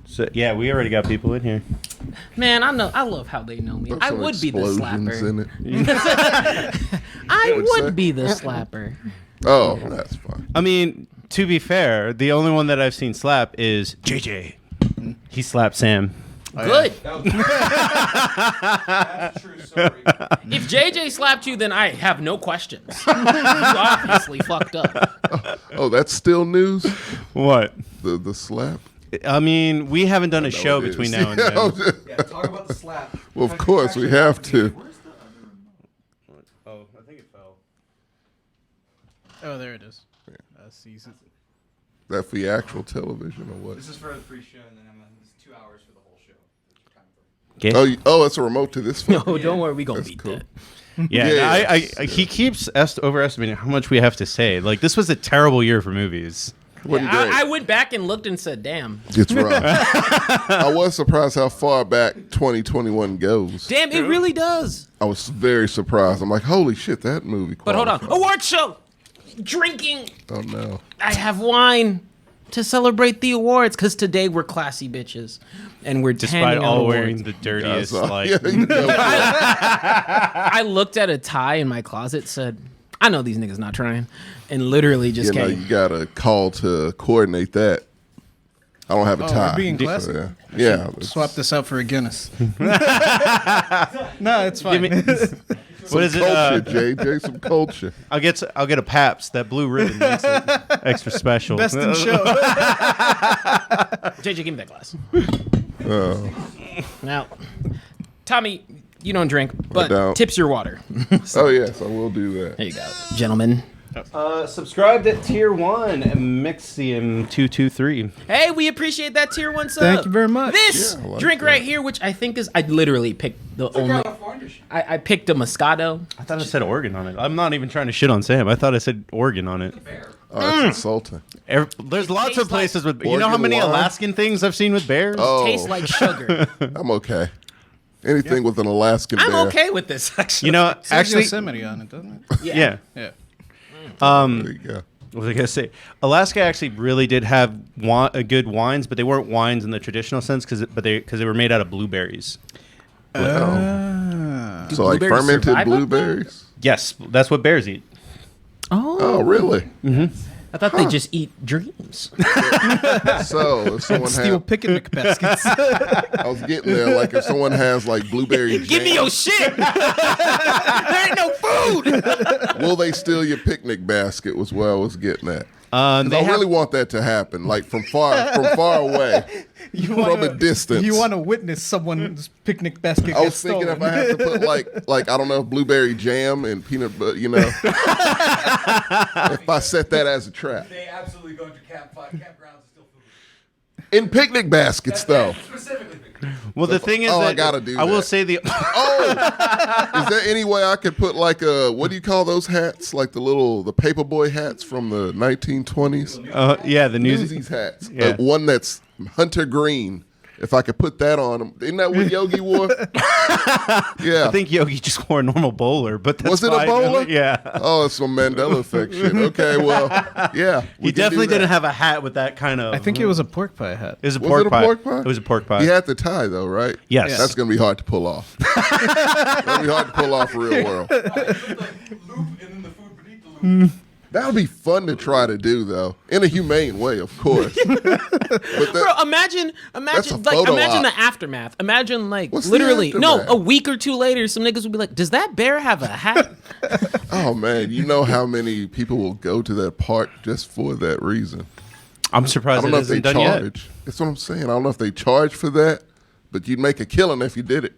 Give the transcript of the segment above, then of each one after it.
So yeah, we already got people in here. Man, I love how they know me. I would be the slapper. I would be the slapper. Oh, that's fine. I mean, to be fair, the only one that I've seen slap is JJ. He slapped Sam. Good. That's a true story. If JJ slapped you, then I have no questions. You obviously fucked up. Oh, that's still news? What? The slap? I mean, we haven't done a show between now and then. Yeah, talk about the slap. Well, of course, we have to. Where's the other remote? Oh, I think it fell. Oh, there it is. Season. That for the actual television or what? This is for the free show, and then it's 2 hours for the whole show. Okay. Oh, it's a remote to this phone? No, don't worry, we gonna That's beat cool. that. Yeah, Yes. he keeps overestimating how much we have to say. Like, this was a terrible year for movies. Wasn't great. I went back and looked and said, "Damn, It's rough. I was surprised how far back 2021 goes. damn, it really does." I was very surprised. I'm like, holy shit, that movie. But hold on, qualified. award show, drinking. Oh no. I have wine to celebrate the awards because today we're classy bitches, and we're Despite handing out all awards. wearing the dirtiest, Yeah, like... yeah, you know, I looked at a tie in my closet, said, "I know these niggas not trying," and literally just you know, came. you got a call to coordinate that. I don't have a Oh, tie. we're being classy? So, yeah. Swap this out for a Guinness. No, it's fine. What is it? Culture, JJ, some culture. I'll get a Pabst. That blue ribbon makes it extra special. Best in show. JJ, give me that glass. Oh, Now, Tommy, you don't drink, but don't. tips your water. oh yes, I will do that. There you go, gentlemen. Subscribed at Tier 1, Mixium223. Hey, we appreciate that tier 1 sub. Thank you very much. This Yeah, I like drink that. right here, which I think is, I literally picked the only. California shit. I picked a Moscato. I thought I said Oregon on it. I'm not even trying to shit on Sam. I thought I said Oregon on it. Fair. Oh, that's insulting. There's lots tastes of places like with... You know how Oregon many wine? Alaskan things I've seen with bears? Oh, Tastes like sugar. I'm okay. Anything with an Alaskan bear. I'm okay with this, actually. You know, It says actually... Yosemite on it, doesn't it? Yeah. Yeah. There you go. What was I gonna say? Alaska actually really did have good wines, but they weren't wines in the traditional sense because they were made out of blueberries. So like blueberries fermented survive up there? blueberries. Yes, that's what bears eat. Oh, really? I thought they just eat dreams. So if someone Steel had, picnic baskets. I was getting there. Like if someone has like blueberry Give me jam, your shit. There ain't no food. will they steal your picnic basket? Was where I was getting at. 'Cause They I have- really want that to happen, like from far away, from a distance. You want to witness someone's picnic basket I get was thinking stolen. if I had to put like I don't know, blueberry jam and peanut butter, you know, if I set that as a trap They absolutely go into campgrounds and steal food. in picnic baskets though. Specifically. Well, the thing is Oh, that I gotta do I will that. say the Oh, is there any way I could put like a what do you call those hats? Like the paperboy hats from the 1920s. yeah, the news. Newsies hats. Yeah. One that's hunter green. If I could put that on him, isn't that what Yogi wore? Yeah. I think Yogi just wore a normal bowler, but that's Was it a fine. bowler? Yeah. Oh, it's some Mandela effect shit. Okay, well, yeah. He definitely didn't have a hat with that kind of. I think it was a pork pie hat. It was a Was pork it a pie. pork pie? It was a pork pie. He had the tie though, right? Yes. That's gonna be hard to pull off. That'll be hard to pull off real world. Loop and then the food beneath the loop. That would be fun to try to do though, in a humane way, of course. But that, Bro, imagine photo op. the aftermath. Imagine like What's the literally aftermath? a week or two later, some niggas would be like, "Does that bear have a hat?" oh man, you know how many people will go to that park just for that reason. I'm I surprised don't it know if they isn't done yet. charge. That's what I'm saying. I don't know if they charge for that, but you'd make a killing if you did it.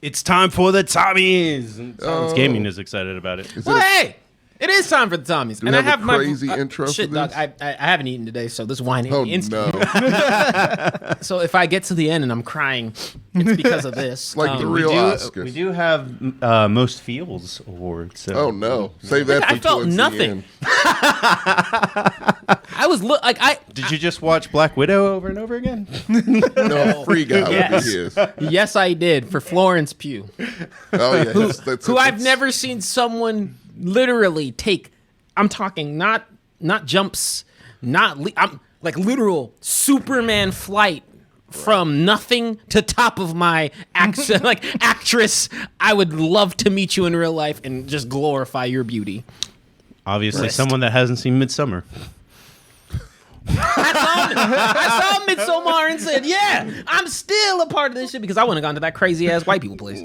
It's time for the Tommies. And Silence Oh. Gaming is excited about it. Is Well, it a- hey, it is time for the Tommies, we and I have a have crazy my intro for shit, dog. this? I haven't eaten today, so this wine hit oh me instantly. no! So if I get to the end and I'm crying, it's because of this. Like the We real do, Oscars. we do have most feels awards. So. Oh no! Save that for I felt towards nothing. the end. I was Did you just watch Black Widow over and over again? No, Free Guy would Yes. be his. Yes, I did for Florence Pugh, Oh yeah, that's who I've never seen someone literally take. I'm talking not jumps, I'm like literal Superman flight from nothing to top of my actress. I would love to meet you in real life and just glorify your beauty. Obviously, Wrist. someone that hasn't seen Midsummer. I saw Midsommar and said, yeah, I'm still a part of this shit because I wouldn't have gone to that crazy ass white people place.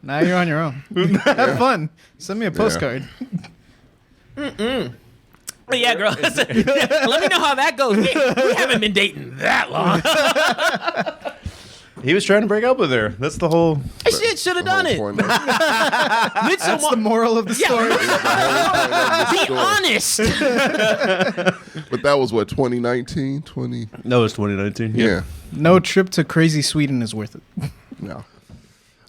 Now you're on your own. Have fun. Send me a postcard. But yeah, girl. Let me know how that goes. We haven't been dating that long. He was trying to break up with her. That's the whole. Shit, should have done it. That's the moral of the story. Be honest. But that was what, 2019, 20. No, it was 2019. Yeah. No trip to crazy Sweden is worth it. No.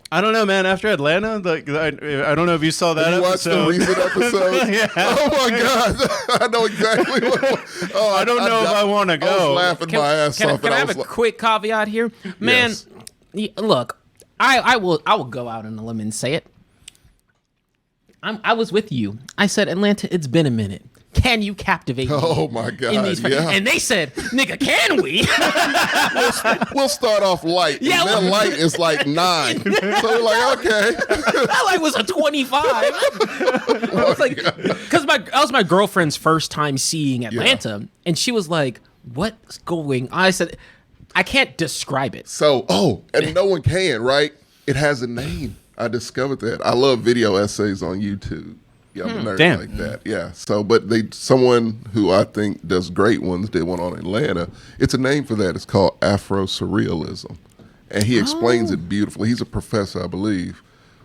I don't know, man. After Atlanta, like I don't know if you saw that You watched the episode. recent episode? Yeah. Oh my God. I know exactly what. Oh, I don't know if I want to I was go. laughing my ass off. Can and I have was a like, quick caveat here, man? Yes. Look, I will go out on a limb and say it. I was with you. I said, Atlanta, it's been a minute. Can you captivate me? Oh my God. in these Yeah. And they said, nigga, can we? We'll start off light. Yeah, And their light is like 9. So we're like, okay. That like was a 25. I was like, because that was my girlfriend's first time seeing Atlanta, and she was like, "What's going on?" I said, "I can't describe it." So, and no one can, right? It has a name. I discovered that. I love video essays on YouTube. Yeah, I'm a nerd Damn. like that. Yeah. So, but someone who I think does great ones did one on Atlanta. It's a name for that. It's called Afro Surrealism, and he explains it beautifully. He's a professor, I believe,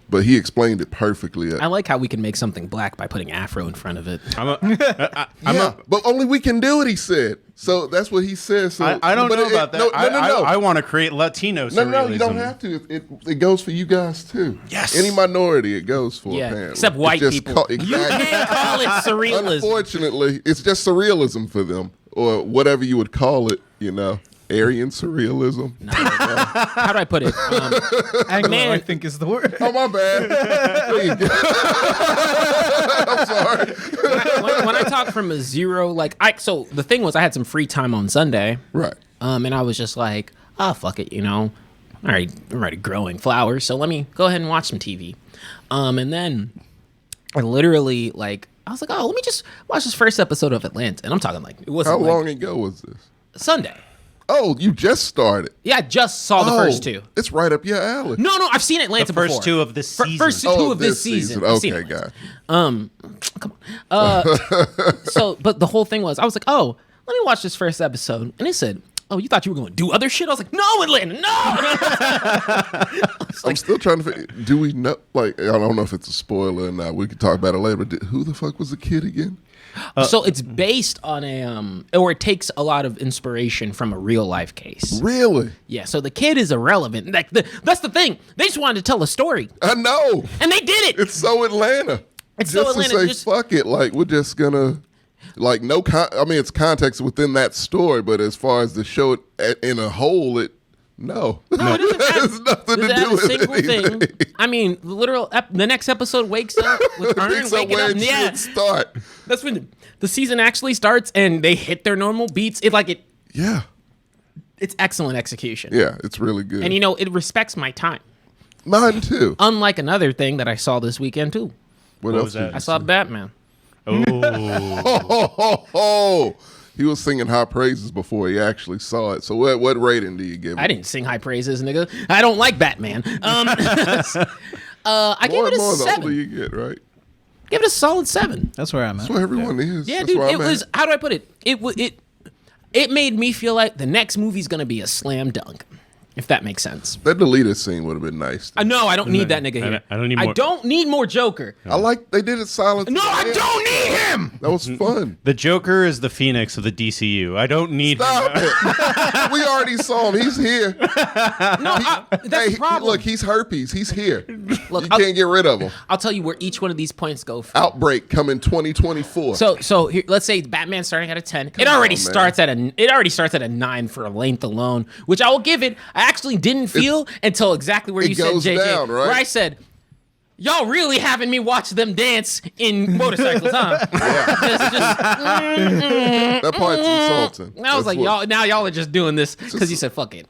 but he explained it perfectly. I like how we can make something black by putting Afro in front of it. But only we can do it. He said. So that's what he says. So I don't but know about that. No. I want to create Latino surrealism. No, you don't have to. It goes for you guys too. Yes. Any minority, it goes for. Yeah, apparently. except white It's just people. You exactly. can't call it surrealism. Unfortunately, it's just surrealism for them, or whatever you would call it. You know, Aryan surrealism. How do I put it? Anglo, Man. I think, is the word. Oh my bad. There you go. I'm sorry. when I talk from a zero, so the thing was, I had some free time on Sunday, Right. and I was just like, fuck it, I'm already growing flowers, so let me go ahead and watch some TV. And then I literally I was like, let me just watch this first episode of Atlanta, and I'm talking it wasn't How long ago was this? Sunday. Oh, you just started. Yeah, I just saw the first two. It's right up your alley. No, I've seen Atlanta The first before. two of this season. First two of this season. I've seen Okay, Atlanta. guy. Come on. So, but the whole thing was, I was like, let me watch this first episode. And it said, you thought you were going to do other shit? I was like, no, Atlanta, no. I'm still trying to figure. Do we know? I don't know if it's a spoiler or not. We could talk about it later. But who the fuck was the kid again? So it's based on or it takes a lot of inspiration from a real life case. Really? Yeah, so the kid is irrelevant. That's the thing. They just wanted to tell a story. I know. And they did it. It's so Atlanta. It's just so Atlanta, to say, just- fuck it. We're just gonna. No. I mean, it's context within that story, but as far as the show in a whole, no. No, it doesn't have, There's nothing to doesn't do have a with single anything. thing. I mean, the next episode wakes up with Ern Picks up waking where up. it Yeah, should start. that's when the season actually starts and they hit their normal beats. Yeah. It's excellent execution. Yeah, it's really good. And it respects my time. Mine too. Unlike another thing that I saw this weekend too. What was else? that? I saw Batman. Oh, he was singing high praises before he actually saw it. So what rating do you give it? I didn't sing high praises, nigga. I don't like Batman. I gave More it and a more the older 7. you get, right? Give it a solid 7. That's where I'm at. That's where everyone is. Yeah, That's dude. where It I'm was. at. How do I put it? It made me feel like the next movie's gonna be a slam dunk, if that makes sense. That deleted scene would have been nice. I know I don't need that nigga here. I don't need more. I don't need more Joker. They did it silent. No, I don't need him. That was fun. The Joker is the Phoenix of the DCU. I don't need Stop him. it. We already saw him. He's here. No, that's the problem. Look, he's herpes. He's here. Look, You can't get rid of him. I'll tell you where each one of these points go. From. Outbreak coming 2024. So here, let's say Batman starting at a 10. It already on, starts at a 9 for a length alone, which I will give it. I actually didn't feel until exactly where It you said goes JJ, down, right? where I said y'all really having me watch them dance in motorcycles, huh? That part's insulting. And I was That's like, what- y'all are just doing this because you said fuck it.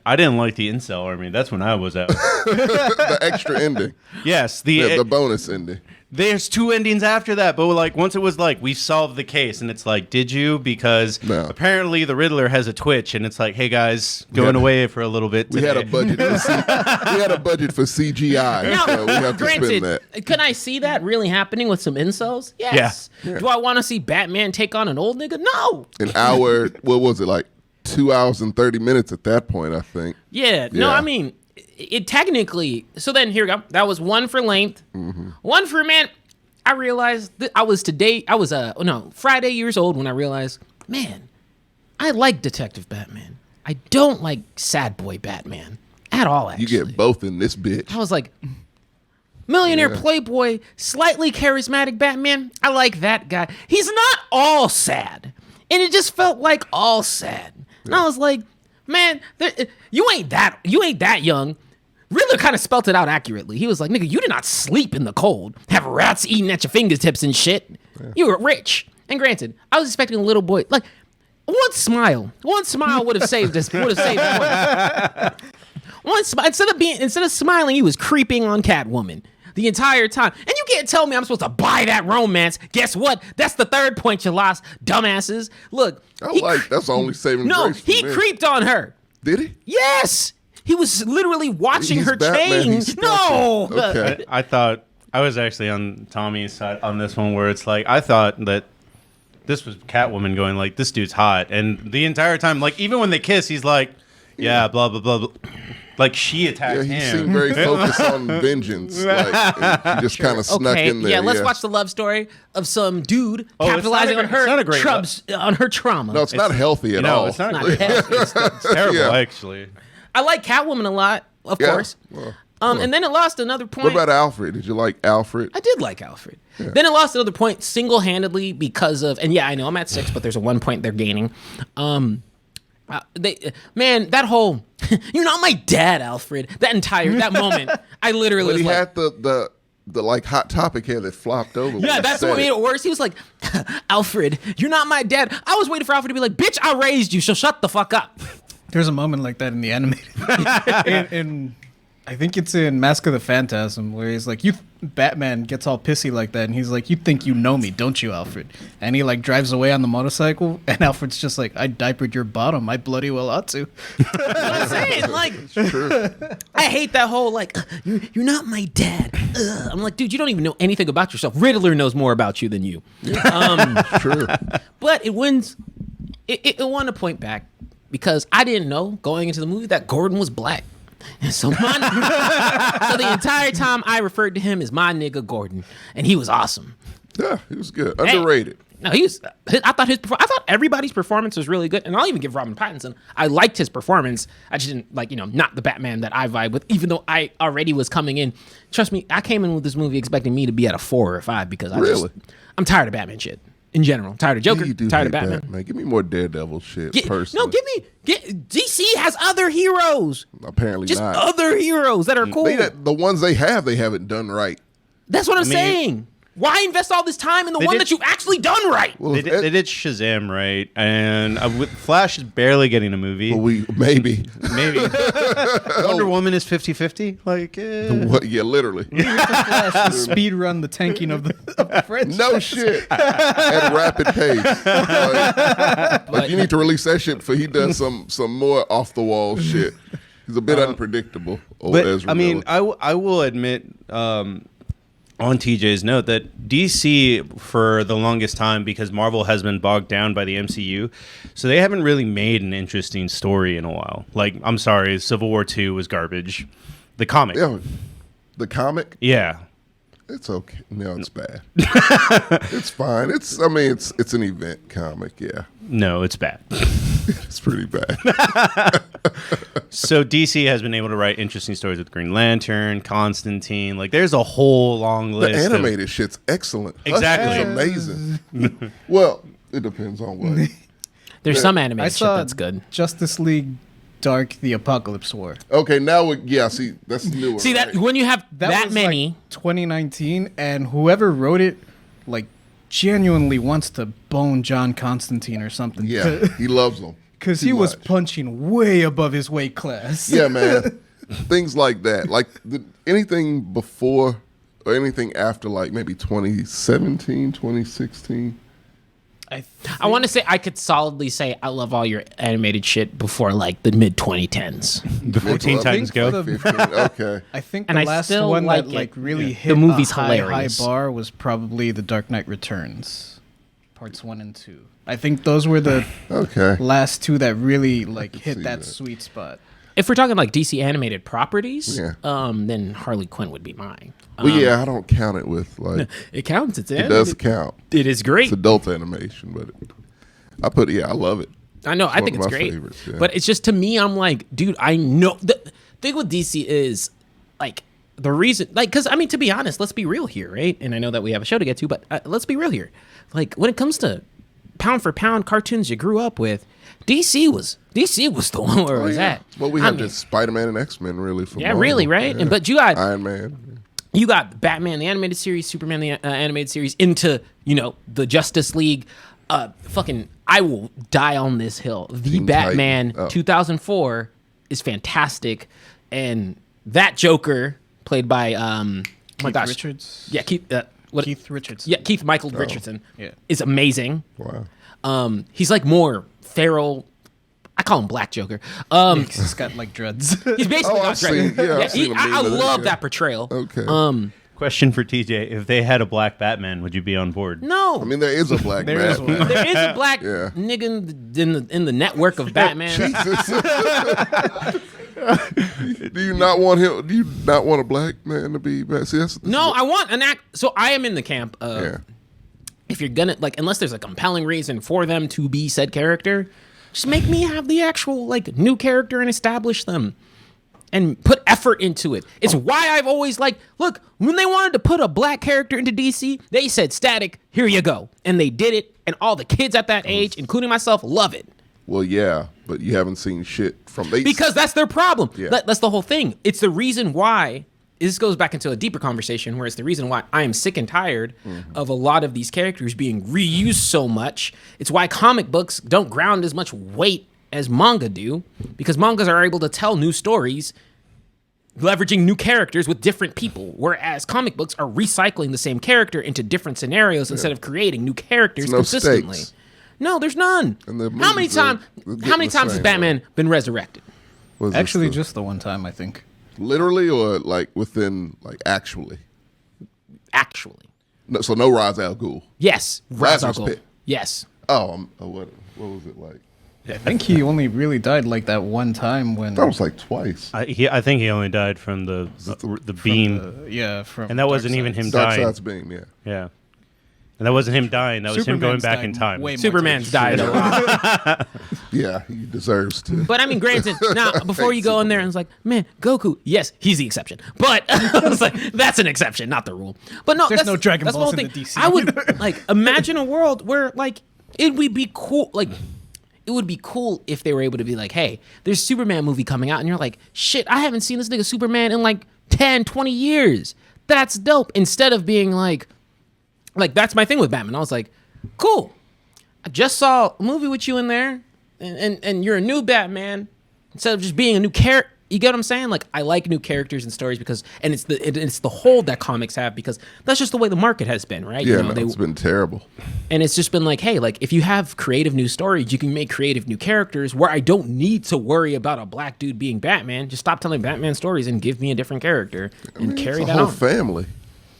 I didn't like the incel army. That's when I was out. the extra ending, Yes, the bonus ending. there's 2 endings after that, but like once it was like we solved the case, and it's like, did you? Because No. apparently the Riddler has a twitch, and it's like, hey guys, going away for a little bit. We had a today. budget. We had a budget for CGI, Now, so we have to spend granted, that. can I see that really happening with some incels? Yes. Yeah. Do I want to see Batman take on an old nigga? No. An hour. What was it like? 2 hours and 30 minutes at that point, I think. Yeah. No, Yeah. I mean, it technically. So then here we go. That was 1 for length. Mm-hmm. 1 for man. I realized that I was Friday years old when I realized, man, I like Detective Batman. I don't like Sad Boy Batman at all. Actually, You get both in this bitch. I was like, millionaire Yeah. playboy, slightly charismatic Batman. I like that guy. He's not all sad. And it just felt like all sad. And I was like, man, you ain't that young. Riddler kind of spelt it out accurately. He was like, nigga, you did not sleep in the cold, have rats eating at your fingertips and shit. Yeah. You were rich. And granted, I was expecting a little boy, like, one smile would have saved this, would have saved the point. Instead of smiling, he was creeping on Catwoman the entire time. And you can't tell me I'm supposed to buy that romance. Guess what? That's the 3rd point you lost, dumbasses. Look. That's the only saving No, grace. he creeped on her. Did he? Yes. He was literally watching He's her Batman, change. he's No. special. Okay. I thought I was actually on Tommy's side on this one, where it's like I thought that this was Catwoman going like, this dude's hot, and the entire time, like even when they kiss, he's like, yeah, blah blah blah, blah. Like she attacked Yeah, he him. seemed very focused on vengeance. Like, and he just kind of snuck Okay, in there. yeah, let's watch the love story of some dude Oh, it's capitalizing not on a- it's not a great on her trauma. No, it's not healthy at all. It's not, not great. healthy. It's terrible, Yeah. actually. I like Catwoman a lot, of Yeah, course. well, And then it lost another point. What about Alfred? Did you like Alfred? I did like Alfred. Then it lost another point single-handedly because of, and yeah, I know I'm at 6, but there's a 1 point they're gaining. That whole, you're not my dad, Alfred. That moment, I literally But was he like, had the like hot topic hair that flopped over. when yeah, he that's said what made it worse. He was like, Alfred, you're not my dad. I was waiting for Alfred to be like, bitch, I raised you, so shut the fuck up. There's a moment like that in the animated. in I think it's in Mask of the Phantasm, where he's like, Batman gets all pissy like that, and he's like, you think you know me, don't you, Alfred? And he like drives away on the motorcycle, and Alfred's just like, I diapered your bottom, I bloody well ought to. You know what I'm saying? Like, True. I hate that whole like, you're not my dad. Ugh. I'm like, dude, you don't even know anything about yourself. Riddler knows more about you than you. True. But it wins. It won a point back because I didn't know going into the movie that Gordon was black. And so so the entire time I referred to him as my nigga Gordon, and he was awesome. Yeah, he was good. Underrated. No, I thought everybody's performance was really good, and I'll even give Robin Pattinson. I liked his performance. I just didn't like, not the Batman that I vibe with. Even though I already was coming in. Trust me, I came in with this movie expecting me to be at a 4 or a 5 because I'm tired of Batman shit in general. I'm tired of Joker. You do Tired of hate Batman. Give me more Daredevil shit. Personally, DC has other heroes. Apparently Just not. other heroes that are cool. The ones they haven't done right. That's what I'm mean- saying. Why invest all this time in the one did- that you've actually done right? Well, They did Shazam right, and Flash is barely getting a movie. maybe. Maybe Wonder Woman is 50-50. Like, What? Yeah, literally. Speed run the tanking of the French. No shit. At a rapid pace. Like, you need to release that shit before he does some more off the wall shit. He's a bit unpredictable. Old but Ezra I mean, Miller. I will admit, on TJ's note, that DC for the longest time, because Marvel has been bogged down by the MCU, so they haven't really made an interesting story in a while. Like, I'm sorry, Civil War II was garbage. The comic, Yeah, the comic. yeah. It's okay. No, it's bad. It's fine. It's an event comic. Yeah, No, it's bad. it's pretty bad. So DC has been able to write interesting stories with Green Lantern, Constantine. Like, there's a whole long The list. animated shit's excellent. Hush Exactly. is amazing. Well, it depends on what. There's some animated I shit saw that's good. Justice League dark the Apocalypse War. Okay, now see that's newer. See that right? when you have that was many. like 2019, and whoever wrote it, like, genuinely wants to bone John Constantine or something. Yeah, he loves them. Because Too he was much. punching way above his weight class. Yeah, man. Things like that. Like anything before or anything after, like maybe 2017, 2016. I want to say I could solidly say I love all your animated shit before like the mid 2010s. Before Teen Titans Go. for the- 15, okay. I think And the I last still one like that it. like really Yeah. hit The movie's a high hilarious. bar was probably The Dark Knight Returns, parts 1 and 2. I think those were the Okay. last two that really like hit see that that. sweet spot. If we're talking like DC animated properties, Yeah. then Harley Quinn would be mine. Well, yeah, I don't count it with like It counts. It's it does count. It is great. It's adult animation, but I love it. I know. I one think of it's my great. favorites, yeah. But it's just to me, I'm like, dude, I know. The thing with DC is like the reason, like, because I mean, to be honest, let's be real here, right? And I know that we have a show to get to, but let's be real here. Like when it comes to pound for pound cartoons you grew up with, DC was the one where it was at. Well, we I have mean, just Spider-Man and X-Men really for Yeah, Marvel. really, right? Yeah. And but you got Iron Man. you got Batman the animated series, Superman the animated series, into the Justice League. Fucking, I will die on this hill. The Teen Batman Titan. Oh. 2004 is fantastic, and that Joker played by oh my gosh, Richards? yeah, Keith Richards. yeah, Keith Michael Richardson, Yeah. is amazing. Wow. He's like more feral. I call him Black Joker. He's got like dreads. He's basically Oh, got I've seen- dread. yeah, I've seen a I meme of that, love yeah. that portrayal. Okay. Question for TJ: if they had a black Batman, would you be on board? No, I mean, there is a black There is Batman. one. there is a black Yeah. nigga in the network of Batman. Jesus. Do you not want him? Do you not want a black man to be Batman? See, that's No, I want an act. So I am in the camp of Yeah. if you're gonna like, unless there's a compelling reason for them to be said character, just make me have the actual like new character and establish them. And put effort into it. It's why I've always like, look, when they wanted to put a black character into DC, they said, Static, here you go. And they did it. And all the kids at that age, including myself, love it. Well, yeah, but you haven't seen shit from they. Because that's their problem. Yeah. That's the whole thing. It's the reason why, this goes back into a deeper conversation, where it's the reason why I am sick and tired of a lot of these characters being reused so much. It's why comic books don't ground as much weight as manga do, because mangas are able to tell new stories leveraging new characters with different people, whereas comic books are recycling the same character into different scenarios instead of creating new characters No consistently. stakes. No, there's none. And the How many movies are- times? they're How getting many the times has same, Batman been resurrected? Was this Actually, the- just the one time, I think. literally or like within like actually. Actually, No, so no Ra's al Ghul. yes. Ra's al Lazarus Ghul. Pit. Yes. What was it like? I think he only really died like that one time when. That was like twice. I think he only died from the beam, from. and that wasn't Dark even Side. him Dark dying. Side's beam, yeah. Yeah, and that wasn't him dying. That was him going Superman's back died in time. way more Superman's times. died a lot. Yeah, he deserves to. But I mean, granted, now before you go in there and it's like, man, Goku, yes, he's the exception. But I was like, that's an exception, not the rule. But no, There's that's, no Dragon that's Balls the whole in the DC. I would like imagine a world where like it would be cool, like it would be cool if they were able to be like, hey, there's a Superman movie coming out, and you're like, shit, I haven't seen this nigga Superman in like 10, 20 years. That's dope. Instead of being like that's my thing with Batman. I was like, cool. I just saw a movie with you in there, and you're a new Batman instead of just being a new character. You get what I'm saying? Like, I like new characters and stories because, and it's the hold that comics have, because that's just the way the market has been, right? Yeah, You know, no, it's been terrible. and it's just been like, hey, like if you have creative new stories, you can make creative new characters where I don't need to worry about a black dude being Batman. Just stop telling Batman stories and give me a different character and carry It's a that whole on. family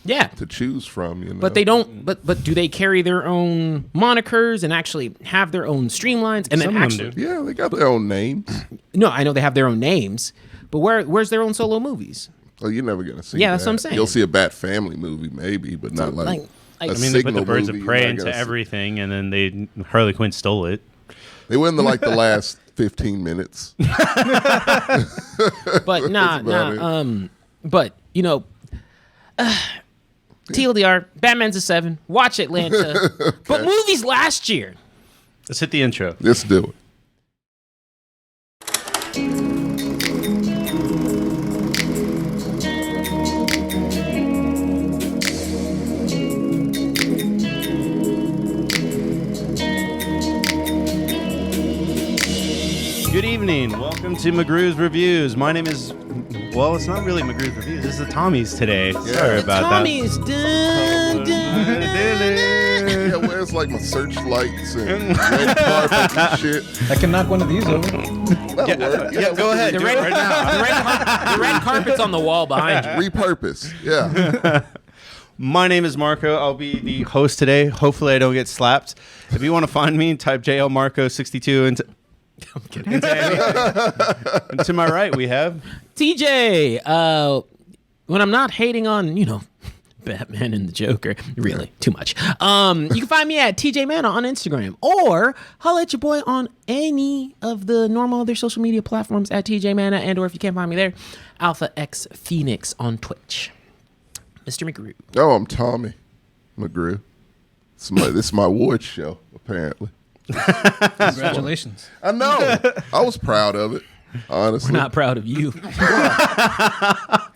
Yeah. to choose from, you know. But they don't. But do they carry their own monikers and actually have their own streamlines? And Some then of them actually, do. Yeah, they got their own names. no, I know they have their own names, but where's their own solo movies? Oh, you're never gonna see. Yeah, that's that. what I'm saying. You'll see a Bat Family movie, maybe, but not like. like- a I I mean, they put the Signal Birds movie, of you're Prey not into gonna see- everything, and then Harley Quinn stole it. They went in the last 15 minutes. But nah. about But TLDR, Batman's a 7. Watch Atlanta. But movies last year. Let's hit the intro. Let's do it. Good evening. Welcome to McGrew's Reviews. My name is, well, it's not really McGrew's Reviews. This is the TOMMYS today. Sorry about TOMMYS. Dun, dun. that. Yeah, where's like my searchlights and red carpet and shit? I can knock one of these over. That'll work. Yeah, go ahead. The Do it red, right now. the red carpet's on the wall behind you. Repurpose. Yeah. My name is Marco. I'll be the host today. Hopefully I don't get slapped. If you want to find me, type JL Marco 62 into... I'm kidding. And to my right, we have... TJ. When I'm not hating on, Batman and the Joker, really, too much. You can find me at TJ Mana on Instagram, or holla at your boy on any of the normal other social media platforms at TJ Mana, and or if you can't find me there, Alpha X Phoenix on Twitch. Mr. McGrew. Oh, I'm Tommy McGrew. This is my award show, apparently. Congratulations. I know. I was proud of it, honestly. We're not proud of you,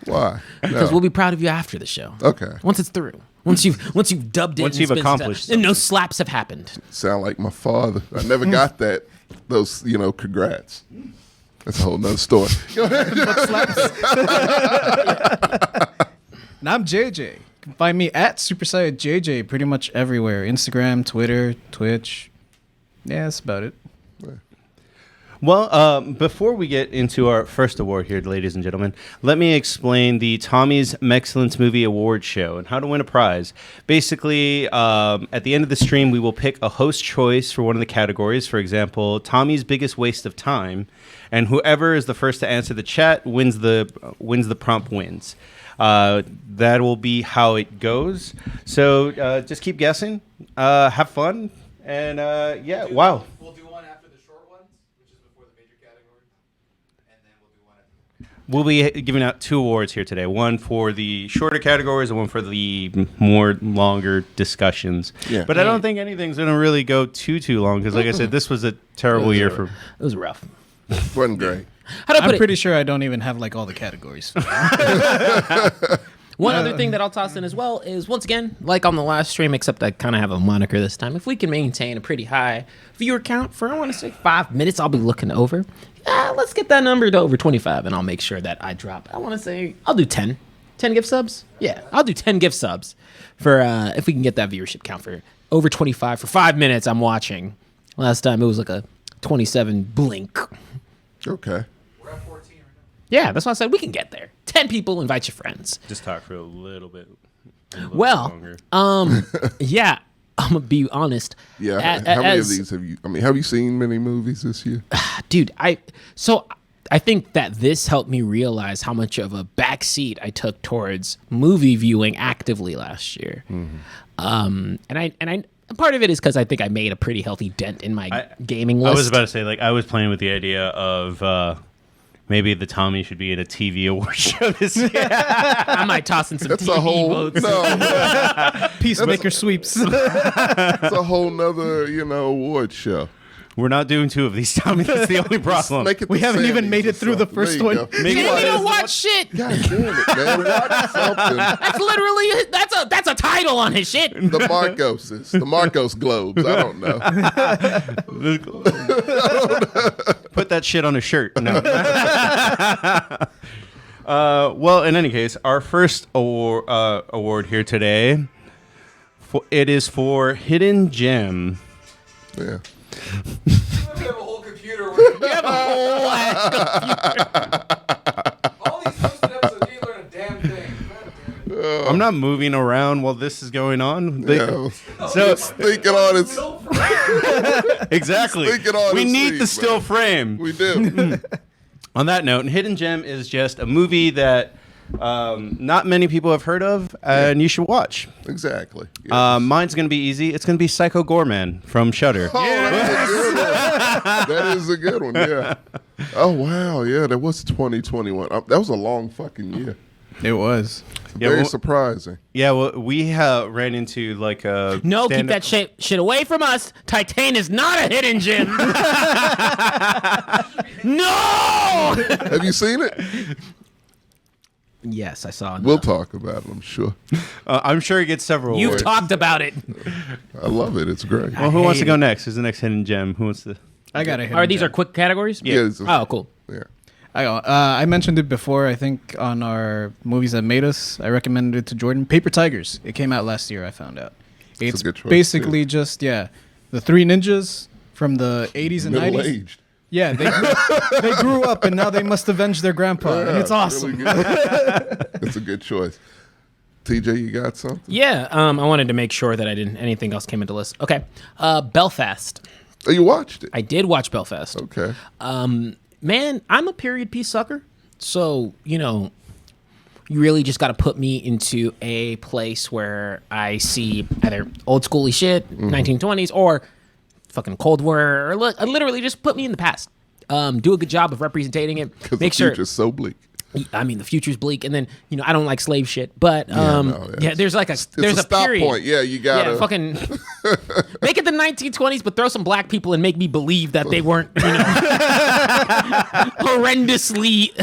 Why? because No. we'll be proud of you after the show. Okay. Once it's through. Once you've dubbed it. Once and you've spent accomplished stuff, and no slaps have happened. Sound like my father. I never got that. Those, congrats. That's a whole nother story. Go ahead. And I'm JJ. You can find me at Super Saiyan JJ pretty much everywhere. Instagram, Twitter, Twitch. Yeah, that's about it. Well, before we get into our first award here, ladies and gentlemen, let me explain the TOMMYS Mexcellence Movie Award Show and how to win a prize. Basically, at the end of the stream, we will pick a host choice for one of the categories. For example, Tommy's biggest waste of time, and whoever is the first to answer the chat wins the prompt wins. That will be how it goes. So just keep guessing, have fun, and yeah, wow. We'll do one after the short ones, which is before the major category, and then we'll do one after. We'll be giving out 2 awards here today. One for the shorter categories and one for the more longer discussions. Yeah. But I don't think anything's going to really go too long because, like I said, this was a terrible year for... It was rough. Wasn't great. How do I put I'm it? pretty sure I don't even have like all the categories. One other thing that I'll toss in as well is, once again, like on the last stream, except I kind of have a moniker this time, if we can maintain a pretty high viewer count for, I want to say, 5 minutes, I'll be looking over. Let's get that number to over 25, and I'll make sure that I drop. I want to say, I'll do 10. 10 gift subs? Yeah, I'll do 10 gift subs for if we can get that viewership count for over 25 for 5 minutes I'm watching. Last time it was like a 27 blink. Okay. We're at 14 right now. Yeah, that's why I said we can get there. 10 people, invite your friends. Just talk for a little bit. Well, longer. yeah, I'm gonna be honest. Yeah. A- How many of as- these have you? I mean, have you seen many movies this year? Dude, I think that this helped me realize how much of a backseat I took towards movie viewing actively last year. And I part of it is because I think I made a pretty healthy dent in my gaming list. I was about to say, like, I was playing with the idea of maybe the Tommy should be in a TV award show this year. I might toss in some That's TV a whole votes. Peacemaker sweeps. That's a whole nother, award show. We're not doing 2 of these, Tommy. That's the only problem. Make it We the haven't even Sammys made or it through the something. first There you one. go. You didn't even watch shit. God damn it, man! Watch something. That's literally that's a title on his shit. The Marcos Globes. I don't know. Put that shit on a shirt. No. Well, in any case, our first award here today, it is for Hidden Gem. Yeah. We have a whole computer. Where You have a whole ass all these hosted episodes, you learn a damn thing. God damn it. I'm not moving around while this is going on. Yeah. So Thinking on its. exactly, Thinking on we its need feet, the still man. frame. We do. On that note, Hidden Gem is just a movie that not many people have heard of, and you should watch. Exactly. Yeah. Mine's going to be easy. It's going to be Psycho Gorman from Shudder. Oh, that's a good one. That is a good one. Yeah. Oh wow. Yeah. That was 2021. That was a long fucking year. It was. Yeah, Very well- surprising. Yeah, well, we ran into like a No, keep stand-up- that shit away from us. Titan is not a hidden gem. No. Have you seen it? Yes, I saw it. We'll talk about it. I'm sure. I'm sure he gets several. You've awards. talked about it. I love it. It's great. Well, who wants to hate go it. next? Who's the next Hidden Gem? Who wants to? I got it. Are these are quick categories? Yeah. It's Oh, cool. yeah. I mentioned it before. I think on our movies that made us. I recommended it to Jordan. Paper Tigers. It came out last year. I found out. It's a good choice, basically just the three ninjas from the 80s and 90s. Middle-aged. Yeah, they grew up and now they must avenge their grandpa, and it's awesome. Really good. It's a good choice. TJ, you got something? Yeah, I wanted to make sure that I didn't anything else came into the list. Okay, Belfast. Oh, you watched it? I did watch Belfast. Okay. Man, I'm a period piece sucker, so you really just got to put me into a place where I see either old schooly shit, 1920s, or fucking Cold War, or literally just put me in the past. Do a good job of representing it. Because Make the sure. future's so bleak. I mean, the future's bleak, and then I don't like slave shit, but there's like It's there's a a stop period. point. Yeah, you gotta. Yeah, fucking make it the 1920s, but throw some black people and make me believe that they weren't, horrendously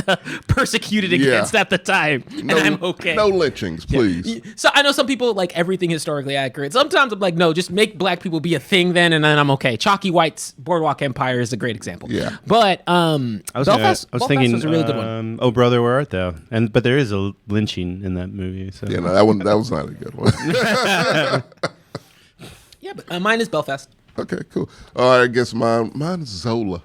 persecuted against at the time, and I'm okay. No lynchings, please. So I know some people like everything historically accurate. Sometimes I'm like, no, just make black people be a thing then, and then I'm okay. Chalky White's Boardwalk Empire is a great example. Yeah. But Belfast thinking was a really good one. Oh Brother, Where Art Thou? But there is a lynching in that movie. So. Yeah, no, that was not a good one. Yeah, but mine is Belfast. Okay, cool. All right, I guess mine is Zola.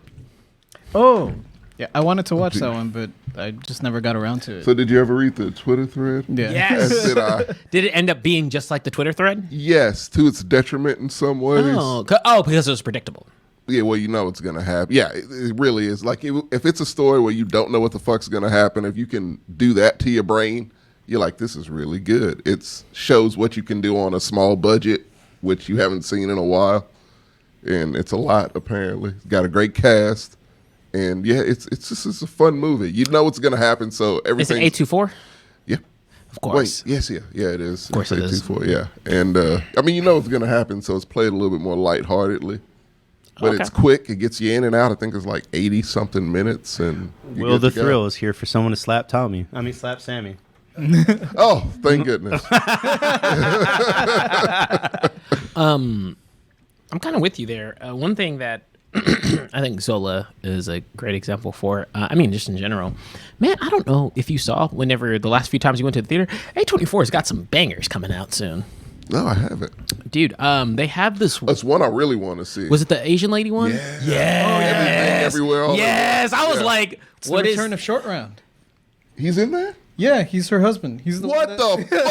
Oh, yeah, I wanted to watch that one, but I just never got around to it. So did you ever read the Twitter thread? Yeah. Yes. As did I. Did it end up being just like the Twitter thread? Yes, to its detriment in some ways. Because it was predictable. Yeah, well, you know what's going to happen. Yeah, it really is. Like, if it's a story where you don't know what the fuck's going to happen, if you can do that to your brain, you're like, this is really good. It shows what you can do on a small budget, which you haven't seen in a while. And it's a lot, apparently. It's got a great cast. And, yeah, it's a fun movie. You know what's going to happen, so everything. Is it A24? Yeah. Of course. Wait, yes, yeah, it is. Of course it is. 824, yeah. And, I mean, you know what's going to happen, so it's played a little bit more lightheartedly. But Okay. it's quick. It gets you in and out. I think it's like 80-something minutes. And Will the Thrill is here for someone to slap slap Sammy. Oh, thank goodness. I'm kind of with you there. One thing that I think Zola is a great example for, just in general, man, I don't know if you saw whenever the last few times you went to the theater, A24's got some bangers coming out soon. No, I haven't. Dude, they have this. That's one I really want to see. Was it the Asian lady one? Yeah. Yes. Everything, everywhere. All Yes. I was Yeah. like, It's what the is? return of Short Round. He's in there? Yeah, he's her husband. He's the What one the fuck?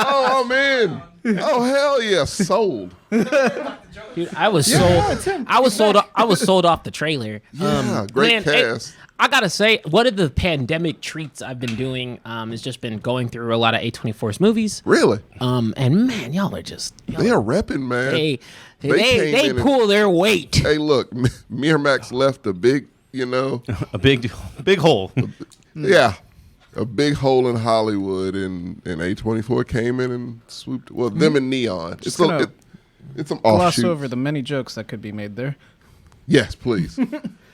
Oh, I'm in. Oh, hell yeah. Sold. Dude, I was it's sold. him. I was sold. I was sold off the trailer. Yeah, great cast. I gotta say, one of the pandemic treats I've been doing has just been going through a lot of A24's movies. Really? And man, y'all are just They are repping, man. they came in pull their weight. Hey, look, Miramax left a big, A big hole. yeah, a big hole in Hollywood, and A24 came in and swooped. Well, them and Neon. It's gonna it's some Gloss offshoot. over the many jokes that could be made there. Yes, please.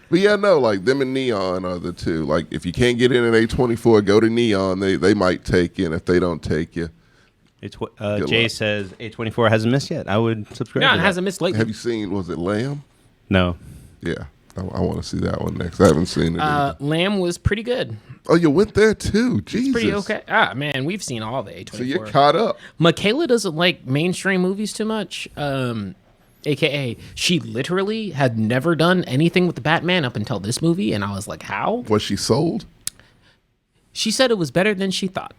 But yeah, no, like them and Neon are the two. Like if you can't get in at A24, go to Neon. They might take you, and if they don't take you, Jay luck. says A24 hasn't missed yet. I would subscribe. No, to it that. hasn't missed lately. have you seen? Was it Lamb? No. Yeah, I want to see that one next. I haven't seen it. Either. Lamb was pretty good. Oh, you went there too. Jesus, Pretty okay. Ah, man, we've seen all the A24. So you're caught up. Michaela doesn't like mainstream movies too much. AKA, she literally had never done anything with the Batman up until this movie, and I was like, how? Was she sold? She said it was better than she thought.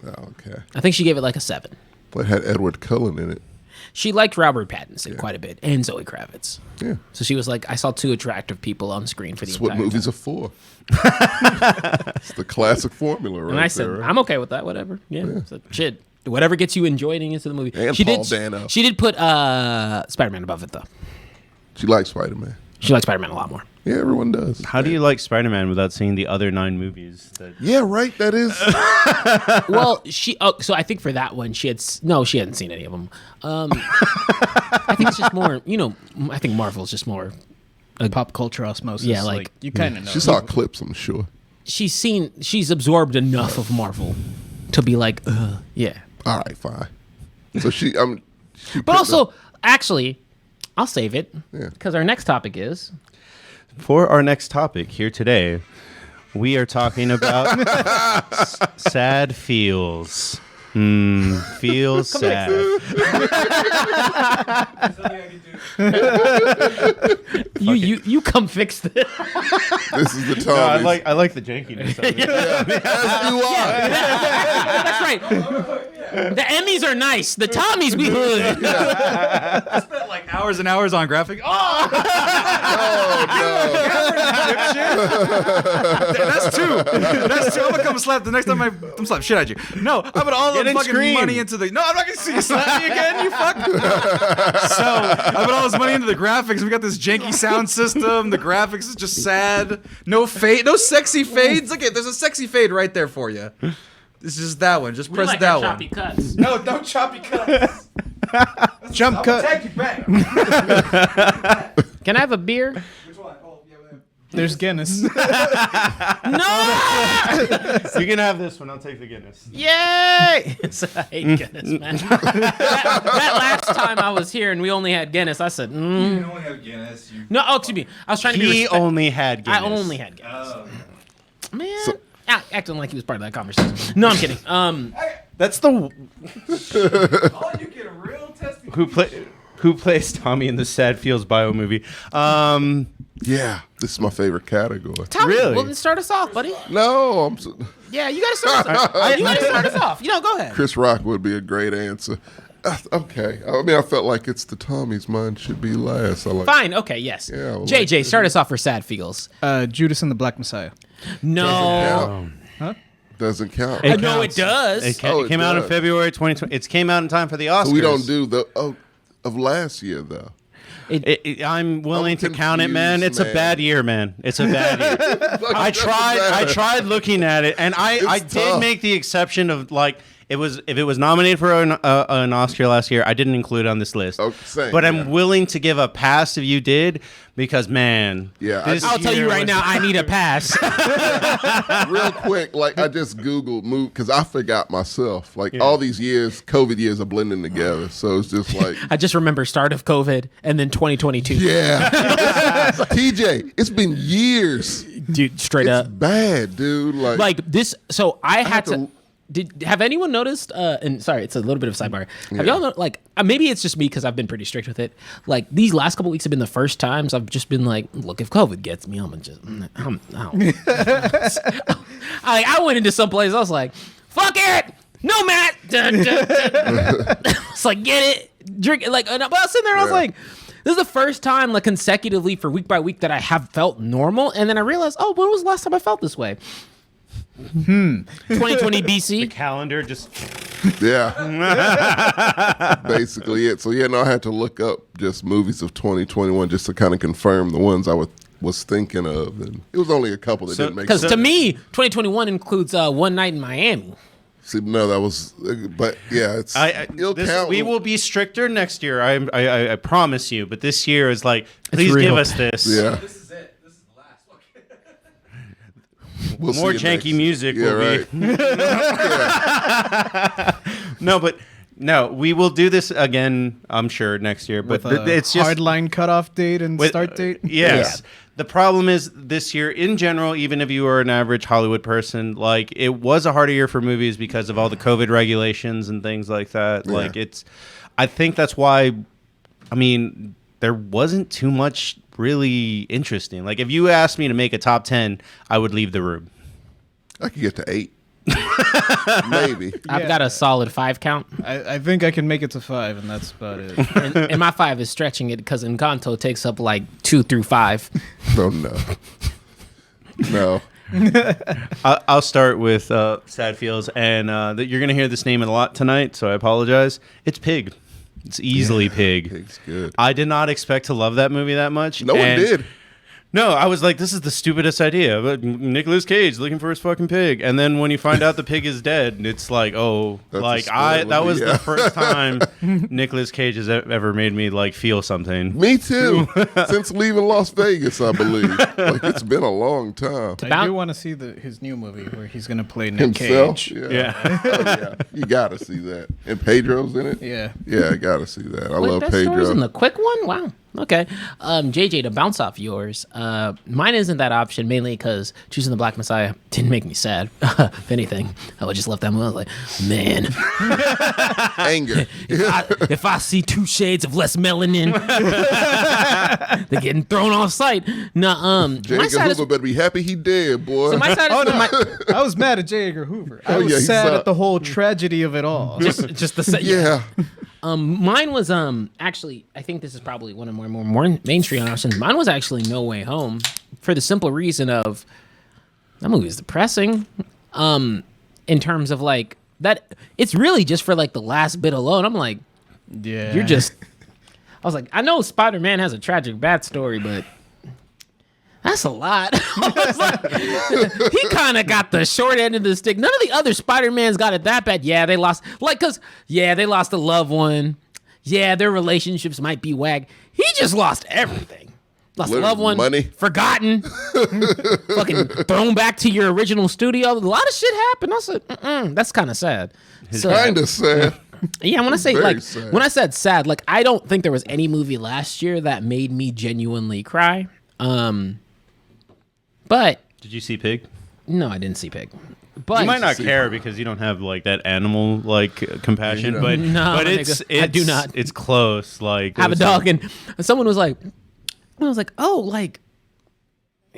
Oh, okay. I think she gave it like a 7. But it had Edward Cullen in it. She liked Robert Pattinson quite a bit, and Zoe Kravitz. Yeah. So she was like, I saw 2 attractive people on screen for the That's what entire movies time. are for. It's the classic formula, right? And I said, there, right? I'm okay with that, whatever. Yeah. So, shit. Whatever gets you enjoying into the movie. And she Paul did, Dano. She did put Spider-Man above it, though. She likes Spider-Man. She likes Spider-Man a lot more. Yeah, everyone does. How do you like Spider-Man without seeing the other 9 movies? Yeah, right. That is. Well, so I think for that one, she hadn't seen any of them. I think it's just more, I think Marvel's just more. Pop culture osmosis. Yeah, like you kind of know. She saw clips, I'm sure. She's absorbed enough of Marvel to be like, yeah. All right, fine. So she But also, actually, I'll save it. Yeah. Because our next topic is. For our next topic here today, we are talking about sad feels. Feels sad. You come fix this. This is the No, time. I like the jankiness of it. As you are. That's right. The Emmys are nice. The Tommies we hood. I spent like hours and hours on graphic. Oh, that's two. That's two. I'm gonna come slap the next time I'm slap shit at you. No, I put all the Get in fucking screen. money into the. No, I'm not gonna see you slap me again. You fuck. So I put all this money into the graphics. We got this janky sound system. The graphics is just sad. No fade. No sexy fades. Look at there's a sexy fade right there for you. This is just that one. Just press like that our one. choppy cuts. No, don't choppy cuts. Jump cut. Take you back. Can I have a beer? Which one? Oh, yeah. There's Guinness. No! You can have this one. I'll take the Guinness. Yay! I hate Guinness, man. that last time I was here and we only had Guinness, I said, You only have Guinness. No, oh, excuse me. I was trying to be He respect- only had Guinness. I only had Guinness. Man. Acting like he was part of that conversation. No, I'm kidding. That's the Oh, you get a real testy. who plays Tommy in the Sad Feels bio movie. Yeah, this is my favorite category. Tommy, Really? well, then start us off, buddy. No, Yeah, you gotta start us off. You gotta start us off. Go ahead. Chris Rock would be a great answer. Okay, I mean, I felt like it's the Tommy's. Mine should be last. I like. Fine, okay, yes. Yeah, well, JJ, start us off for Sad Feels. Judas and the Black Messiah. No. Doesn't count. I know it does. It Oh, it came out in does. February 2020. It came out in time for the Oscars. So we don't do the of last year though. I'm willing I'm to count it, man. confused, It's a man. bad year, man. It's a bad year. I tried looking at it, and I did tough. make the exception of like if it was nominated for an Oscar last year, I didn't include it on this list. Oh, same, but yeah. I'm willing to give a pass if you did, because man, Yeah, this I'll tell year you right was- now, I need a pass. Real quick, like I just Googled move because I forgot myself. Like all these years, COVID years are blending together. So it's just like, I just remember start of COVID and then 2022. yeah. TJ, it's been years. Dude, straight It's up. bad, dude. Like this, so I had to- to. Have anyone noticed? And sorry, it's a little bit of a sidebar. Have y'all like? Maybe it's just me because I've been pretty strict with it. Like these last couple weeks have been the first times I've just been like, look, if COVID gets me, I'm gonna just. I went into some place. I was like, fuck it, no, Matt. It's like get it, drink it. Like, but I was sitting there. And I was like. This is the first time, like consecutively for week by week, that I have felt normal, and then I realized, oh, when was the last time I felt this way? 2020 BC. calendar just Yeah. Basically it. So yeah, no, I had to look up just movies of 2021 just to kind of confirm the ones I was thinking of, and it was only a couple that didn't make Because sense. to me, 2021 includes One Night in Miami. See, no, that was, but yeah, it's it'll count. we will be stricter next year. I promise you. But this year is like, please real. give us this. Yeah, This is it. This is the last one. we'll More see you janky next. music Yeah, will right. No, we will do this again, I'm sure, next year. But With a it's just hard line cutoff date and with- start date. Yes. The problem is this year, in general, even if you are an average Hollywood person, like it was a harder year for movies because of all the COVID regulations and things like that. Yeah. Like I think that's why, I mean, there wasn't too much really interesting. Like if you asked me to make a top 10, I would leave the room. I could get to 8, maybe. I've got a solid 5 count, I think I can make it to 5, and that's about it. and my 5 is stretching it because Encanto takes up like 2 through 5. Oh no, no. I'll start with Sad Feels, and that you're going to hear this name a lot tonight, so I apologize. It's Pig. It's easily Pig. Pig's good. I did not expect to love that movie that much. No one and- did. No, I was like, this is the stupidest idea. But Nicolas Cage looking for his fucking pig, and then when you find out the pig is dead, it's like, oh, That's a like spoiler, that was yeah. the first time Nicolas Cage has ever made me like feel something. Me too. Since leaving Las Vegas, I believe. Like it's been a long time. I do want to see his new movie where he's gonna play Nick Himself. Cage. Yeah. Oh, yeah. You gotta see that. And Pedro's in it. Yeah. Yeah, I gotta see that. I Wait, love that story's Pedro. in the quick one? Wow. Okay. JJ, to bounce off yours, mine isn't that option mainly because choosing the Black Messiah didn't make me sad. If anything, I would just left that movie. I was like, man, Anger. if I see 2 shades of less melanin, they're getting thrown off site. No, my J. Edgar saddest, Hoover better be happy he dead, boy. so my saddest, I was mad at J. Edgar Hoover. I Oh, was yeah, he's sad up. at the whole tragedy of it all. just the yeah. Mine was actually, I think this is probably one of my more mainstream options. Mine was actually No Way Home for the simple reason of that movie is depressing. In terms of like that, it's really just for like the last bit alone. I'm like, Yeah. you're just. I was like, I know Spider-Man has a tragic backstory, but that's a lot. I was like, he kind of got the short end of the stick. None of the other Spider-Mans got it that bad. Yeah, they lost, they lost a loved one. Yeah, their relationships might be whack. He just lost everything. Lost a Literally loved one, money. forgotten, fucking thrown back to your original studio. A lot of shit happened. I said, that's kind of sad. So, Kind of sad. yeah, when I say Very like sad. when I said sad, like I don't think there was any movie last year that made me genuinely cry. But Did you see Pig? no, I didn't see Pig. But You might not care because you don't have like that animal like compassion, Yeah. but No, but nigga, I do not. It's close. Like have a it was- dog, and someone was like, oh, like,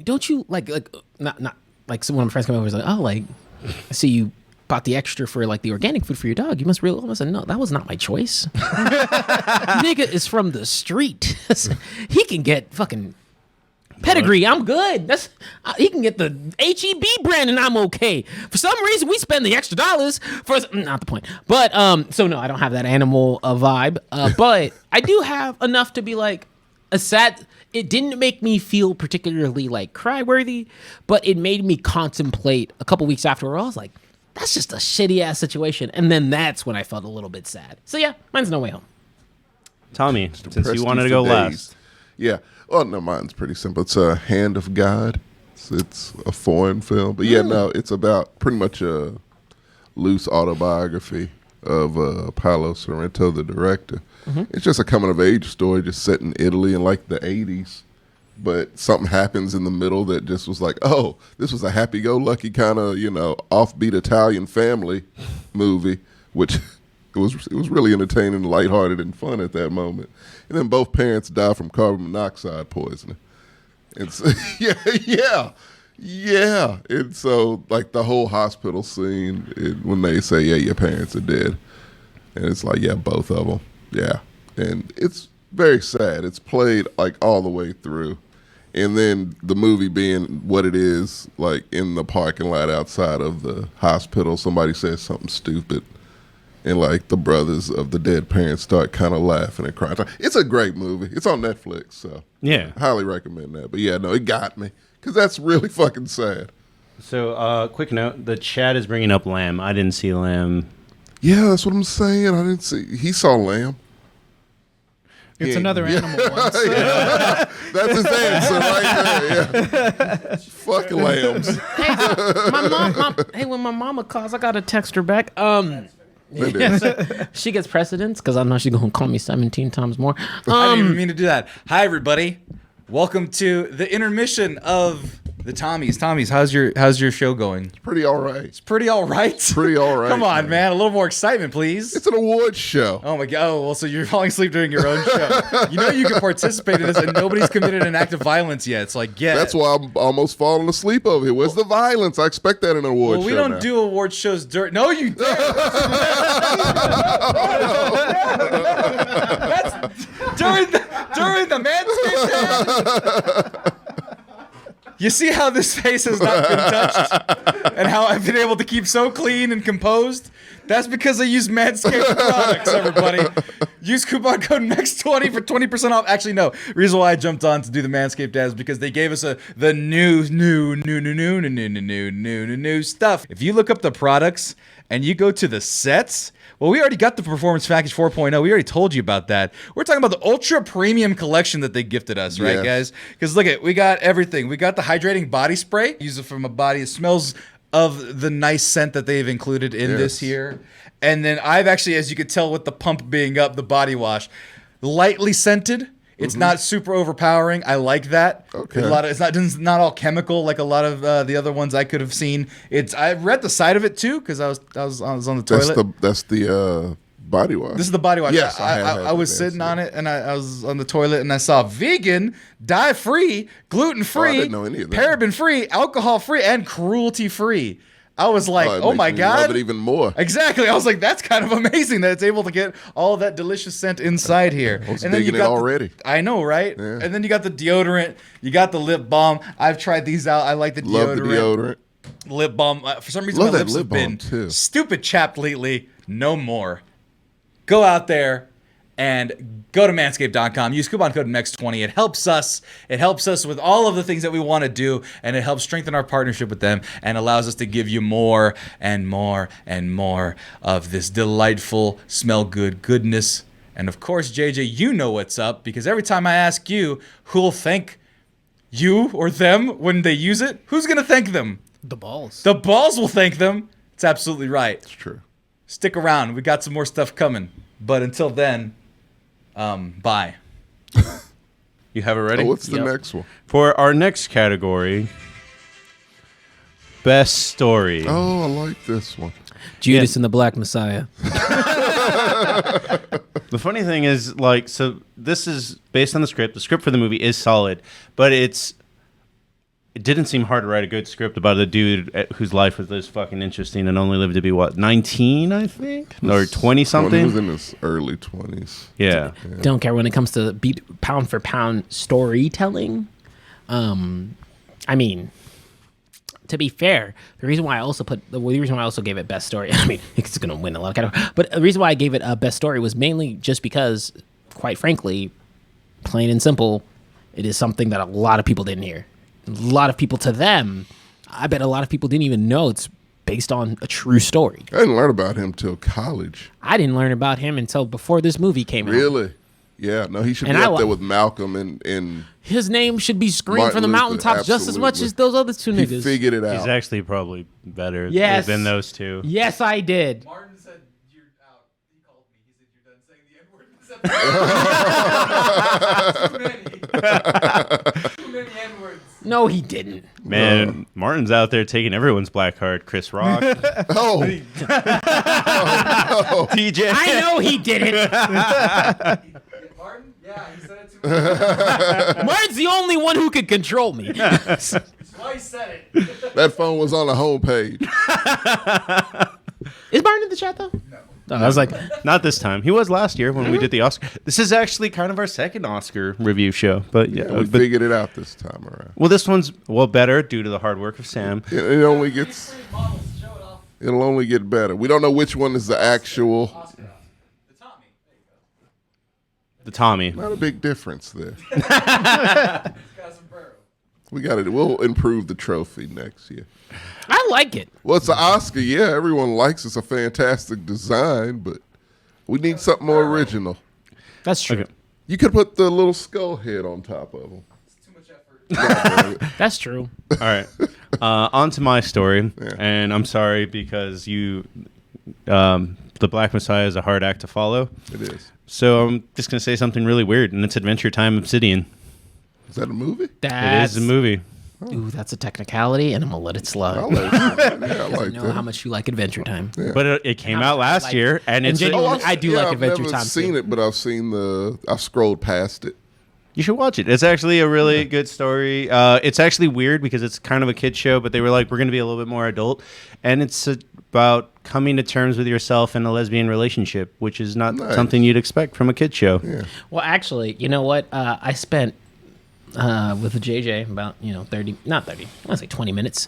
don't you like not like some one of my friends came over and was like, oh, like, I see you bought the extra for like the organic food for your dog. You must really. I said, no, that was not my choice. Nigga is from the street. He can get fucking pedigree. I'm good. That's he can get the HEB brand, and I'm okay. For some reason, we spend the extra dollars for not the point. But so no, I don't have that animal vibe. But I do have enough to be like a sad. It didn't make me feel particularly like cry worthy, but it made me contemplate a couple weeks after. I was like, that's just a shitty ass situation, and then that's when I felt a little bit sad. So yeah, mine's No Way Home. Tommy, since Depressed you wanted to for go days. last. Yeah. Well, no, mine's pretty simple. It's a Hand of God. It's a foreign film, but yeah, no, it's about pretty much a loose autobiography of Paolo Sorrento, the director. It's just a coming of age story, just set in Italy in like the 80s. But something happens in the middle that just was like, oh, this was a happy-go-lucky kind of, offbeat Italian family movie, which it was really entertaining, and lighthearted, and fun at that moment. And then both parents die from carbon monoxide poisoning. And so, yeah. And so, like, the whole hospital scene, when they say, yeah, your parents are dead. And it's like, yeah, both of them. Yeah. And it's very sad. It's played, like, all the way through. And then the movie being what it is, like, in the parking lot outside of the hospital, somebody says something stupid. And, like, the brothers of the dead parents start kind of laughing and crying. It's a great movie. It's on Netflix, so Yeah. highly recommend that. But, yeah, no, it got me. Because that's really fucking sad. So, quick note: the chat is bringing up Lamb. I didn't see Lamb. Yeah, that's what I'm saying. I didn't see. He saw Lamb. It's Yeah. another animal once. That's his answer right there. Yeah. Fuck lambs. Hey, when my mama calls, I gotta text her back. It is. She gets precedence because I know she's gonna call me 17 times more. I didn't even mean to do that. Hi, everybody. Welcome to the intermission of the Tommies. Tommies, how's your show going? Pretty all right. It's pretty all right. Pretty all right. Come on, man. A little more excitement, please. It's an awards show. Oh my god! Oh, well, so you're falling asleep during your own show. You know you can participate in this, and nobody's committed an act of violence yet. It's like, yeah. That's why I'm almost falling asleep over here. Where's the violence? I expect that in an awards Well, we show don't now. do award shows during. No, you. That's during the Manscaped ad. You see how this face has not been touched, and how I've been able to keep so clean and composed? That's because I use Manscaped products, everybody. Use coupon code MEX20 for 20% off. Actually, no. Reason why I jumped on to do the Manscaped ads is because they gave us the new stuff. If you look up the products and you go to the sets, well, we already got the Performance Package 4.0. We already told you about that. We're talking about the Ultra Premium Collection that they gifted us, right, Yes. guys? Because look at, we got everything. We got the hydrating body spray. Use it from a body. It smells of the nice scent that they've included in this Yes. here. And then I've actually, as you could tell with the pump being up, the body wash, lightly scented. It's not super overpowering. I like that. Okay. It's not all chemical like a lot of the other ones I could have seen. I read the side of it too because I was on the toilet. That's the body wash. This is the body wash. Yes, I was sitting on it and I was on the toilet and I saw vegan, dye-free, gluten-free, didn't know any of that. paraben-free, alcohol-free, and cruelty-free. I was like, it my makes me love God. it even more. Exactly. I was like, that's kind of amazing that it's able to get all of that delicious scent inside here. I was digging it already. I know, right? Yeah. And then you got the deodorant. You got the lip balm. I've tried these out. I like the deodorant. Love the deodorant. Lip balm. For some reason, Love my that lips lip have been balm, too. stupid chapped lately. No more. Go out there and go to manscaped.com. Use coupon code MEX20. It helps us. It helps us with all of the things that we want to do, and it helps strengthen our partnership with them and allows us to give you more and more and more of this delightful, smell good goodness. And of course, JJ, you know what's up because every time I ask you who'll thank you or them when they use it, who's going to thank them? The balls. The balls will thank them. It's absolutely right. It's true. Stick around. We got some more stuff coming. But until then, bye. You have it ready? Oh, what's the Yep. next one? For our next category, best story. Oh, I like this one. Judas and the Black Messiah. The funny thing is, like, so this is based on the script. The script for the movie is solid, but it didn't seem hard to write a good script about a dude whose life was this fucking interesting and only lived to be, what, 19, I think? Or When he was 20-something? in his early 20s. Yeah. Don't care when it comes to pound for pound storytelling. I mean, to be fair, the reason why I also gave it best story. I mean, it's gonna win a lot of categories, but the reason why I gave it a best story was mainly just because, quite frankly, plain and simple, it is something that a lot of people didn't hear. A lot of people, to them, I bet a lot of people didn't even know it's based on a true story. I didn't learn about him till college. I didn't learn about him until before this movie came out. Really? Yeah. No, he should And be I up li- there with Malcolm and His name should be screamed Martin from the Luther, mountaintops just as much absolutely. as those other two he niggas. figured it He's out. actually probably better Yes. than those two. Yes, I did. Martin said you're out. He called me. He said you're done saying the N-word in this episode. Too many N-words. No, he didn't. Man, Martin's out there taking everyone's black card. Chris Rock, Oh, TJ. I know he didn't. Martin? Yeah, he said it to me. Martin's the only one who could control me. That's why he said it. that phone was on the homepage. Is Martin in the chat though? No. I was like, Not this time. He was last year when we did the Oscar. This is actually kind of our second Oscar review show, but yeah. We but, figured it out this time around. well, this one's better due to the hard work of Sam. It only gets. Models, show it off. It'll only get better. We don't know which one is the actual. Oscar. The Tommy. There you go. The Tommy. Not a big difference there. He's got a sombrero. We got it. We'll improve the trophy next year. I like it. Well, it's an Oscar. Yeah, everyone likes it. It's a fantastic design, but we need something more original. That's true. Okay. You could put the little skull head on top of them. It's too much effort. That's true. All right. On to my story. Yeah. And I'm sorry because the Black Messiah is a hard act to follow. It is. So I'm just going to say something really weird, and it's Adventure Time Obsidian. Is that a movie? It is a movie. Ooh, that's a technicality, and I'm gonna let it I slide. like that. Yeah, I I like know that. how much you like Adventure Time. But it came And out I'm last like- year, and and it's genuinely- I do like I've Adventure never Time, seen too. it, but I've scrolled past it. you should watch it. It's actually a really good story. It's actually weird because it's kind of a kid show, but they were like, we're going to be a little bit more adult, and it's about coming to terms with yourself in a lesbian relationship, which is not Nice. something you'd expect from a kid show. Yeah. Well, actually, you know what? I spent with JJ about 30, not 30, I want to say 20 minutes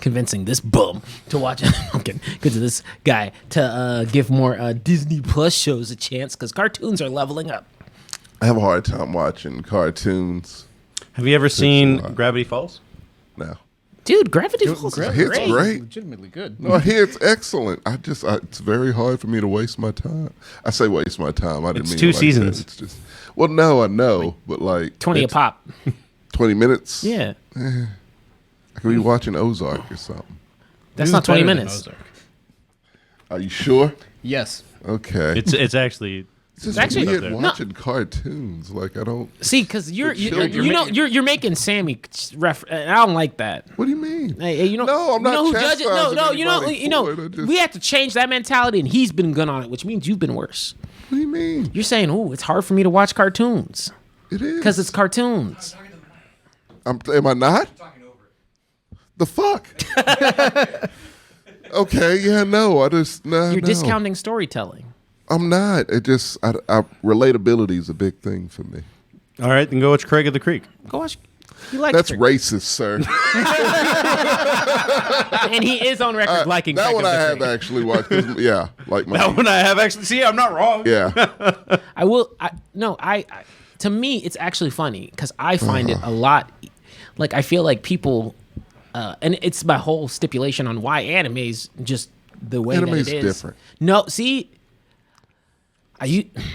convincing this bum to watch it. I'm kidding. Good to this guy to give more Disney Plus shows a chance because cartoons are leveling up. I have a hard time watching cartoons Have you ever seen a lot. Gravity Falls? now. Dude, Gravity Falls is It's great. great. Legitimately good. No, I hear it's excellent. It's very hard for me to waste my time. I say waste my time. I didn't It's mean 2 it like seasons. That. It's just, well, no, I know, but like 20 a it's pop. 20 minutes. Yeah. I could be watching Ozark or something. That's This not is 20 better than minutes. Ozark. Are you sure? Yes. Okay. It's actually It's just Actually- weird No. watching cartoons. Like, I don't. See, because you're children. you're making Sammy and I don't like that. What do you mean? Hey, you know, No, I'm you know not who judges? No, chastising you know, anybody for it. I just- we have to change that mentality, and he's been good on it, which means you've been worse. What do you mean? You're saying, "Oh, it's hard for me to watch cartoons It is. because it's cartoons." Am I not? The fuck? Okay, yeah, no. I just no. You're no. discounting storytelling. I'm not. It just relatability is a big thing for me. All right, then go watch Craig of the Creek. Go watch. You like That's Craig. racist, sir. And he is on record liking that Craig one of I the have Creek. actually watched. 'Cause, yeah, like my. That one I have actually. See, I'm not wrong. Yeah. I will. I to me, it's actually funny because I find it a lot. Like I feel like people, and it's my whole stipulation on why anime is just the way that Anime's it is. different. No, see,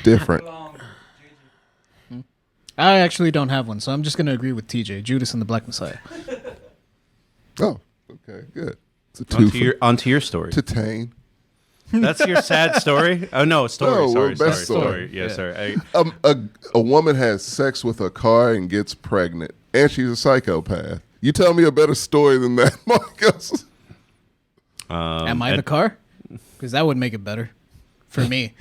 Different. I actually don't have one, so I'm just gonna agree with TJ. Judas and the Black Messiah. Oh, okay, good. It's a two Onto your story. to Tane. That's your sad story. Oh no, story. No, sorry, best story. story. Yeah, sorry. A woman has sex with a car and gets pregnant, and she's a psychopath. You tell me a better story than that, Marcus. Am I the car? Because that would make it better for me.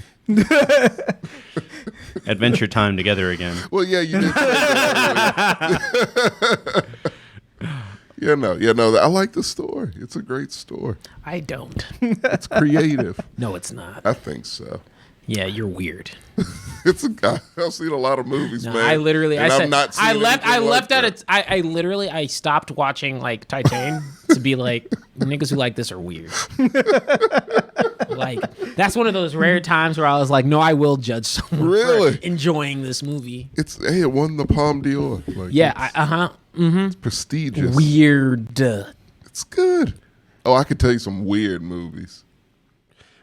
Adventure time together again. Well, yeah, you did. Yeah, no. I like the story. It's a great story. I don't. It's creative. No, it's not. I think so. Yeah, you're weird. It's a guy. I've seen a lot of movies, No, man. I literally, and I I've said, not seen I left anything like at that. it. I literally, I stopped watching like Titan to be like, niggas who like this are weird. Like, that's one of those rare times where I was like, no, I will judge someone Really? for enjoying this movie. It won the Palme d'Or. Like, Yeah, it's prestigious. weird. It's good. Oh, I could tell you some weird movies.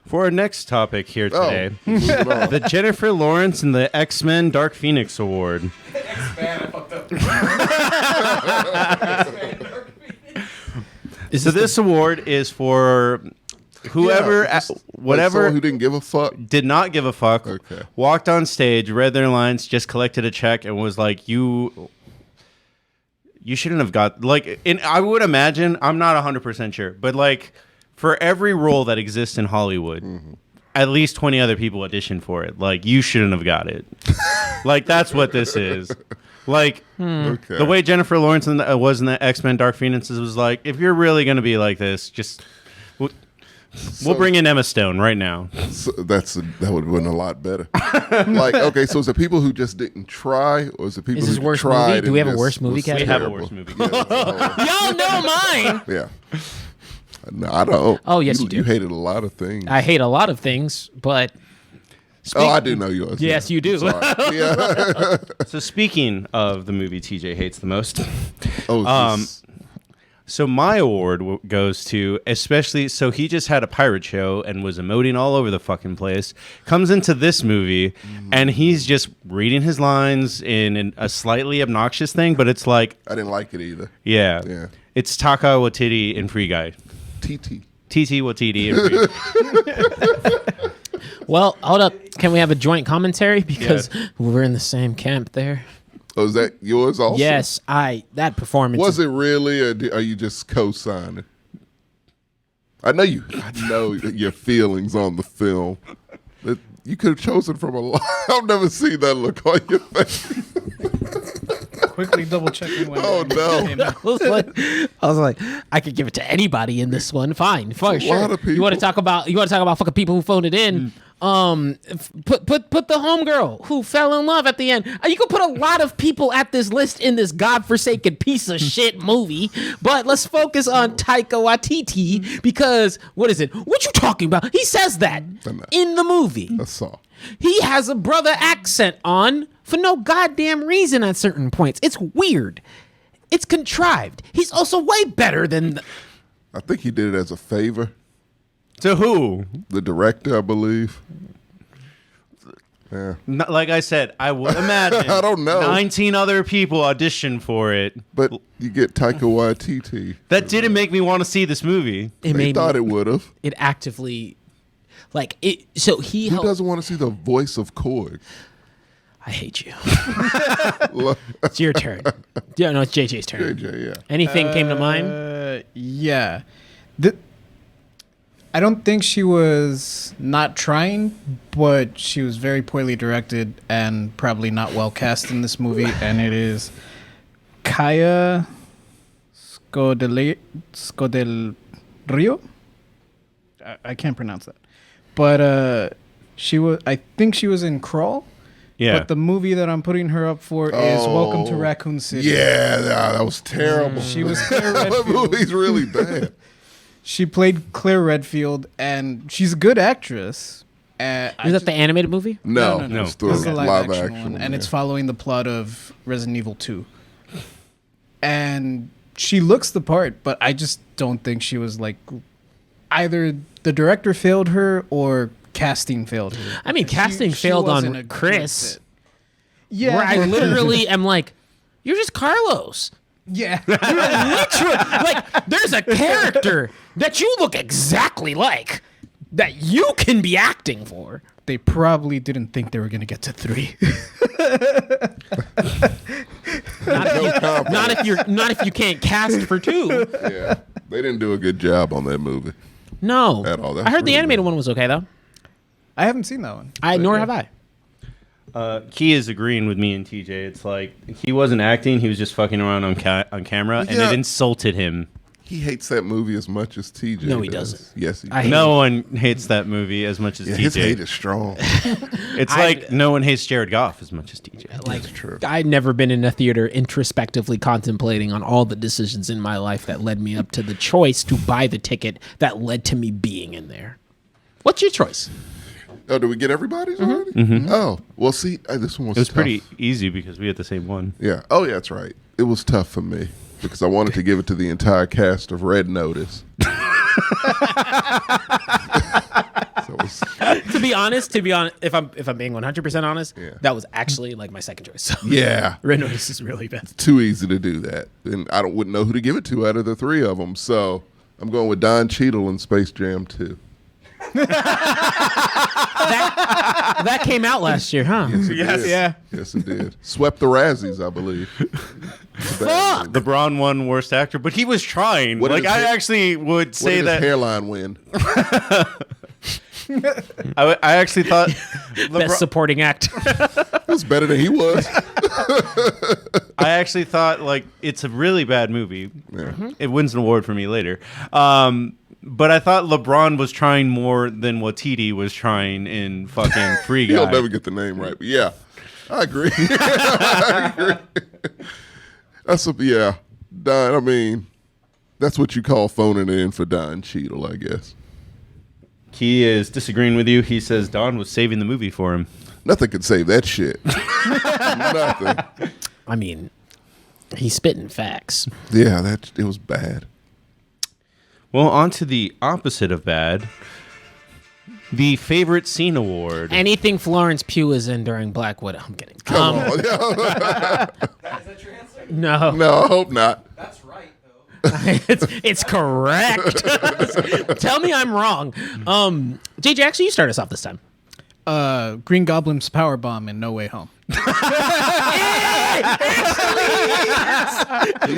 For our next topic here Oh, today, moving on. the Jennifer Lawrence and the X-Men Dark Phoenix Award. So this award is for whoever, Yeah, just, whatever, someone who didn't give a fuck. did not give a fuck, Okay. walked on stage, read their lines, just collected a check, and was like, you shouldn't have got, like, I would imagine, I'm not 100% sure, but like, for every role that exists in Hollywood, at least 20 other people auditioned for it. Like, you shouldn't have got it. Like, that's what this is. Like, Okay. the way Jennifer Lawrence was in the X-Men Dark Phoenix was like, if you're really going to be like this, just... We'll bring in Emma Stone right now. So that would have been a lot better. Like, okay, so is it people who just didn't try, or is it people Is this who worst tried? movie? Do we and have a just worst movie was category? We have a terrible? worst movie. Y'all know mine. Yeah. No, I don't. Oh, yes, you do. You hated a lot of things. I hate a lot of things, but I do know yours. Yes, you do. Sorry. Yeah. So speaking of the movie TJ hates the most, Oh, so my award goes to, especially, so he just had a pirate show and was emoting all over the fucking place, comes into this movie and he's just reading his lines in a slightly obnoxious thing, but it's like, I didn't like it either. yeah. Yeah. It's Taka Waititi in Free Guy. TT. TT Waititi in Free Guy. well, hold up. Can we have a joint commentary because we're in the same camp there? Oh, is that yours also? Yes, that performance. Was it really, or are you just co-signing? I know your feelings on the film. You could have chosen from a lot. I've never seen that look on your face. Quickly double checking when. Oh, no. came out. I was like, I could give it to anybody in this one. Fine, for sure. lot of You want to people. talk about fucking people who phoned it in. Put the homegirl who fell in love at the end. You could put a lot of people at this list in this godforsaken piece of shit movie, but let's focus on Taika Waititi because what is it? What you talking about? He says that in the movie. I saw. He has a brother accent on for no goddamn reason at certain points. It's weird. It's contrived. He's also way better than I think he did it as a favor. To who? The director, I believe. Yeah. Like I said, I would imagine I don't know. 19 other people auditioned for it. But you get Taika Waititi. That didn't make me want to see this movie. it They made thought me, it would have. it actively Like it. So he Who helped. doesn't want to see the voice of Korg? I hate you. It's your turn. Yeah, no, it's JJ's turn. JJ, yeah. Anything came to mind? Yeah. I don't think she was not trying, but she was very poorly directed and probably not well cast in this movie. And it is Kaya Scodelrio. I can't pronounce that, but she was. I think she was in Crawl. Yeah. But the movie that I'm putting her up for is Welcome to Raccoon City. Yeah, that was terrible. She was Claire That Redfield. movie's really bad. She played Claire Redfield, and she's a good actress. Is that the animated movie? No, No. it's the This is a live live action one, and yeah. it's following the plot of Resident Evil 2. And she looks the part, but I just don't think she was like either the director failed her or casting failed her. I mean, casting She failed wasn't on a good Chris. fit. Yeah, Where I literally am like, you're just Carlos. yeah. Literally, like, there's a character that you look exactly like that you can be acting for. They probably didn't think they were gonna get to 3. Not if you can't cast for 2. Yeah, they didn't do a good job on that movie. No, At all. That's I heard the really animated bad. one was okay though. I haven't seen that one. Nor have I. Key is agreeing with me and TJ. It's like he wasn't acting; he was just fucking around on camera, and Yeah. it insulted him. He hates that movie as much as TJ. No, he does. doesn't. Yes, he I does. hate No one hates that movie as much as Yeah, TJ. his hate is strong. It's like no one hates Jared Goff as much as TJ. Like, That's true. I'd never been in a theater introspectively contemplating on all the decisions in my life that led me up to the choice to buy the ticket that led to me being in there. What's your choice? Oh, did we get everybody's already? Oh, well, see, this one was It was tough. pretty easy because we had the same one. Yeah. Oh, yeah, that's right. It was tough for me because I wanted to give it to the entire cast of Red Notice. So it was, To be honest, if I'm being 100% honest, Yeah. that was actually like my second choice. So yeah, Red Notice is really bad. too easy to do that, and I wouldn't know who to give it to out of the 3 of them. So I'm going with Don Cheadle in Space Jam 2. That came out last year, huh? Yes. Yeah. Yes, it did. Swept the Razzies, I believe. Fuck! LeBron won worst actor, but he was trying. What Like did I his- actually would What say did his that. hairline win? I actually thought Best supporting act. It was better than he was. I actually thought like it's a really bad movie. Yeah. It wins an award for me later. But I thought LeBron was trying more than Watiti was trying in fucking Free He'll Guy. never get the name right. But yeah, I agree. I agree. Yeah. Don, I mean, that's what you call phoning it in for Don Cheadle, I guess. He is disagreeing with you. He says Don was saving the movie for him. Nothing could save that shit. Nothing. I mean, he's spitting facts. Yeah, it was bad. Well, on to the opposite of bad. The favorite scene award. Anything Florence Pugh is in during Black Widow. I'm kidding. Come on. No, No, I hope not. it's correct. Tell me I'm wrong. JJ, actually, you start us off this time. Green Goblin's power bomb in No Way Home. Yeah,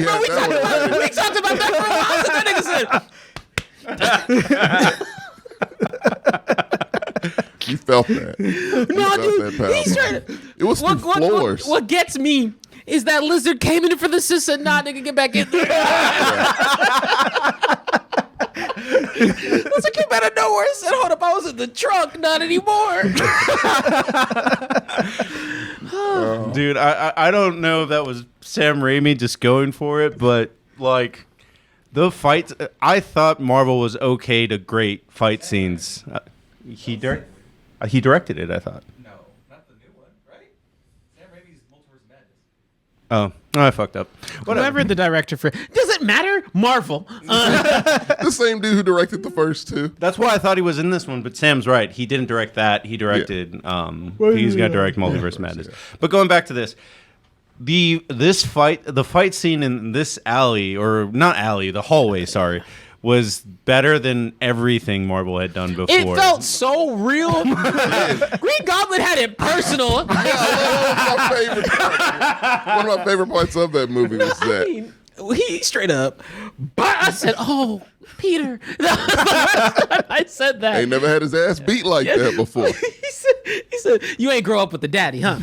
that was- We talked about that for a while. So that nigga said, You felt that. no, dude. That He started. It was through floors. What gets me is that Lizard came in for the sis said, nah, nigga, get back in there. Lizard came out of nowhere and said, hold up, I was in the trunk, not anymore. Dude, I don't know if that was Sam Raimi just going for it, but like the fights, I thought Marvel was okay to great fight scenes. He directed it, I thought. No, not the new one, right? Sam Raimi's Multiverse of Madness. Oh, I fucked up. Whatever the director for. Does it matter? Marvel. The same dude who directed the first 2. That's why I thought he was in this one, but Sam's right. He didn't direct that. He directed. He's gonna direct Multiverse Madness. But going back to this, the fight scene in this alley, or not alley, the hallway, sorry, was better than everything Marvel had done before. It felt so real. Green Goblin had it personal. One of my favorite parts of that movie was I that. mean, he straight up. But I said, "Oh, Peter." I said that. Ain't never had his ass beat like that before. He said, "You ain't grow up with the daddy, huh?"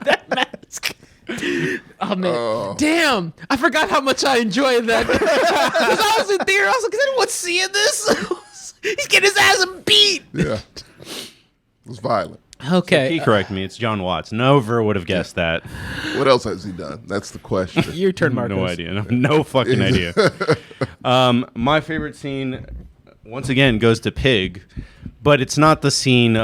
That mask. Oh man, damn! I forgot how much I enjoyed that. Because I was in theater, I was like, "Is anyone seeing this?" He's getting his ass beat. Yeah. It was violent. Okay, He correct me. It's John Watts. Never would have guessed that. What else has he done? That's the question. your turn, Marcos. No idea. No fucking idea. My favorite scene, once again, goes to Pig, but it's not the scene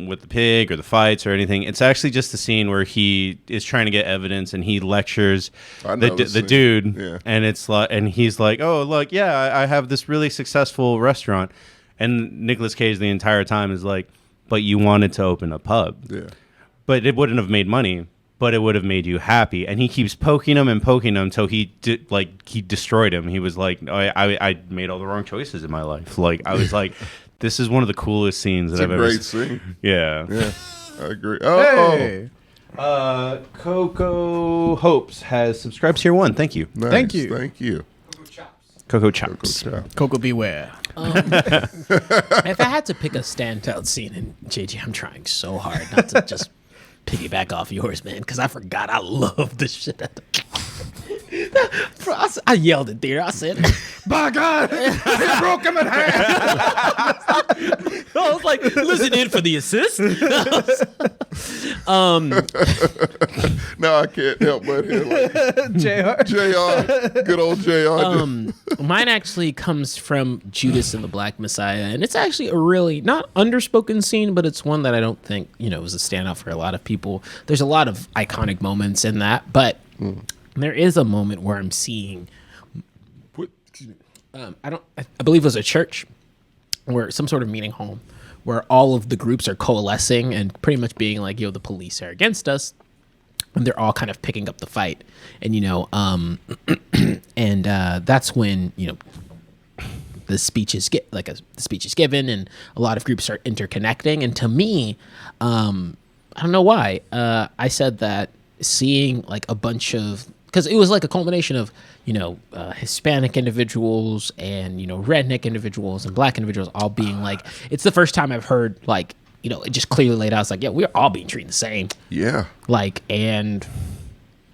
with the pig or the fights or anything. It's actually just the scene where he is trying to get evidence and he lectures I know the the scene. dude, Yeah. and it's like, and he's like, "Oh, look, yeah, I have this really successful restaurant," and Nicolas Cage the entire time is like, "But you wanted to open a pub." Yeah. But it wouldn't have made money, but it would have made you happy. And he keeps poking him until he he destroyed him. He was like, I made all the wrong choices in my life. Like, I was like, this is one of the coolest scenes that It's a I've ever great seen. scene. Yeah. Yeah. I agree. Oh, Hey, Coco Hopes has subscribed to tier 1. Thank you. nice. Thank you. Thank you. Coco Chops. Coco beware. If I had to pick a standout scene in JJ, I'm trying so hard not to just piggyback off yours, man, because I forgot I love this shit. Bro, I yelled in theater. I said, By God, they broke him in half. I was like, listen in for the assist. Now I can't help but hear like JR. JR. Good old JR. Mine actually comes from Judas and the Black Messiah, and it's actually a really not underspoken scene, but it's one that I don't think was a standout for a lot of people. There's a lot of iconic moments in that, but there is a moment where I'm seeing. I believe it was a church, where some sort of meeting home, where all of the groups are coalescing and pretty much being like, "Yo, the police are against us." And they're all kind of picking up the fight, and that's when the speech is the speech is given, and a lot of groups start interconnecting. And to me, I don't know why, I said that seeing like a bunch of, because it was like a culmination of Hispanic individuals and redneck individuals and black individuals all being like, it's the first time I've heard like. It just clearly laid out. It's like, yeah, we're all being treated the same. Yeah. Like, and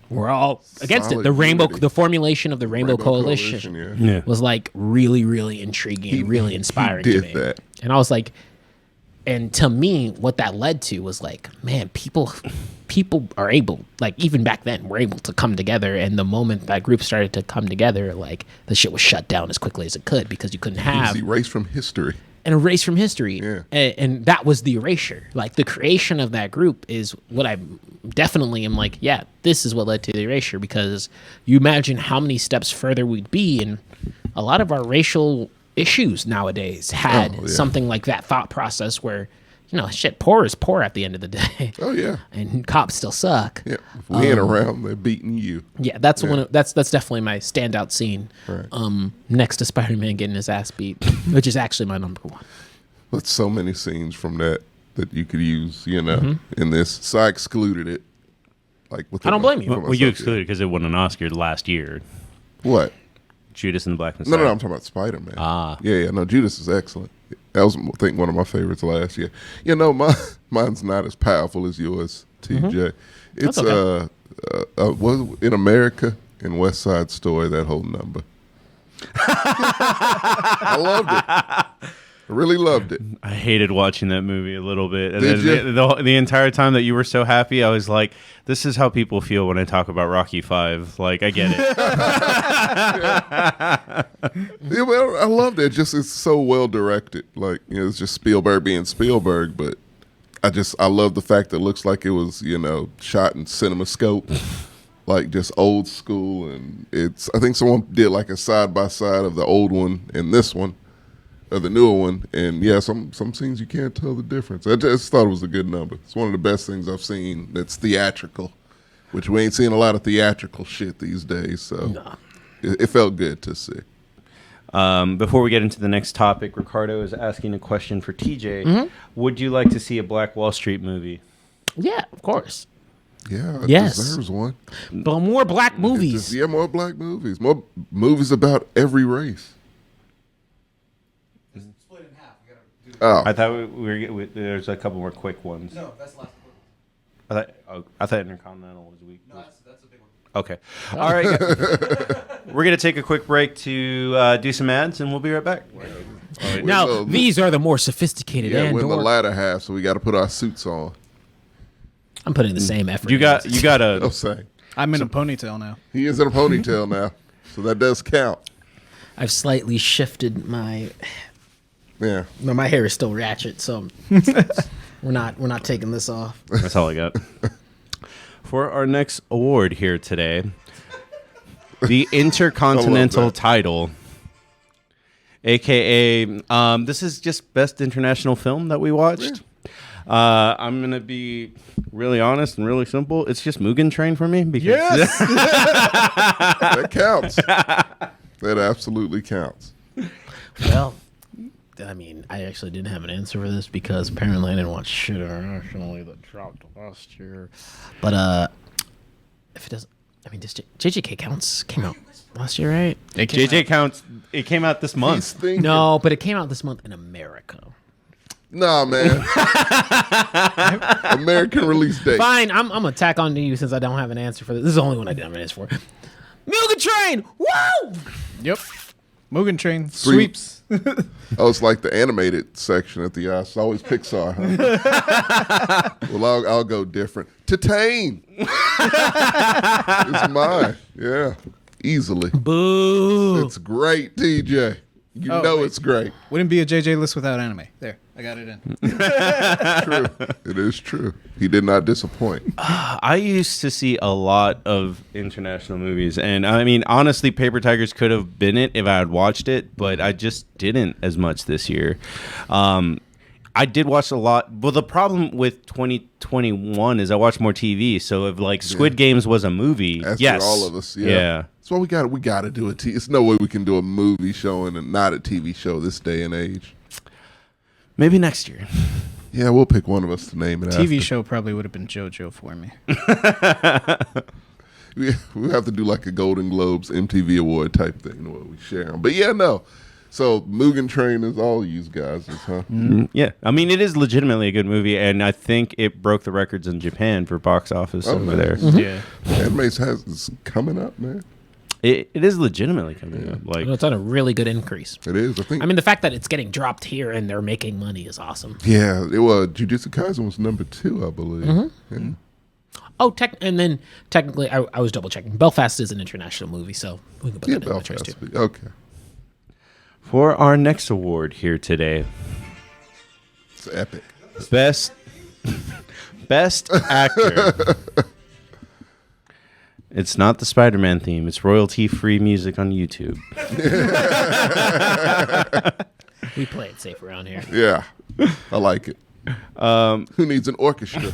we're all against Solid it. unity. The formulation of the Rainbow Coalition yeah. was like really, really intriguing and really inspiring he to did me. that. And I was like, and to me, what that led to was like, man, people are able, like even back then, were able to come together. And the moment that group started to come together, like the shit was shut down as quickly as it could because you couldn't have He's erased from history. and erase from history. Yeah. And that was the erasure. Like the creation of that group is what I definitely am like, yeah, this is what led to the erasure, because you imagine how many steps further we'd be. And a lot of our racial issues nowadays had something like that thought process where, shit, poor is poor at the end of the day. Oh yeah. And cops still suck. Yeah. If we ain't around, they're beating you. Yeah, that's that's definitely my standout scene. Right. Next to Spider-Man getting his ass beat, which is actually my number one. But so many scenes from that you could use, in this. So I excluded it. Like I don't blame you. Well, you excluded because it won an Oscar last year. What? Judas and the Black Messiah. No, I'm talking about Spider-Man. Ah. Yeah, no, Judas is excellent. That was, I think, one of my favorites last year. Mine's not as powerful as yours, TJ. It's okay. was In America and West Side Story, that whole number. I loved it. I really loved it. I hated watching that movie a little bit. And Did then you? the entire time that you were so happy, I was like, this is how people feel when I talk about Rocky V. Like, I get it. Yeah, well, I loved it. It's so well directed. Like, it's just Spielberg being Spielberg, but I love the fact that it looks like it was, shot in CinemaScope, like just old school. And I think someone did like a side by side of the old one and this one, or the newer one. And yeah, some scenes you can't tell the difference. I just thought it was a good number. It's one of the best things I've seen that's theatrical, which we ain't seeing a lot of theatrical shit these days. So it felt good to see. Before we get into the next topic, Ricardo is asking a question for TJ. Mm-hmm. Would you like to see a Black Wall Street movie? Yeah, of course. Yeah, it Yes. deserves one. But more black movies. Yeah, more black movies. More movies about every race. Split in half. We gotta do Oh, I thought there's a couple more quick ones. No, that's the last one. I thought Intercontinental was weak. No, that's a big one. Okay. All right. We're going to take a quick break to do some ads, and we'll be right back. Now, Well, these are the more sophisticated yeah, we're in the and latter half, so we got to put our suits on. I'm putting the same effort. You in got this. a I'm saying. I'm in a ponytail now. He is in a ponytail now, so that does count. I've slightly shifted my. Yeah. No, my hair is still ratchet, so we're not taking this off. That's all I got. For our next award here today, the Intercontinental that. title, aka this is just best international film that we watched. I'm gonna be really honest and really simple. It's just Mugen Train for me because That counts. That absolutely counts. Well, I mean, I actually didn't have an answer for this because apparently I didn't watch shit internationally that dropped last year. But if it doesn't, I mean, this JJK came out last year, right? JJ counts. It came out this He's month. thinking. No, but it came out this month in America. Nah, man. American release date. Fine, I'm gonna tack on to you since I don't have an answer for this. This is the only one I didn't have an answer for. Mugen Train, woo! Yep. Mugen Train Three- sweeps. Oh, it's like the animated section at the it's always Pixar, huh? Well, I'll go different. Titane. It's mine. Yeah. Easily. Boo! It's great, TJ. You Oh, know wait. it's great. Wouldn't be a JJ list without anime. There, I got it in. True. It is true. He did not disappoint. I used to see a lot of international movies, and I mean, honestly, Paper Tigers could have been it if I had watched it, but I just didn't as much this year. I did watch a lot. Well, the problem with 2021 is I watched more TV. So if like Squid Games was a movie, That's yes, for all of us. Yeah. yeah. That's why we got to do a TV. It's no way we can do a movie showing and not a TV show this day and age. Maybe next year. Yeah, we'll pick one of us to name it TV after. show probably would have been JoJo for me. We have to do like a Golden Globes MTV award type thing where we share them. But yeah, no. So Mugen Train is all you guys, huh? Yeah, I mean, it is legitimately a good movie, and I think it broke the records in Japan for box office over there. Yeah. Anime's it's coming up, man. It is legitimately coming up. Like, It's on a really good increase. It is. I think. I mean, the fact that it's getting dropped here and they're making money is awesome. yeah, it was. Jujutsu Kaisen was number 2, I believe. Yeah. Oh, and then technically, I was double checking. Belfast is an international movie, so we can put Yeah, that in the choice too. Belfast. Okay. for our next award here today, It's epic. best actor. It's not the Spider-Man theme. It's royalty-free music on YouTube. We play it safe around here. Yeah, I like it. Who needs an orchestra?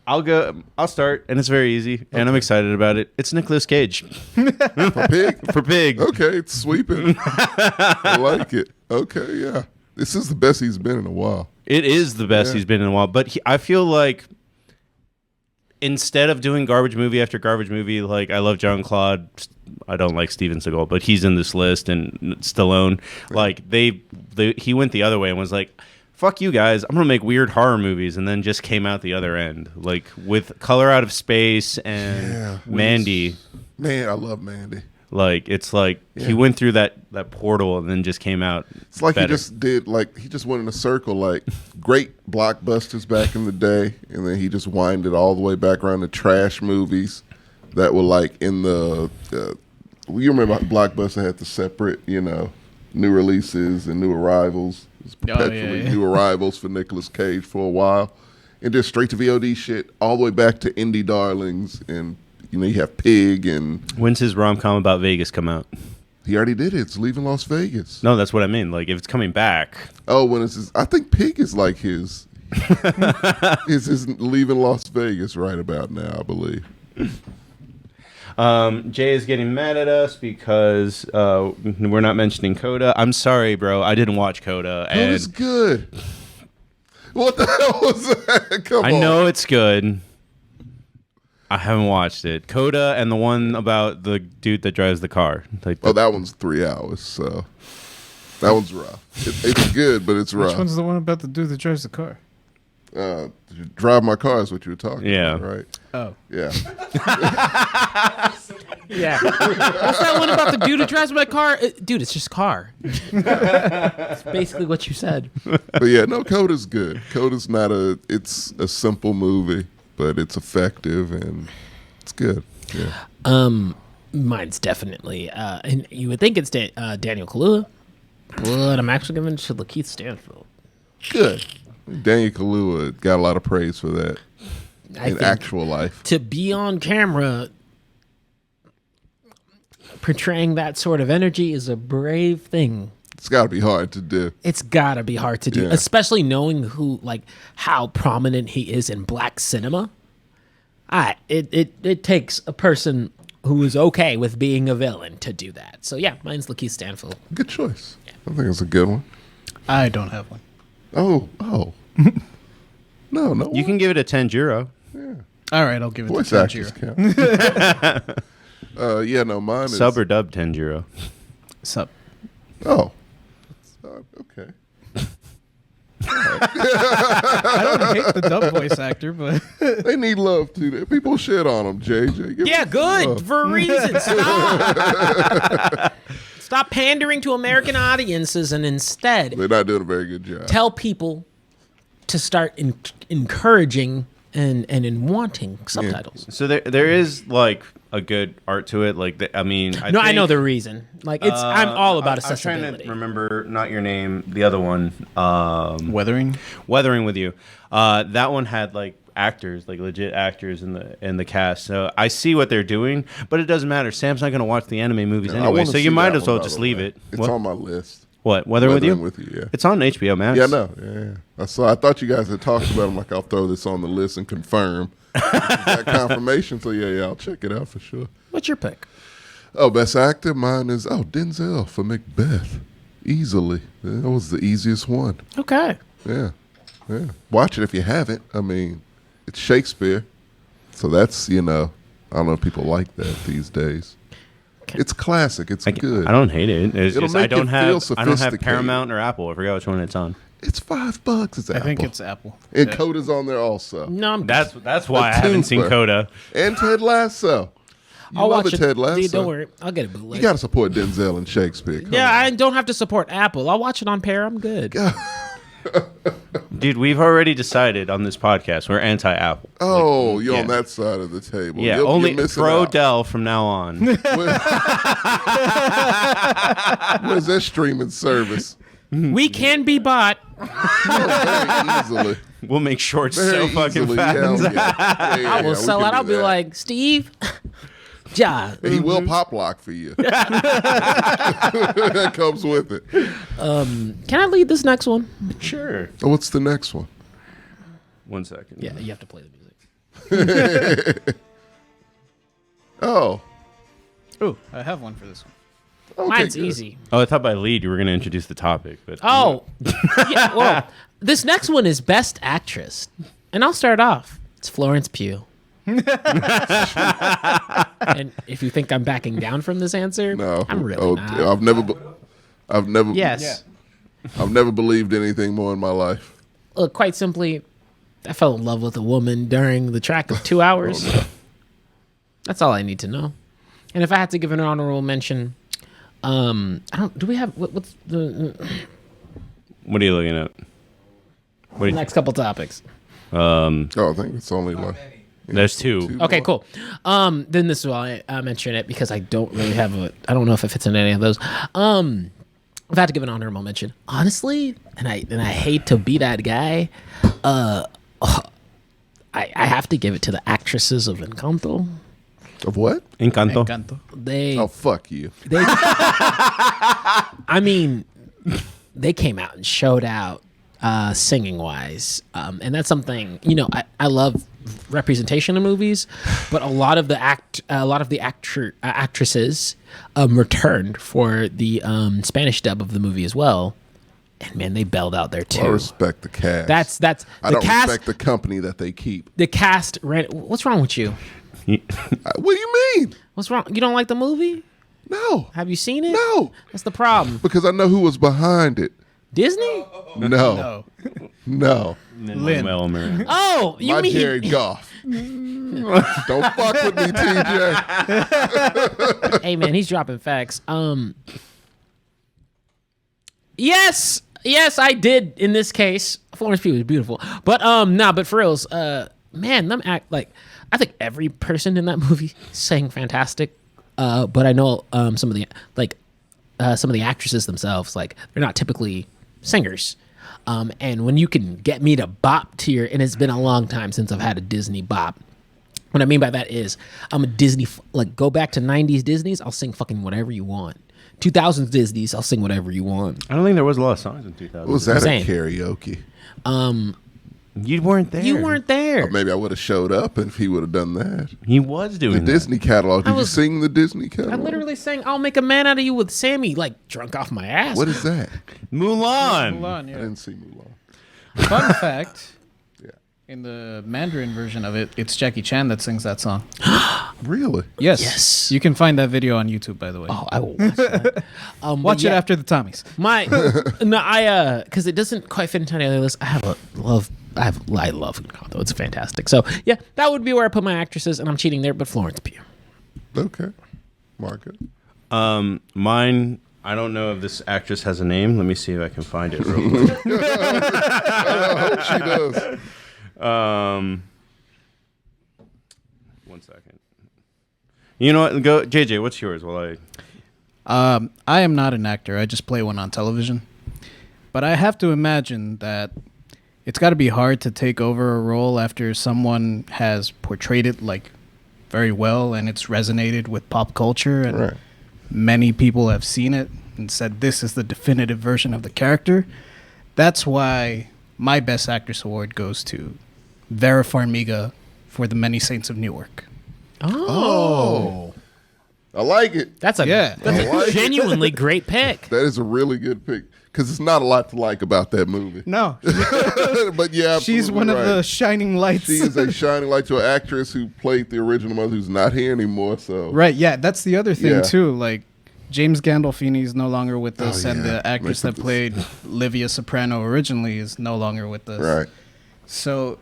I'll start, and it's very easy, and I'm excited about it. It's Nicolas Cage For Pig? for Pig. Okay, it's sweeping. I like it. Okay, yeah. This is the best he's been in a while. It is the best he's been in a while, but I feel like instead of doing garbage movie after garbage movie, like I love Jean-Claude, I don't like Steven Seagal, but he's in this list, and Stallone, like he went the other way and was like, fuck you guys, I'm gonna make weird horror movies, and then just came out the other end, like with Color Out of Space and Mandy. Man, I love Mandy. Like it's like he went through that portal and then just came out. It's like better. he just went in a circle, like great blockbusters back in the day, and then he just winded all the way back around to trash movies that were like in the. You remember how Blockbuster had the separate, new releases and new arrivals. It was perpetually new arrivals for Nicolas Cage for a while, and just straight to VOD shit all the way back to indie darlings, and you have Pig, and When's his rom-com about Vegas come out? he already did it. It's leaving Las Vegas. No, that's what I mean. Like if it's coming back. Oh, when it's his, I think Pig is like his. is his leaving Las Vegas right about now, I believe. Jay is getting mad at us because we're not mentioning Coda. I'm sorry, bro. I didn't watch Coda. It was good. What the hell was that? Come on. I know it's good. I haven't watched it. Coda and the one about the dude that drives the car. Like Oh, that one's 3 hours, so that one's rough. It's good, but it's rough. Which one's the one about the dude that drives the car? Drive My Car is what you were talking about, right? Oh. Yeah. Yeah. What's that one about the dude who drives my car? Dude, it's just car. It's basically what you said. But yeah, no, Coda's good. Coda's not it's a simple movie, but it's effective and it's good. Yeah. Mine's definitely, and you would think it's Daniel Kaluuya, but I'm actually giving it to Lakeith Stanfield. Good. Daniel Kaluuya got a lot of praise for that in actual life. To be on camera portraying that sort of energy is a brave thing. It's got to be hard to do. It's gotta be hard to do, Yeah. especially knowing how prominent he is in black cinema. It takes a person who is okay with being a villain to do that. So yeah, mine's Lakeith Stanfield. Good choice. I think it's a good one. I don't have one. Oh. No. you can give it a 10 euro. All right, I'll give it Voice to actors Tanjiro. count. Yeah, no, mine is Sub or dub 10 euro. Sup? Oh. Okay. I don't hate the dub voice actor, but They need love too. People shit on them, JJ. Give Yeah, them good love. for a reason. Stop. Stop pandering to American audiences and instead They're not doing a very good job. tell people to start encouraging and in wanting subtitles. So there is like a good art to it. Like I I know the reason. Like I'm all about I was trying accessibility. to remember not your name, the other one. Weathering. Weathering with You. That one had like actors, like legit actors in the cast. So I see what they're doing, but it doesn't matter. Sam's not going to watch the anime movies I anyway, wanna so see you might that as well one, by just the leave way. it. It's What? on my list. What? Weathering with You? Yeah. It's on HBO Max. Yeah, I know. Yeah. I thought you guys had talked about it. I'm like, I'll throw this on the list and confirm. That confirmation. So yeah, I'll check it out for sure. What's your pick? Oh, best actor. Mine is Denzel for Macbeth. Easily. That was the easiest one. Okay. Yeah. Watch it if you haven't. I mean, it's Shakespeare. So that's, I don't know if people like that these days. It's classic. It's good. I don't hate it. It's It'll just make I don't you have feel I don't have sophisticated. Paramount or Apple. I forgot which one it's on. It's $5. It's Apple. I think it's Apple. And Coda's on there also. No, I'm That's why I A haven't seen twofer. Coda. And Ted Lasso. You I'll love watch it, it. Ted Lasso. Dude, don't worry. I'll get a bootleg. You got to support Denzel and Shakespeare. Come Yeah, on. I don't have to support Apple. I'll watch it on Pair. I'm good. Dude, we've already decided on this podcast we're anti-Apple. Oh, you're on yeah. that side of the table. Yeah, You're only missing pro out. Dell from now on. Where's that streaming service? We can be bought. Very easily. We'll make shorts Very so fucking easily. fast. I will sell out. I'll be like, Steve, ja. He will pop lock for you. That comes with it. Can I lead this next one? Sure. Oh, what's the next one? 1 second. Yeah, you have to play the music. Oh. Ooh, I have one for this one. Okay, Mine's good. easy. Oh, I thought by lead you were going to introduce the topic. But Oh, yeah. Well, this next one is Best Actress, and I'll start off. It's Florence Pugh. And if you think I'm backing down from this answer, No. I'm really not. I've never Yes. I've never believed anything more in my life. Look, quite simply, I fell in love with a woman during the track of 2 hours. That's all I need to know. And if I had to give an honorable mention, I don't. Do we have what's the what are you looking at? next couple topics? Oh, I think it's only like There's two. Okay, cool. Then this is why I mention it because I don't really have I don't know if it fits in any of those. If I had to give an honorable mention, honestly, and I hate to be that guy, I have to give it to the actresses of Encanto. of what? Encanto. Encanto. They, Oh, fuck you. I mean, they came out and showed out singing wise, and that's something I love representation in movies, but a lot of the actresses returned for the Spanish dub of the movie as well, and man, they bailed out there too. I respect the cast. That's I the don't cast. respect the company that they keep. The cast ran. What's wrong with you? What do you mean? What's wrong? You don't like the movie? No. Have you seen it? No. That's the problem. Because I know who was behind it. Disney? No. No. Lynn. Oh, you My mean Jared Goff. Don't fuck with me, TJ. Hey man, he's dropping facts. Yes, I did in this case. Florence Pugh was beautiful, but but for reals, man, them act like I think every person in that movie sang fantastic. But I know some of the actresses themselves, like they're not typically singers. And when you can get me to bop to and it's been a long time since I've had a Disney bop. What I mean by that is I'm a Disney, go back to 90s Disney's, I'll sing fucking whatever you want. 2000s Disney's, I'll sing whatever you want. I don't think there was a lot of songs in 2000. Was that a saying. karaoke? You weren't there. You weren't there. Or maybe I would have showed up if he would have done that. He was doing The that. Disney catalog. Did you sing the Disney I catalog? literally sang I'll Make a Man Out of You with Sammy, drunk off my ass. What is that? Mulan. Mulan, I yeah. didn't see Mulan. Fun fact. Yeah. In the Mandarin version of it, it's Jackie Chan that sings that song. Really? Yes. Yes. You can find that video on YouTube, by the way. Oh, I will watch that. Watch it after the Tommies. Because it doesn't quite fit into any other list. I love Encanto. It's fantastic. So yeah, that would be where I put my actresses, and I'm cheating there, but Florence Pugh. Okay. Mark it. Mine. I don't know if this actress has a name. Let me see if I can find it real quick. I hope she does. 1 second. You know what? Go, JJ. What's yours? While I am not an actor. I just play one on television. But I have to imagine that it's got to be hard to take over a role after someone has portrayed it very well and it's resonated with pop culture and Right. many people have seen it and said this is the definitive version of the character. That's why my Best Actress award goes to Vera Farmiga for The Many Saints of Newark. Oh. I like it. That's a genuinely great pick. That is a really good pick. Because it's not a lot to like about that movie. No, But yeah, she's one of the shining lights. She is a shining light to an actress who played the original mother who's not here anymore. So Right, yeah, that's the other thing Yeah. too. James Gandolfini is no longer with us, and yeah. the actress that played Livia Soprano originally is no longer with us. right. So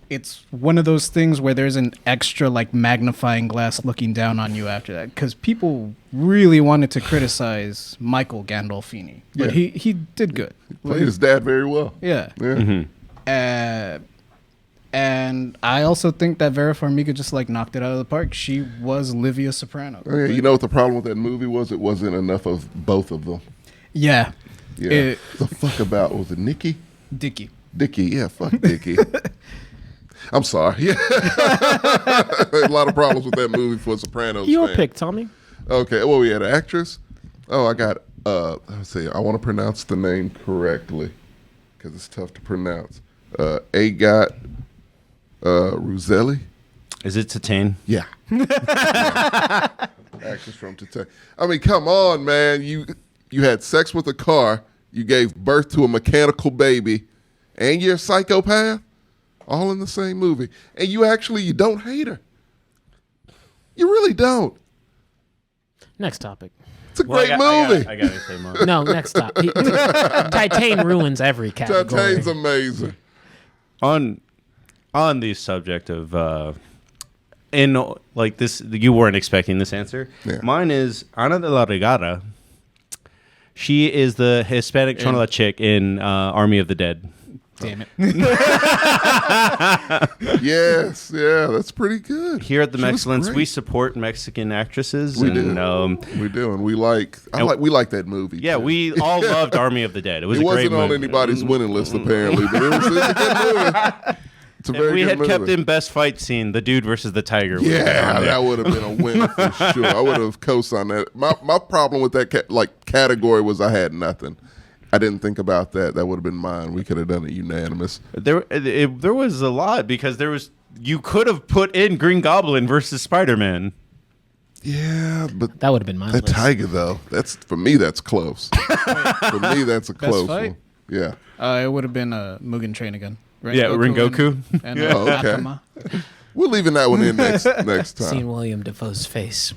it's one of those things where there's an extra magnifying glass looking down on you after that, because people really wanted to criticize Michael Gandolfini, but Yeah. he did good. Played his dad very well. Yeah. Yeah. And I also think that Vera Farmiga just knocked it out of the park. She was Livia Soprano. Oh, yeah. You know what the problem with that movie was? It wasn't enough of both of them. Yeah. Yeah. The fuck about, was it Nikki? Dickie. Dickie, yeah, fuck Dickie. I'm sorry. Yeah. A lot of problems with that movie for Sopranos. Your fan. pick, Tommy. Okay, well, we had an actress. Oh, I got, let's see, I want to pronounce the name correctly because it's tough to pronounce. Agat Ruzelli. is it Titane? Yeah. Actress from Titane. I mean, come on, man. You had sex with a car. You gave birth to a mechanical baby. And you're a psychopath. All in the same movie. And you don't hate her. You really don't. Next topic. It's a great movie. I gotta say mine. No, next topic. Titane ruins every category. Titane's amazing. on the subject of this, you weren't expecting this answer. Yeah. Mine is Ana de la Regada. She is the Hispanic Chonola chick in Army of the Dead. Damn it. Yes, yeah, that's pretty good. Here at the She was Mexcellence, great. we support Mexican actresses. We and, do. We do, and we like that movie. Yeah, too. we all loved Army of the Dead. It was It a great wasn't on movie. anybody's winning list apparently, but it's a good movie. It's a If very we good had movie. kept in best fight scene, the dude versus the tiger. would have been Yeah, on there. that would have been a win for sure. I would have co-signed that. My problem with that category was I had nothing. I didn't think about that. That would have been mine. We could have done it unanimous. There was a lot because you could have put in Green Goblin versus Spider-Man. Yeah, but That would have been my that list. tiger though. That's for me. That's close. For me, that's a close fight? one. Yeah. It would have been Mugen Train again. Yeah, Rengoku. And, Oh, okay. Akuma. We're leaving that one in next Seen time. William Defoe's face.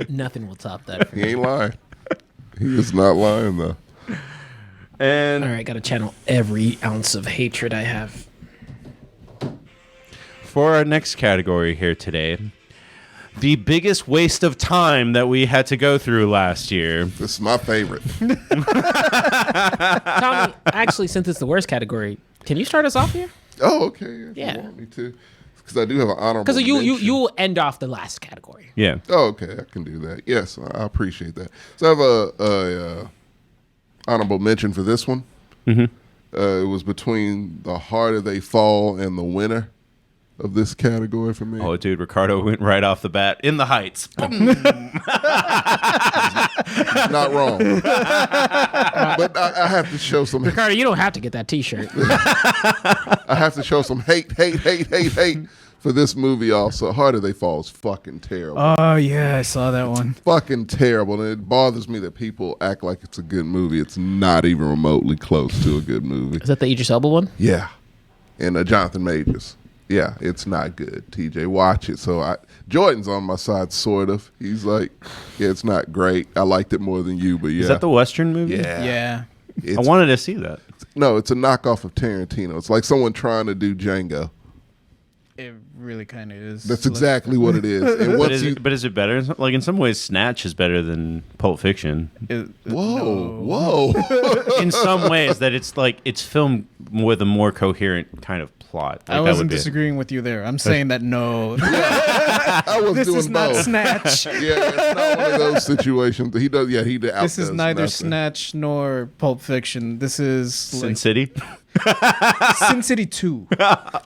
Nothing will top that. For He me. ain't lying. He is not lying though. And All right, got to channel every ounce of hatred I have. for our next category here today, the biggest waste of time that we had to go through last year. This is my favorite. Tommy, actually, since it's the worst category, can you start us off here? Oh, okay. If Yeah. you want me to. Because I do have an honorable Because you mention. will end off the last category. Yeah. Oh, okay. I can do that. Yes, I appreciate that. So I have a honorable mention for this one. Mhm. It was between The Harder They Fall and The Winner of this category for me. Oh, dude, Ricardo went right off the bat. In the Heights. Not wrong. But I have to show some. Ricardo, you don't have to get that T-shirt. I have to show some hate for this movie. Also, Harder They Fall is fucking terrible. Oh yeah, I saw that one. Fucking terrible, and it bothers me that people act like it's a good movie. It's not even remotely close to a good movie. Is that the Idris Elba one? Yeah, and Jonathan Majors. Yeah, it's not good. TJ, watch it. So Jordan's on my side, sort of. He's like, yeah, it's not great. I liked it more than you, but yeah. Is that the Western movie? Yeah. Yeah. It's, I wanted to see that. no, it's a knockoff of Tarantino. It's like someone trying to do Django. It really kind of is. That's exactly what it is. And But once is, you, it, but is it better? Like, in some ways, Snatch is better than Pulp Fiction. whoa. In some ways, that it's filmed with a more coherent kind of plot. Like, I that would wasn't be- disagreeing with you there. I'm saying that no, I was this doing is not both. Snatch. Yeah, it's not one of those situations. He does. Yeah, he did. This is outdoes neither nothing. Snatch nor Pulp Fiction. This is Sin like City. Sin City 2.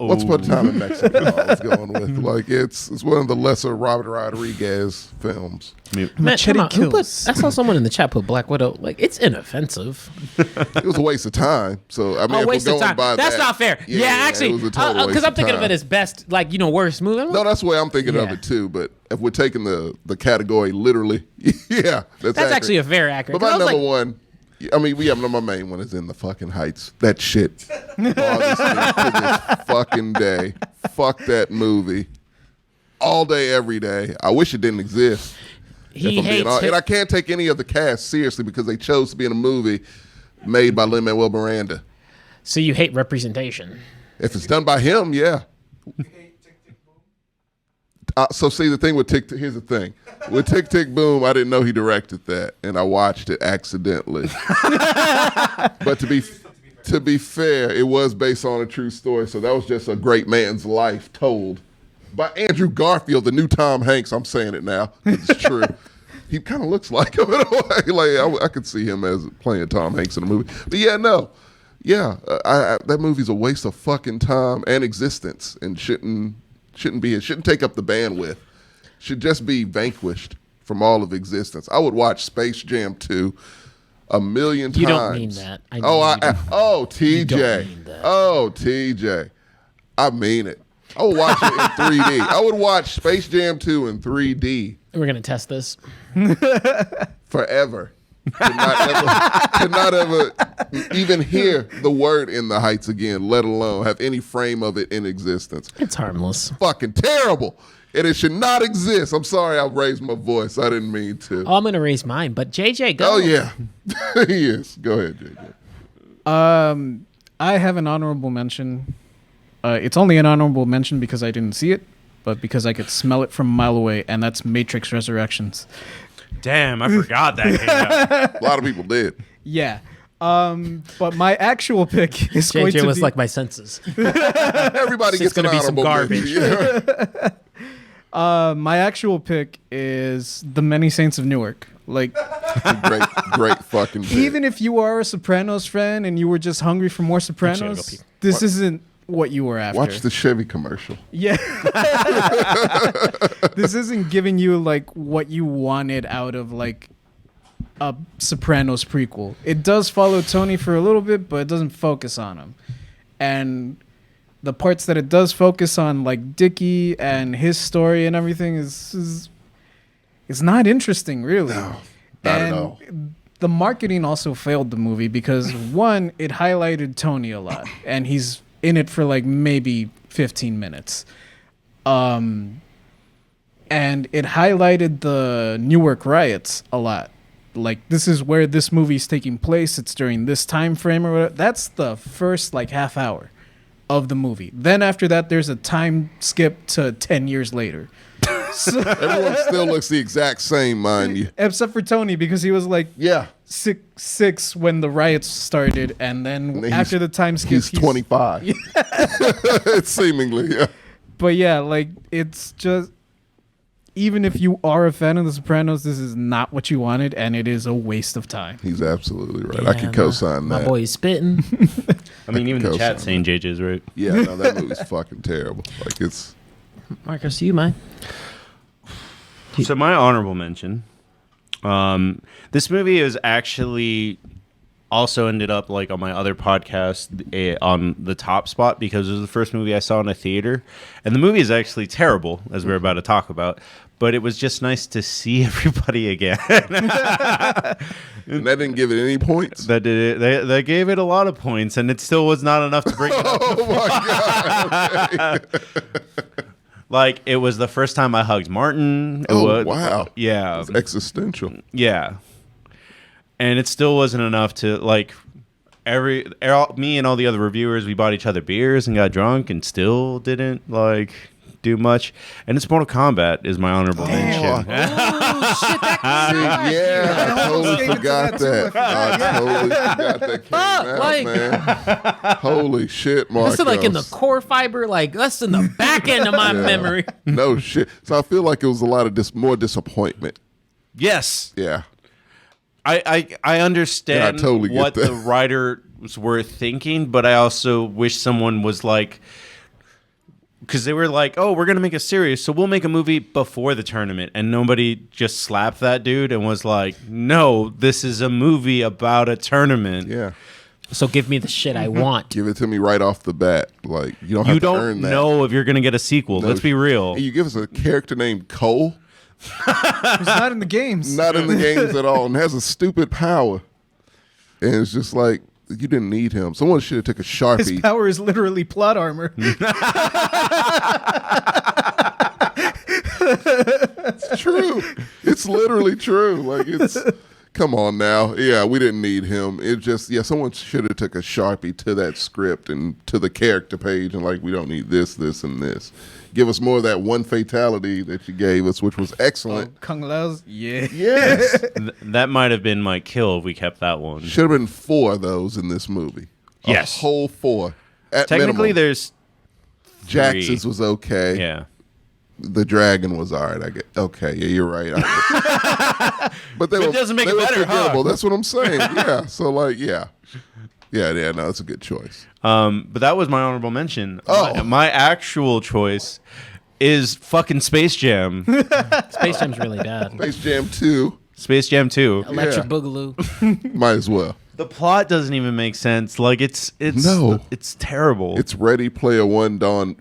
Once upon a time in Mexico, I was going with like it's one of the lesser Robert Rodriguez films. Man, Machete come on, who kills. I saw someone in the chat put Black Widow. Like, it's inoffensive. It was a waste of time. So I mean, Oh, if waste we're of going time. by That's that, not fair. Yeah, actually, it was a total because waste I'm thinking of time. it as best, like, worst movie. I'm No, like, that's the way I'm thinking of Yeah. it too. But if we're taking the category literally, yeah, that's actually a very accurate. But my 'cause I was number like, one, I mean, my main one is In the Fucking Heights. That shit bothers me to this fucking day. Fuck that movie. All day, every day. I wish it didn't exist. he If I'm being hates honest. it. And I can't take any of the cast seriously because they chose to be in a movie made by Lin-Manuel Miranda. So you hate representation. If it's done by him, yeah. So see, the thing with here's the thing. With Tick Tick Boom, I didn't know he directed that, and I watched it accidentally. But to be fair, it was based on a true story, so that was just a great man's life told by Andrew Garfield, the new Tom Hanks. I'm saying it now. It's true. He kind of looks like him in a way. Like I could see him as playing Tom Hanks in a movie. But yeah, no. Yeah, that movie's a waste of fucking time and existence, and shouldn't be. It shouldn't take up the bandwidth. Should just be vanquished from all of existence. I would watch Space Jam 2 a million times. You don't mean that. I know Oh, you don't. TJ. don't mean that. Oh, TJ. I mean it. I would watch it in 3D. I would watch Space Jam 2 in 3D We're gonna test this. forever. Could not ever even hear the word In the Heights again, let alone have any frame of it in existence. It's harmless. Fucking terrible. And it should not exist. I'm sorry I raised my voice. I didn't mean to. Oh, I'm gonna raise mine, but JJ, go. Oh, yeah. Yes. Go ahead, JJ. I have an honorable mention. It's only an honorable mention because I didn't see it, but because I could smell it from a mile away, and that's Matrix Resurrections. Damn, I forgot that came out. A lot of people did. Yeah. But my actual pick is going JJ to was be like my senses. Everybody It's gets an gonna be some honorable garbage. mention. Yeah. my actual pick is The Many Saints of Newark. Like, Great fucking pick. even if you are a Sopranos fan and you were just hungry for more Actually, I'll go Sopranos, pee. this isn't what you were after. Watch the Chevy commercial. Yeah. This isn't giving you like what you wanted out of like a Sopranos prequel. It does follow Tony for a little bit, but it doesn't focus on him. And the parts that it does focus on, like Dickie and his story and everything, is not interesting, really. No, not at all. The marketing also failed the movie because, one, it highlighted Tony a lot, and he's in it for like maybe 15 minutes. And it highlighted the Newark riots a lot. Like, this is where this movie's taking place. It's during this time frame or whatever. That's the first like half hour of the movie. Then after that, there's a time skip to 10 years later. So, Everyone still looks the exact same, mind you. except for Tony, because he was like Yeah. six when the riots started, and then after the time skip, he's 25. It's seemingly, yeah. But yeah, like, it's just, even if you are a fan of The Sopranos, this is not what you wanted, and it is a waste of time. He's absolutely right. I can co-sign that. My boy's spitting. I mean, even the co-sign chat saying JJ's right. Yeah, no, that movie's fucking terrible. Like, it's... Marcus, you mind? So my honorable mention, this movie is actually also ended up like on my other podcast on the top spot because it was the first movie I saw in a theater, and the movie is actually terrible, as we're about to talk about. But it was just nice to see everybody again. And that didn't give it any points? That did it. They gave it a lot of points, and it still was not enough to bring it up. Oh, my God. Okay. Like, it was the first time I hugged Martin. Wow. Yeah. It's existential. Yeah. And it still wasn't enough to, like, me and all the other reviewers, we bought each other beers and got drunk and still didn't, like, do much. And it's Mortal Kombat is my honorable mention. Oh, shit, that Yeah, I totally forgot that. I totally forgot that came out, like- man. Holy shit, Marcos. That's like in the core fiber, like that's in the back end of my Yeah. memory. No shit. So I feel like it was a lot of more disappointment. Yes. Yeah. I understand Yeah, I totally get what that. the writers were thinking, but I also wish someone was like, because they were like, oh, we're going to make a series, so we'll make a movie before the tournament. And nobody just slapped that dude and was like, no, this is a movie about a tournament. Yeah. So give me the shit I want. Give it to me right off the bat. Like, you don't have You to don't earn that. know if you're going to get a sequel. No Let's be real. And you give us a character named Cole, It's not in the games. not in the games at all, and has a stupid power. And it's just like, you didn't need him. Someone should have took a His Sharpie. power is literally plot armor. It's true. It's literally true. Like, it's... Come on now. Yeah, we didn't need him. It just, yeah, someone should have took a Sharpie to that script and to the character page and like, we don't need this, this, and this. Give us more of that one fatality that you gave us, which was excellent. Kung Lao's, yeah. Yes. That might have been my kill if we kept that one. Should have been 4 of those in this movie. Yes. A whole 4. At Technically, minimum. there's Jax's was okay. yeah. The dragon was all right, I guess. Okay, yeah, you're right. But they It were, doesn't make they it were better, huh? forgettable. That's what I'm saying. Yeah. So like, yeah. Yeah, no, it's a good choice. But that was my honorable mention. Oh. My actual choice is fucking Space Jam. Space Jam's really bad. Space Jam 2, Space Jam 2. Electric Yeah. Boogaloo. might as well. The plot doesn't even make sense. Like it's No. it's terrible. It's Ready Player One done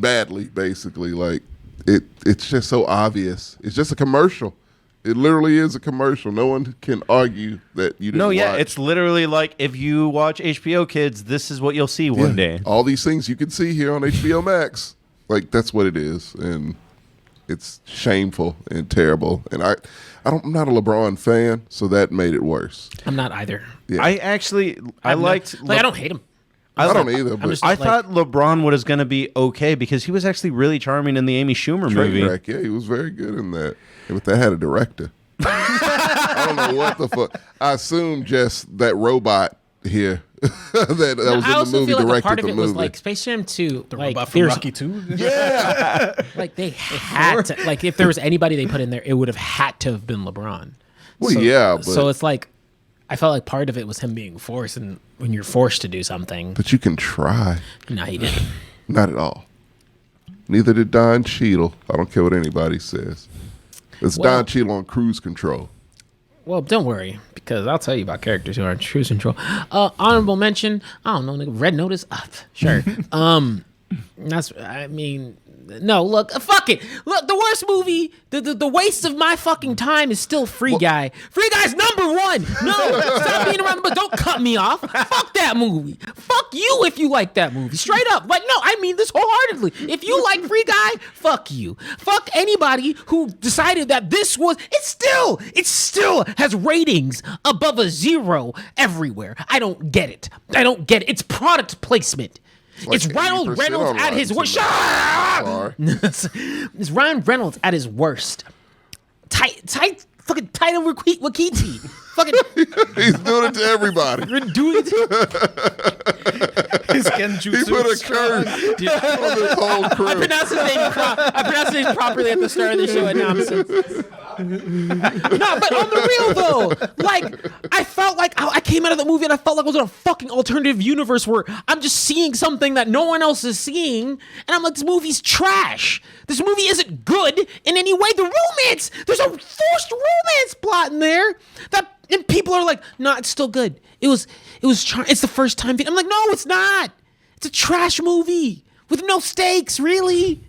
badly, basically. Like it's just so obvious. It's just a commercial. It literally is a commercial. No one can argue that you didn't watch. it's literally like if you watch HBO Kids, this is what you'll see one day. All these things you can see here on HBO Max. Like, that's what it is. And it's shameful and terrible. And I'm not a LeBron fan, so that made it worse. I'm not either. Yeah. I liked I don't hate him. I don't either, I'm but just- I like- thought LeBron was going to be okay because he was actually really charming in the Amy Schumer movie. Trainwreck, yeah, he was very good in that. Yeah, but that had a director. I don't know what the fuck. I assume just that robot here that was I in the also movie feel like a directed part of the it movie. was like Space Jam 2. The like, robot from there's- Rocky 2. Yeah. Like they had to, like if there was anybody they put in there, it would have had to have been LeBron. Well, yeah, but So it's like I felt like part of it was him being forced, and when you're forced to do something, but you can try. no, he didn't. Not at all. Neither did Don Cheadle. I don't care what anybody says. It's Well- Don Cheadle on cruise control. Well, don't worry, because I'll tell you about characters who are in cruise control. Honorable mention. I don't know, nigga. Red Notice. Sure. No, look, fuck it. Look, the worst movie, the waste of my fucking time is still Free Guy. Free Guy's number one. No, stop being around, but don't cut me off. Fuck that movie. Fuck you if you like that movie. Straight up. Like, no, I mean this wholeheartedly. If you like Free Guy, fuck you. Fuck anybody who decided that this was, it still has ratings above a 0 everywhere. I don't get it. It's product placement. Like it's Ryan 80% Reynolds at his worst. Shut up! It's Ryan Reynolds at his worst. Fucking Taika Waititi. Fucking. He's doing it to everybody. You're doing it. His Genjutsu. He put a curse on this whole crew. I pronounced his name properly at the start of the show. Nonsense. No, but on the real though, like I felt like I came out of the movie and I felt like I was in a fucking alternative universe where I'm just seeing something that no one else is seeing, and I'm like, this movie's trash. This movie isn't good in any way. The romance, there's a forced romance plot in there and people are like, no, it's still good. It's the first time. I'm like, no, it's not. It's a trash movie with no stakes, really.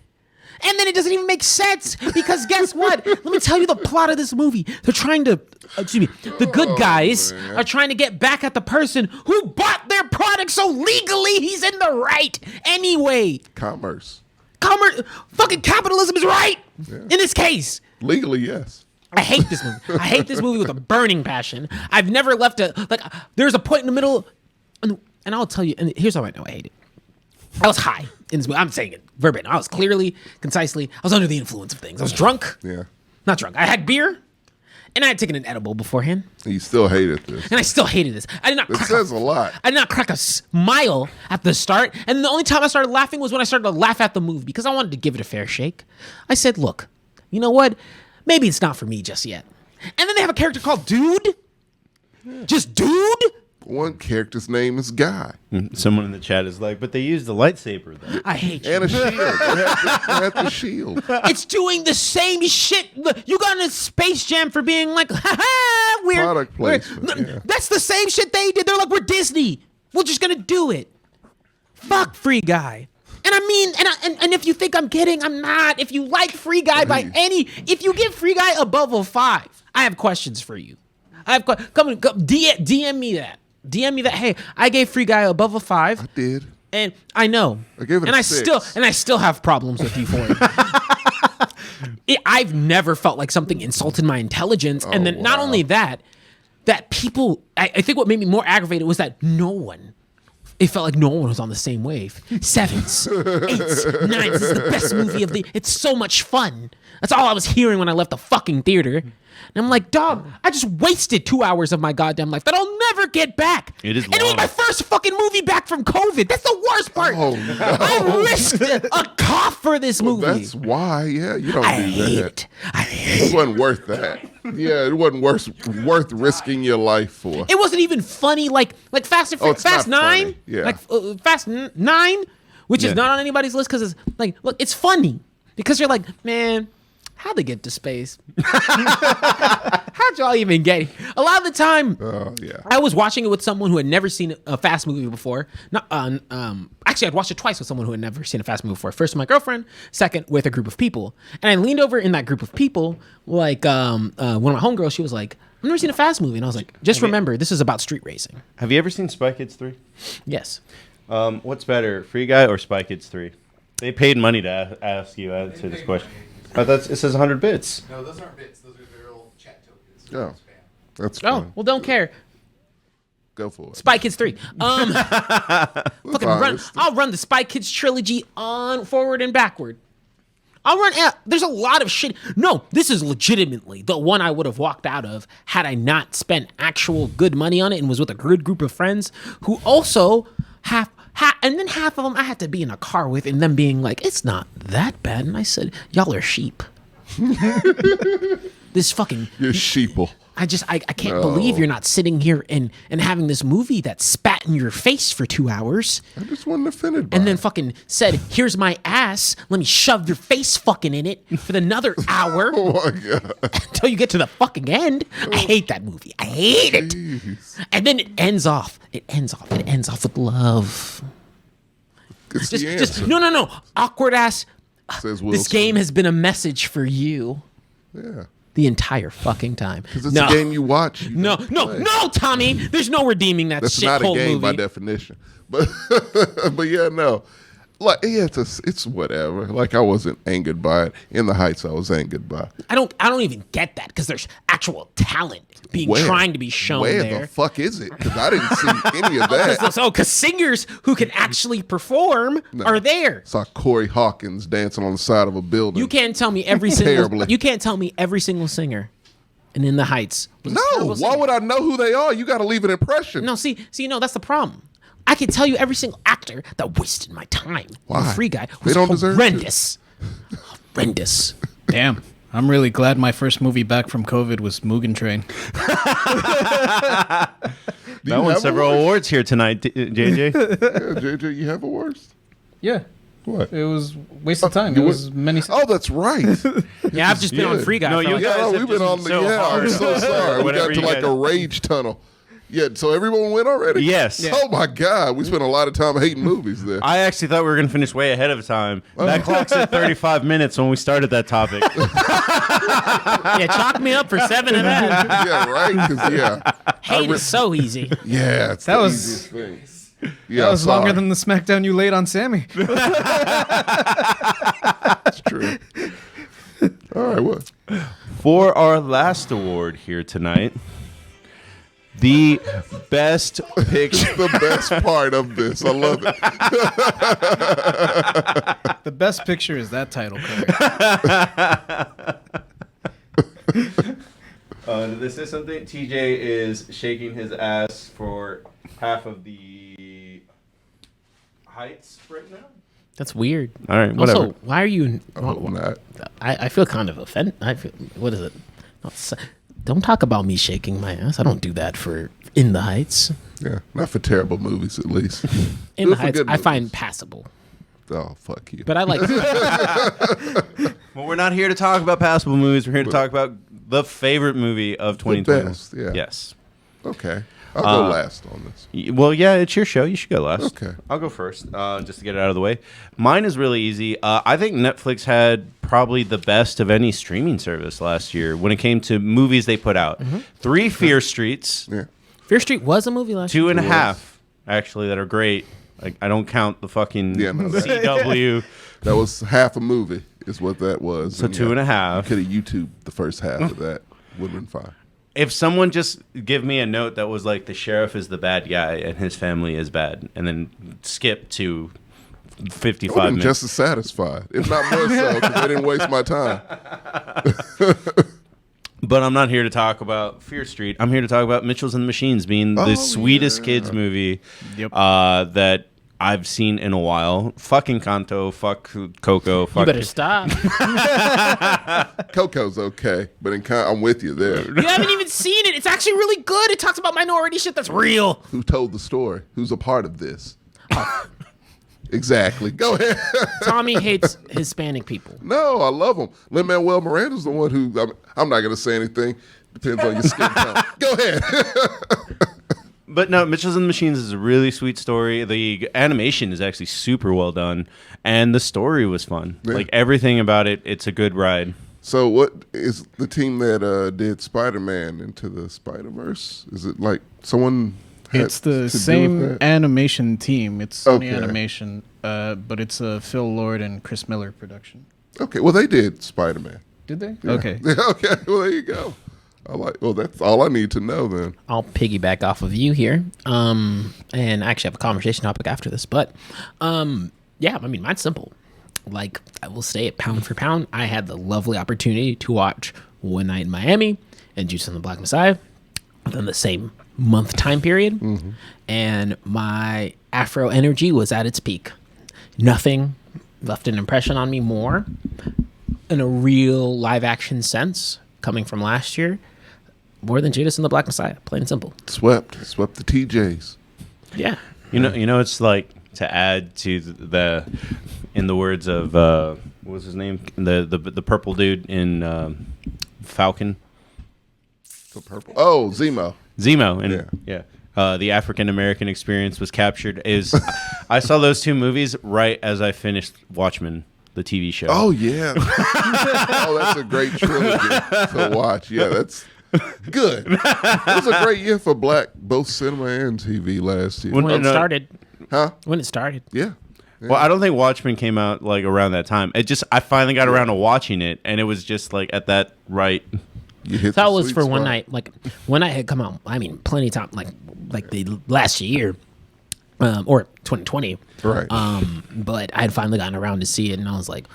And then it doesn't even make sense because guess what? Let me tell you the plot of this movie. They're trying to, the good guys are trying to get back at the person who bought their product so legally he's in the right anyway. Commerce. Fucking capitalism is right in this case. Legally, yes. I hate this movie. I hate this movie with a burning passion. I've never left there's a point in the middle, and I'll tell you, and here's how I know I hate it. I was high in this movie. I'm saying it verbatim. I was concisely, I was under the influence of things. I was drunk. Yeah. Not drunk. I had beer, and I had taken an edible beforehand. You still hated this. And I still hated this. It says a lot. I did not crack a smile at the start. And the only time I started laughing was when I started to laugh at the movie because I wanted to give it a fair shake. I said, look, you know what? Maybe it's not for me just yet. And then they have a character called Dude. Just Dude. One character's name is Guy. Someone in the chat is like, but they used the lightsaber though. I hate you. And a shield. They had the shield. It's doing the same shit. You got in a Space Jam for being like, ha, we're Product placement. Yeah. That's the same shit they did. They're like, we're Disney. We're just gonna do it. Fuck Free Guy. And I mean, and if you think I'm kidding, I'm not. If you like Free Guy if you give Free Guy above a 5, I have questions for you. Come DM me that. DM me that. Hey, I gave Free Guy above a 5. I did. And I know. I gave it a 6. I still have problems with you for it. I've never felt like something insulted my intelligence. And then not only that people, I think what made me more aggravated was that it felt like no one was on the same wave. 7s, 8s, 9s. This is the best movie it's so much fun. That's all I was hearing when I left the fucking theater. And I'm like, dog, I just wasted 2 hours of my goddamn life that I'll never get back. It is And it was long. my first fucking movie back from COVID. That's the worst part. Oh, no. I risked a cough for this movie. That's why, yeah, you don't I do hate that. it. I hate It wasn't worth that. Yeah, it wasn't worth risking your life for. It wasn't even funny like Fast and it's Fast not 9. funny. Yeah. Like Fast 9, which is not on anybody's list because it's like, look, it's funny because you're like, man, how'd they get to space? How'd y'all even get here? A lot of the time, I was watching it with someone who had never seen a Fast movie before. Actually, I'd watched it twice with someone who had never seen a Fast movie before. First with my girlfriend, second with a group of people. And I leaned over in that group of people, like one of my homegirls, she was like, I've never seen a Fast movie. And I was like, just remember, this is about street racing. Have you ever seen Spy Kids 3? Yes. What's better, Free Guy or Spy Kids 3? They paid money to ask you answer this question. It says 100 bits. No, those aren't bits. Those are their little chat tokens. Yeah. That's Oh, fine. well, don't care. Go for it. Spy Kids 3. Fucking honest. I'll run the Spy Kids trilogy on forward and backward. I'll run out. There's a lot of shit. No, this is legitimately the one I would have walked out of had I not spent actual good money on it and was with a good group of friends who also and then half of them I had to be in a car with and them being like, it's not that bad. And I said, y'all are sheep. This fucking... You're sheeple. I can't believe you're not sitting here and having this movie that spat in your face for 2 hours. I just wasn't offended by And then it. fucking said, "Here's my ass. Let me shove your face fucking in it for another hour Oh my god! until you get to the fucking end." I hate that movie. I hate it. Jeez. And then it ends off. It ends off with love. It's the Just answer. no. Awkward ass. Says Will This game Smith. has been a message for you Yeah, the entire fucking time. because it's No. a game you watch. You No, don't no, play. no, Tommy. There's no redeeming that That's shit not a whole game movie. by definition. But but yeah, no. Like yeah, it's whatever. Like I wasn't angered by it. In the Heights, I was angered by. I don't even get that because there's actual talent being Where? trying to be shown Where there. the fuck is it? Because I didn't see any of that. Because singers who can actually perform are there. Saw Corey Hawkins dancing on the side of a building. You can't tell me every single. Terribly. You can't tell me every single singer, and In the Heights. was a No, terrible why singer. would I know who they are? You got to leave an impression. No, see, no, that's the problem. I can tell you every single actor that wasted my time. Why? The Free Guy They was don't deserve to. horrendous. Horrendous. Damn. I'm really glad my first movie back from COVID was Mugen Train. That you won have several awards? awards here tonight, JJ. Yeah, JJ, you have a worst? Yeah. What? It was waste of time. It you was many. Oh, that's right. Yeah, I've just been on good. Free Guy. No, for you like- guys Yeah, have we've been just on been the. so Yeah, hard. I'm so sorry. We Whatever got to you like guys- a rage tunnel. Yeah, so everyone went already. Yes. Oh my God, we spent a lot of time hating movies there. I actually thought we were going to finish way ahead of time. That clock's at 35 minutes when we started that topic. yeah, chalk me up for 7 of that. Yeah, right. 'Cause, yeah, Hate is so easy. yeah, it's That the was- easiest thing. Yeah, That was sorry. longer than the SmackDown you laid on Sammy. That's true. All right, what? For our last award here tonight, the best picture. The best part of this, I love it. The best picture is that title card. Did they say something? TJ is shaking his ass for half of the Heights right now. That's weird. All right, whatever. Also, why are you? I hope not. I feel kind of offended. I feel. What is it? Don't talk about me shaking my ass. I don't do that for In the Heights. Yeah, not for terrible movies, at least. In the for Heights, good I find movies. passable. Oh, fuck you. But I like. Well, we're not here to talk about passable movies. We're here to talk about the favorite movie of 2020. best, yeah. Yes. Okay, I'll go last on this. Well, yeah, it's your show. You should go last. Okay. I'll go first, just to get it out of the way. Mine is really easy. I think Netflix had probably the best of any streaming service last year when it came to movies they put out. 3 Fear Streets, Yeah. Fear Street was a movie last year. 2.5, actually, that are great. Like, I don't count the fucking Yeah, no, that- CW. That was half a movie, is what that was. So 2.5. Could have YouTube the first half of that. Would have been fine. If someone just give me a note that was like the sheriff is the bad guy and his family is bad, and then skip to I would 55 have been minutes. just as satisfied, if not more so, because I didn't waste my time. But I'm not here to talk about Fear Street. I'm here to talk about Mitchells and the Machines being the Oh, sweetest yeah. kids movie Yep. that I've seen in a while. Fucking Kanto, fuck Coco, You fuck. better stop. Coco's okay, but I'm with you there. You haven't even seen it. It's actually really good. It talks about minority shit that's real. Who told the story? Who's a part of this? Exactly. Go ahead. Tommy hates Hispanic people. No, I love him. Lin-Manuel Miranda's the one who, I'm not going to say anything. Depends on your skin tone. Go ahead. But no, Mitchells and the Machines is a really sweet story. The animation is actually super well done, and the story was fun. Yeah. Like everything about it, it's a good ride. So what is the team that did Spider-Man into the Spider-Verse? Is it like someone had It's the to do with same that? animation team. It's Sony Okay. Animation, but it's a Phil Lord and Chris Miller production. Okay, well, they did Spider-Man. Did they? Yeah. Okay. Okay, well, there you go. Well, that's all I need to know then. I'll piggyback off of you here, and I actually have a conversation topic after this. But yeah, I mean, mine's simple. Like, I will say it pound for pound. I had the lovely opportunity to watch One Night in Miami and Judas and the Black Messiah within the same month time period, and my Afro energy was at its peak. Nothing left an impression on me more in a real live action sense coming from last year more than Judas and the Black Messiah. Plain and simple. Swept the TJs. Yeah. You know, it's like to add to the in the words of what was his name, the purple dude in Falcon. The purple. Oh, Zemo. Zemo, and the African American experience was captured. I saw those two movies right as I finished Watchmen, the TV show. Oh yeah. Oh, that's a great trilogy to watch. Yeah, that's good. It was a great year for both cinema and TV last year. When it started. Huh? When it started. Yeah. Well, I don't think Watchmen came out like around that time. I finally got around to watching it, and it was just like at that right. That was for one night. Like one night had come out. I mean, plenty of time. Like the last year, or 2020. Right. But I had finally gotten around to see it, and I was like,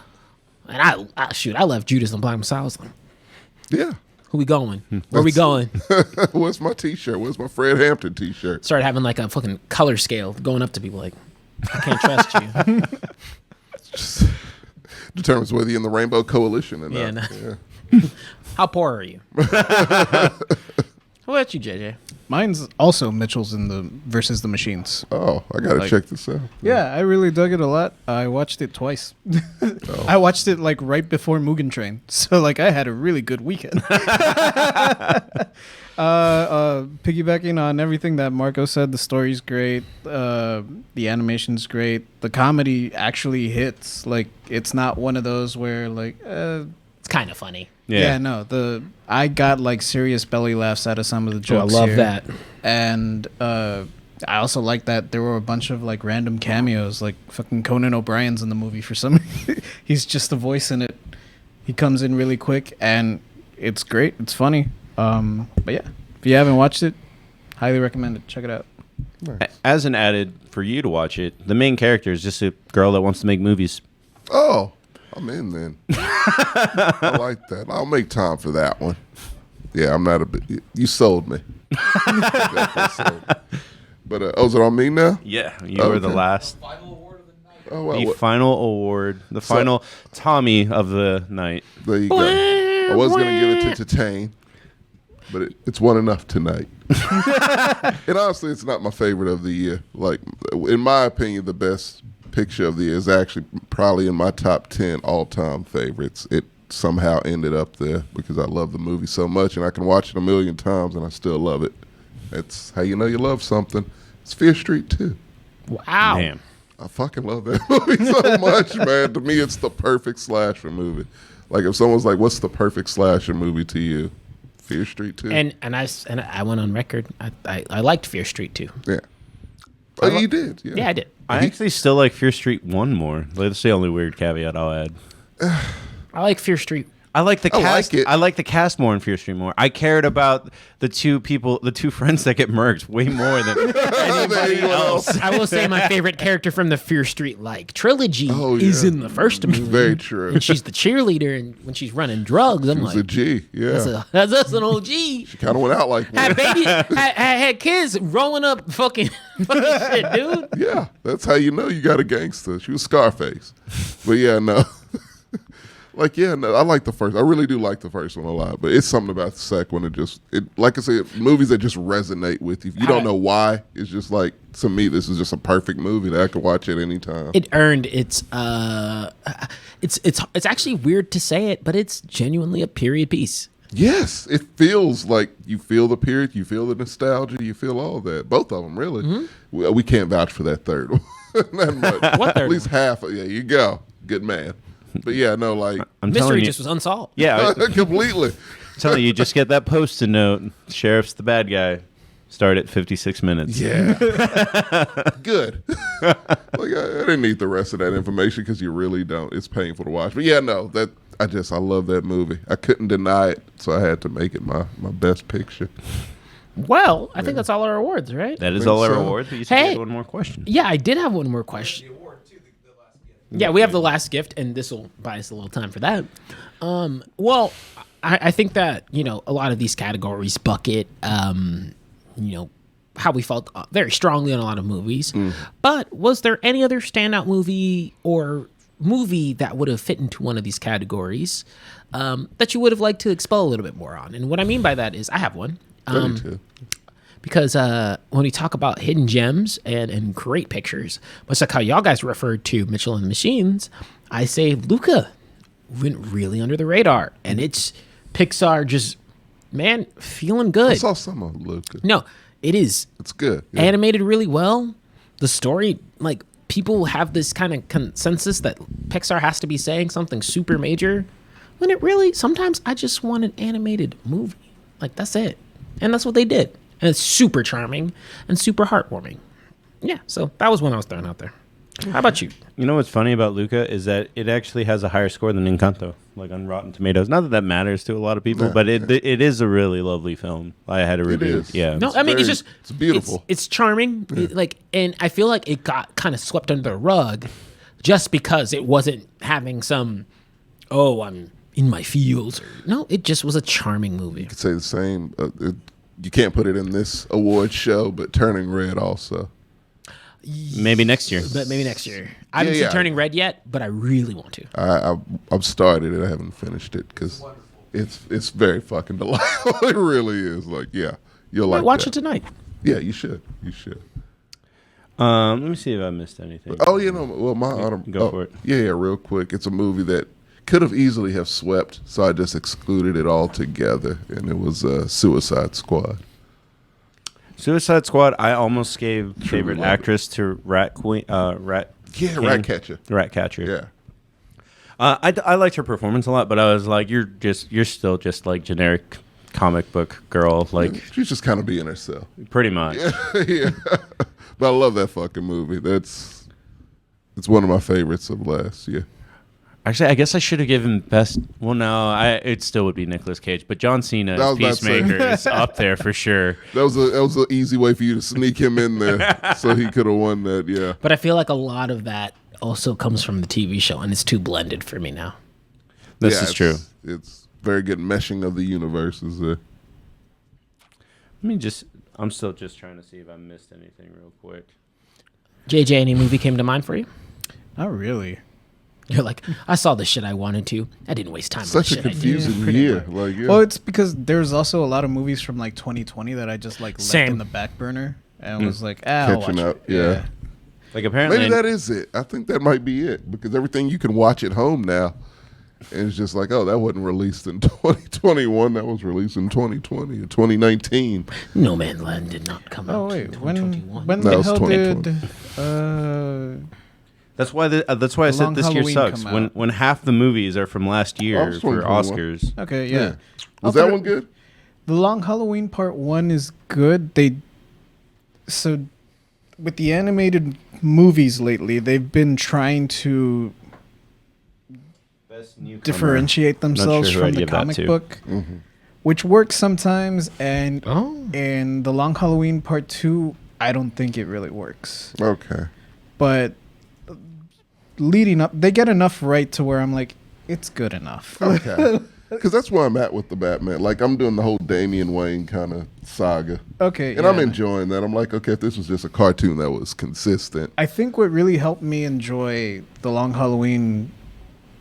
and I left Judas and Black Messiah. I was like, yeah. who we going? Where we going? Where's my T-shirt? Where's my Fred Hampton T-shirt? Started having like a fucking color scale going up to people like, I can't trust you. Just determines whether you're in the Rainbow Coalition or not. Yeah, no. Yeah. How poor are you? How about you, JJ? Mine's also Mitchell's in the versus the Machines. Oh, I gotta check this out. Yeah, I really dug it a lot. I watched it twice. I watched it like right before Mugen Train, so like I had a really good weekend. Piggybacking on everything that Marco said, the story's great, the animation's great, the comedy actually hits. Like it's not one of those where like It's kind of funny. yeah, no, I got like serious belly laughs out of some of the jokes. I love here. that. And I also like that there were a bunch of like random cameos, like fucking Conan O'Brien's in the movie for some reason. He's just the voice in it. He comes in really quick and it's great. It's funny. But yeah, if you haven't watched it, highly recommend it. Check it out. As an added for you to watch it, the main character is just a girl that wants to make movies. Oh, I'm in then. I like that. I'll make time for that one. Yeah, I'm not a bit. You sold me. Definitely sold me. But is it on me now? Yeah, you were the last. Final award of the night. Oh, well, The final award, the final Tommy of the night. there you go. I was going to give it to Tatane, but it's one enough tonight. And honestly, it's not my favorite of the year. Like, in my opinion, the best picture of the year is actually probably in my top 10 all-time favorites. It somehow ended up there because I love the movie so much, and I can watch it a million times, and I still love it. That's how you know you love something. It's Fear Street 2. Wow. Damn. I fucking love that movie so much, man. To me, it's the perfect slasher movie. Like, if someone's like, what's the perfect slasher movie to you? Fear Street 2. And I went on record. I liked Fear Street too. Yeah. Oh, you did? Yeah, I did. I actually still like Fear Street 1 more. That's the only weird caveat I'll add. I like Fear Street. I like the I cast. like it. I like the cast more in Fear Street more. I cared about the two friends that get murked way more than anybody else. I will say my favorite character from the Fear Street trilogy is in the first movie. Very true. And she's the cheerleader, and when she's running drugs, I'm It was a like, G, yeah. that's an OG. She kind of went out like one. Had baby, had kids rolling up fucking shit, dude. Yeah, that's how you know you got a gangster. She was Scarface. But yeah, no. I like the first. I really do like the first one a lot. But it's something about the second one. Like I said, movies that just resonate with you. You don't know why. It's just like, to me, this is just a perfect movie that I could watch at any time. It earned its it's actually weird to say it, but it's genuinely a period piece. Yes, it feels like you feel the period, you feel the nostalgia, you feel all that. Both of them, really. Mm-hmm. We can't vouch for that third one. Not much. What third At least half. Yeah, you go. Good man. But yeah, no, like I'm Mystery telling you, just was unsolved. yeah, completely. I'm telling you, just get that Post-it note. Sheriff's the bad guy. Start at 56 minutes. Yeah. Good. Like I didn't need the rest of that information because you really don't. It's painful to watch. But yeah, no, I love that movie. I couldn't deny it, so I had to make it my best picture. Well, I think that's all our awards, right? That is Think all our so. awards. But you said you Hey. had one more question. Yeah, I did have one more question. Yeah, we have the last gift, and this will buy us a little time for that. Well, I think that, a lot of these categories bucket, how we felt very strongly on a lot of movies. But was there any other standout movie or movie that would have fit into one of these categories that you would have liked to expel a little bit more on? And what I mean by that is I have one. Too. Because when we talk about hidden gems and great pictures, much like how y'all guys referred to Mitchell and the Machines, I say Luca went really under the radar. And it's Pixar just, man, feeling I good. saw some of Luca. No, it is It's good. Yeah. animated really well. The story, like, people have this kind of consensus that Pixar has to be saying something super major, when it really, sometimes I just want an animated movie. Like, that's it. And that's what they did. And it's super charming and super heartwarming. Yeah, so that was one I was throwing out there. How about you? You know what's funny about Luca is that it actually has a higher score than Encanto, like on Rotten Tomatoes. Not that that matters to a lot of people, but it is a really lovely film. I had a review. is. Yeah. No, I mean, it's very- just it's beautiful. It's charming. And I feel like it got kind of swept under the rug just because it wasn't having some, oh, I'm in my feels. No, it just was a charming movie. Could say the same. You can't put it in this award show, but Turning Red also. Maybe next year. But maybe next year. I haven't seen yeah. Turning Red yet, but I really want to. I've started it. I haven't finished it because it's very fucking delightful. It really is. Like, yeah, you'll like Watch that. it tonight. Yeah, you should. You should. Let me see if I missed anything. Oh, you know, well, my honor. Go for it. Yeah, real quick. It's a movie that could have easily have swept, so I just excluded it altogether, and it was Suicide Squad. Suicide Squad. I almost gave favorite love it. actress to Rat Queen. Rat. Yeah, King. Ratcatcher. Ratcatcher. Yeah. I liked her performance a lot, but I was like, you're still just like generic comic book girl, like She's just kind of being herself. pretty much. Yeah. But I love that fucking movie. It's one of my favorites of last year. Actually, I guess I should have given best. Well, no, it still would be Nicolas Cage, but John Cena I as was about to say. Peacemaker is up there for sure. That was an easy way for you to sneak him in there, so he could have won that. Yeah. But I feel like a lot of that also comes from the TV show, and it's too blended for me now. This Yeah, is true. It's very good meshing of the universes there. I'm still just trying to see if I missed anything real quick. JJ, any movie came to mind for you? Not really. You're like, I saw the shit I wanted to. I didn't waste time Such on a the shit I did. confusing year. Like, yeah. Well, it's because there's also a lot of movies from like 2020 that I just like left Same. in the back burner and was like, I'll Catching watch up, it. yeah. Like apparently, Maybe that is it. I think that might be it because everything you can watch at home now, and it's just like, oh, that wasn't released in 2021. That was released in 2020 or 2019. No Man's Land did not come Oh out wait, in when 2021. when That the was hell 2020. did that's why I said Long this year Halloween sucks. come out. When half the movies are from last Oh, year it's for 2021. Oscars. Okay, yeah. Was I'll that put one it- good? The Long Halloween Part 1 is good. So with the animated movies lately, they've been trying to differentiate themselves who from I'd the give that comic to. book, Mm-hmm. which works sometimes, and Oh. in The Long Halloween Part 2, I don't think it really works. Okay. But leading up, they get enough right to where I'm like, it's good enough. Okay. Because that's where I'm at with the Batman. Like, I'm doing the whole Damian Wayne kind of saga. Okay, And I'm yeah. enjoying that. I'm like, okay, if this was just a cartoon that was consistent. I think what really helped me enjoy The Long Halloween,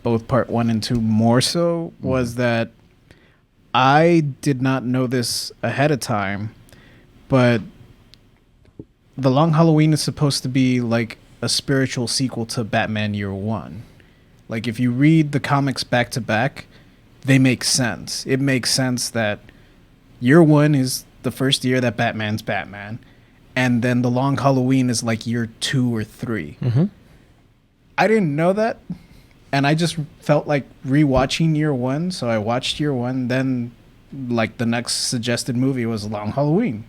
both part 1 and 2 more so, was that I did not know this ahead of time, but The Long Halloween is supposed to be like a spiritual sequel to Batman Year One. Like, if you read the comics back to back, they make sense. It makes sense that Year One is the first year that Batman's Batman, and then The Long Halloween is like year 2 or 3. Mm-hmm. I didn't know that, and I just felt like rewatching Year One, so I watched Year One. Then, like, the next suggested movie was Long Halloween,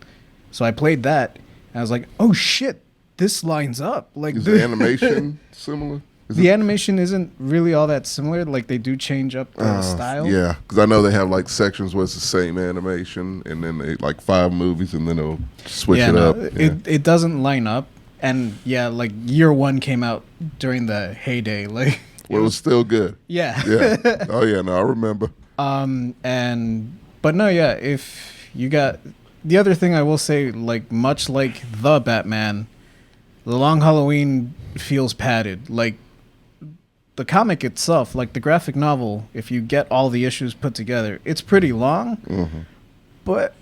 so I played that, and I was like, "Oh shit, this lines up!" Like, Is the animation similar? Is the it- animation isn't really all that similar. Like, they do change up the style. Yeah, because I know they have like sections where it's the same animation, and then they like 5 movies, and then they'll switch it no, up. Yeah. It doesn't line up, and yeah, like Year One came out during the heyday, like. Well, it was still good. Yeah. Yeah. Oh yeah, no, I remember. But no, yeah, if you got the other thing I will say, like, much like the Batman, The Long Halloween feels padded. Like, the comic itself, like the graphic novel, if you get all the issues put together, it's pretty long. But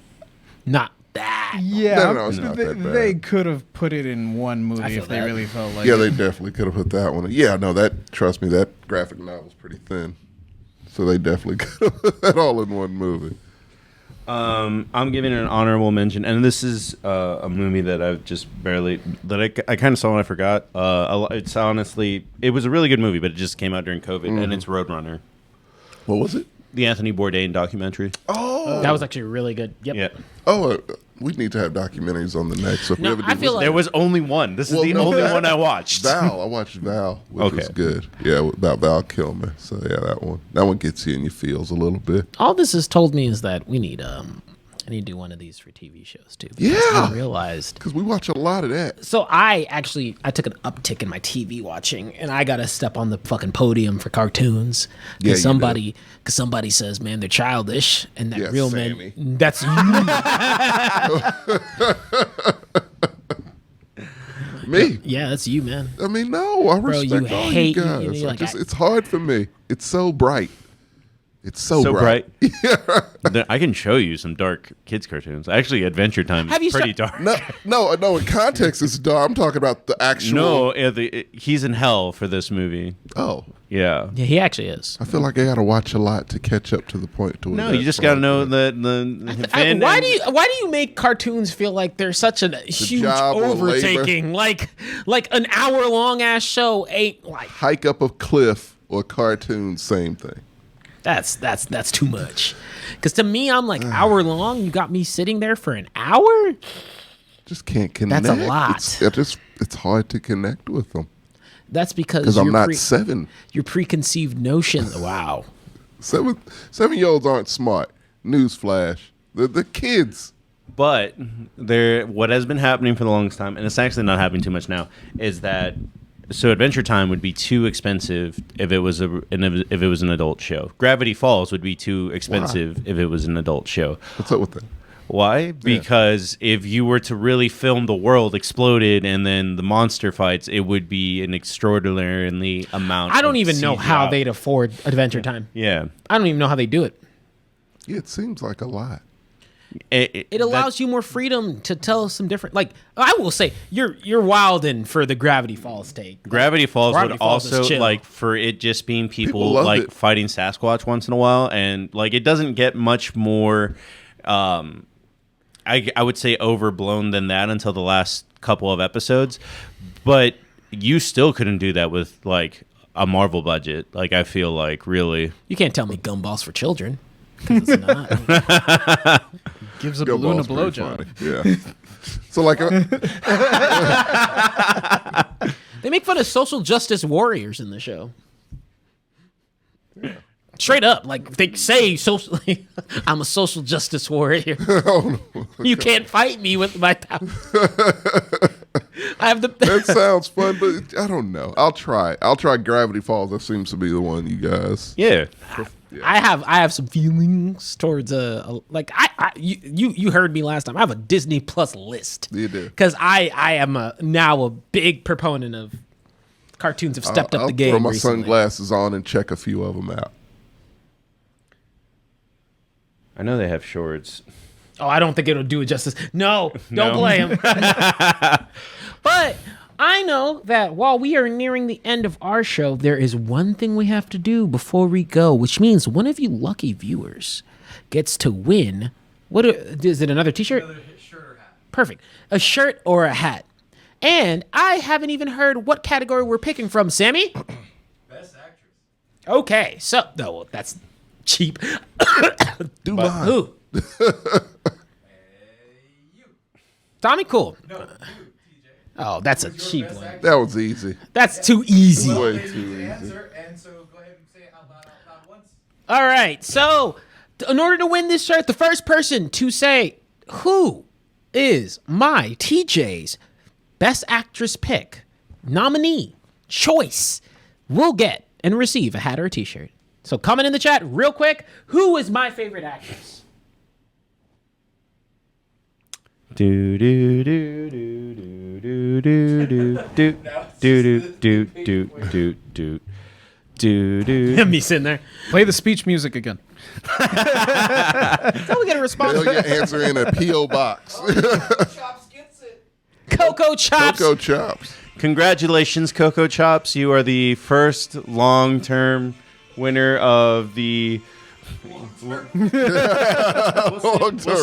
Not that. yeah, No, it's not that bad. they could have put it in one movie feel if they that. really felt like Yeah, it. they definitely could have put that one. Yeah, no, trust me, that graphic novel's pretty thin. So they definitely could have put that all in one movie. I'm giving it an honorable mention, and this is a movie that I've just barely I kind of saw and I forgot. It's honestly, it was a really good movie, but it just came out during COVID, and it's Roadrunner, What was it? the Anthony Bourdain documentary. Oh, That was actually really good. Yep. Yeah, we need to have documentaries on the next. So if No, we ever do I feel like- there was only one. This is the only one I watched. Val. I watched Val, which was good. Yeah, about Val Kilmer. So yeah, that one gets you in your feels a little bit. All this has told me is that we need I need to do one of these for TV shows too. because Yeah. I realized. Because we watch a lot of that. So I took an uptick in my TV watching, and I got to step on the fucking podium for cartoons. Yeah, you Because somebody says, man, they're childish, and that Yeah, real Sammy. man, that's you. Me. Yeah, that's you, man. I mean, no, I Bro, respect you all hate- you you- guys. you're like, It's hard for me. It's so bright. It's so bright. I can show you some dark kids cartoons. Actually, Adventure Time Have is you pretty sta- dark. No. In context, it's dark. I'm talking about the actual. No, he's in hell for this movie. Oh, Yeah. Yeah, he actually is. I feel like I got to watch a lot to catch up to the point to. No, you just got to know the Why do you make cartoons feel like they're such a huge job or overtaking? Like an hour long ass show ain't like hike up a cliff or cartoon, same thing. that's too much. Because to me, I'm like hour long. You got me sitting there for an hour. Just can't connect. That's a lot. It's hard to connect with them That's because because I'm your not 7. your preconceived notion. Wow. 7-year-olds aren't smart. Newsflash. The kids. But what has been happening for the longest time, and it's actually not happening too much now, is that Adventure Time would be too expensive if it was an adult show. Gravity Falls would be too expensive if it was an adult show. What's up with that? Why? Because if you were to really film the world exploded and then the monster fights, it would be an extraordinarily amount. I don't of even know how CGI. they'd afford Adventure Time. Yeah. I don't even know how they do it. Yeah, it seems like a lot. It allows you more freedom to tell some different. Like I will say, you're wilding for the Gravity Falls take. Gravity Falls Gravity would Falls is also chill. like for it just being People people love like it. fighting Sasquatch once in a while, and like it doesn't get much more. I would say overblown than that until the last couple of episodes, but you still couldn't do that with like a Marvel budget. Like I feel like really. You can't tell me Gumballs for children. 'Cause it's not. Gives a Go balloon a Ball's pretty blowjob. funny. Yeah. So like, They make fun of social justice warriors in the show. Straight up, like they say, socially, I'm a social justice warrior. You can't fight me with my power. I have the. that sounds fun, but I don't know. I'll try. Gravity Falls. That seems to be the one you guys. Yeah. I have some feelings towards you heard me last time. I have a Disney Plus list. You do. Because I am now a big proponent of cartoons have stepped up I'll the game. throw my recently. sunglasses on and check a few of them out. I know they have shorts. Oh, I don't think it'll do it justice. No, don't No. play him. But I know that while we are nearing the end of our show, there is one thing we have to do before we go, which means one of you lucky viewers gets to win. Is it another T-shirt? Another shirt or hat. Perfect. A shirt or a hat. And I haven't even heard what category we're picking from, Sammy. Best actress. Okay, so well, that's cheap. Do mine. Who? You. Tommy, cool. No, you, TJ. Oh, that's a Who's your cheap best one. actress? That was easy. That's too easy. Way They need too to easy. answer, and so go ahead and say it out loud once. All right, so in order to win this shirt, the first person to say who is my TJ's best actress pick, nominee, choice, will get and receive a hat or a T-shirt. So comment in the chat real quick. Who is my favorite actress? Do do do do do do do do do do do do do do Do do. Me sitting there. Play the speech music again. How we get a response? They'll get answer in a P.O. box. Chops gets it. Cocoa Chops. Cocoa Chops. Congratulations, Cocoa Chops. You are the first long-term winner of the. We'll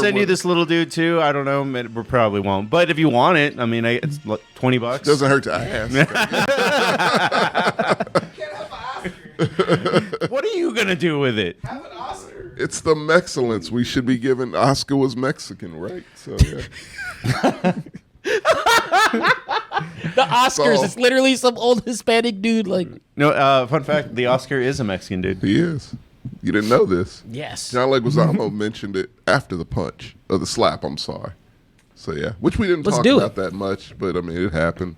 send you this little dude too. I don't know. We probably won't. But if you want it, I mean, it's like $20. Doesn't hurt to ask. You can't have an Oscar. What are you gonna do with it? Have an Oscar. It's the Mexcellence. We should be giving. Oscar was Mexican, right? So yeah. The Oscars. So- It's literally some old Hispanic dude. Like, No. Fun fact: the Oscar is a Mexican dude. He is. You didn't know this. yes. John Leguizamo mentioned it after the punch or the slap. I'm sorry. So yeah, which we didn't Let's talk do about it. that much, but I mean it happened.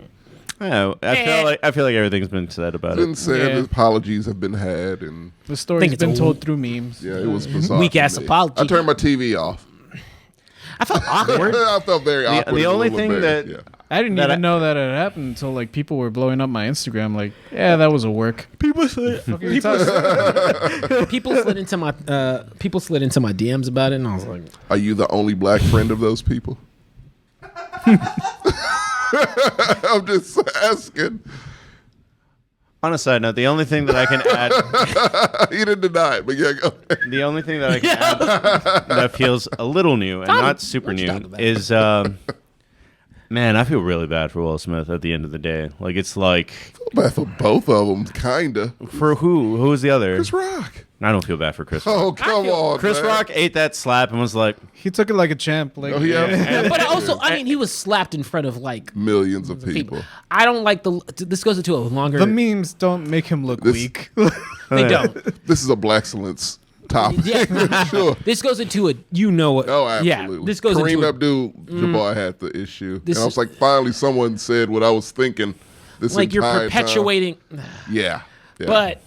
I feel like everything's been said about Been it. said, Yeah. apologies have been had, and The story's it's been old. told through memes. yeah, it was bizarre. Weak for ass me. apology. I turned my TV off. I felt awkward. I felt very awkward. the and a only little thing embarrassed, that- I didn't That even know that it happened until like people were blowing up my Instagram. Like, yeah, that was a work. People slid into my DMs about it, and I was like, Are you the only black friend of those people? I'm just asking. On a side note, the only thing that I can add, He didn't deny it, but yeah, go ahead. the only thing that I can add that feels a little new and not super what you new talking about? is, man, I feel really bad for Will Smith at the end of the day. Like it's like Bad for both of them, kinda. for who? Who was the other? Chris Rock. I don't feel bad for Chris. Rock. Oh come on, Chris man. Rock ate that slap and was like, He took it like a champ. Like, Oh, yeah. but also, I mean, he was slapped in front of like Millions of people. I don't like the. This goes into a longer. The memes don't make him look This- weak. They don't. This is a black excellence topic. Yeah. Sure. This goes into a. You know what? Oh, absolutely. Yeah. This goes Kareem into. Abdul-Jabbar had the issue, This and I was like, finally, someone said what I was thinking. This Like you're entire perpetuating. time. Yeah. But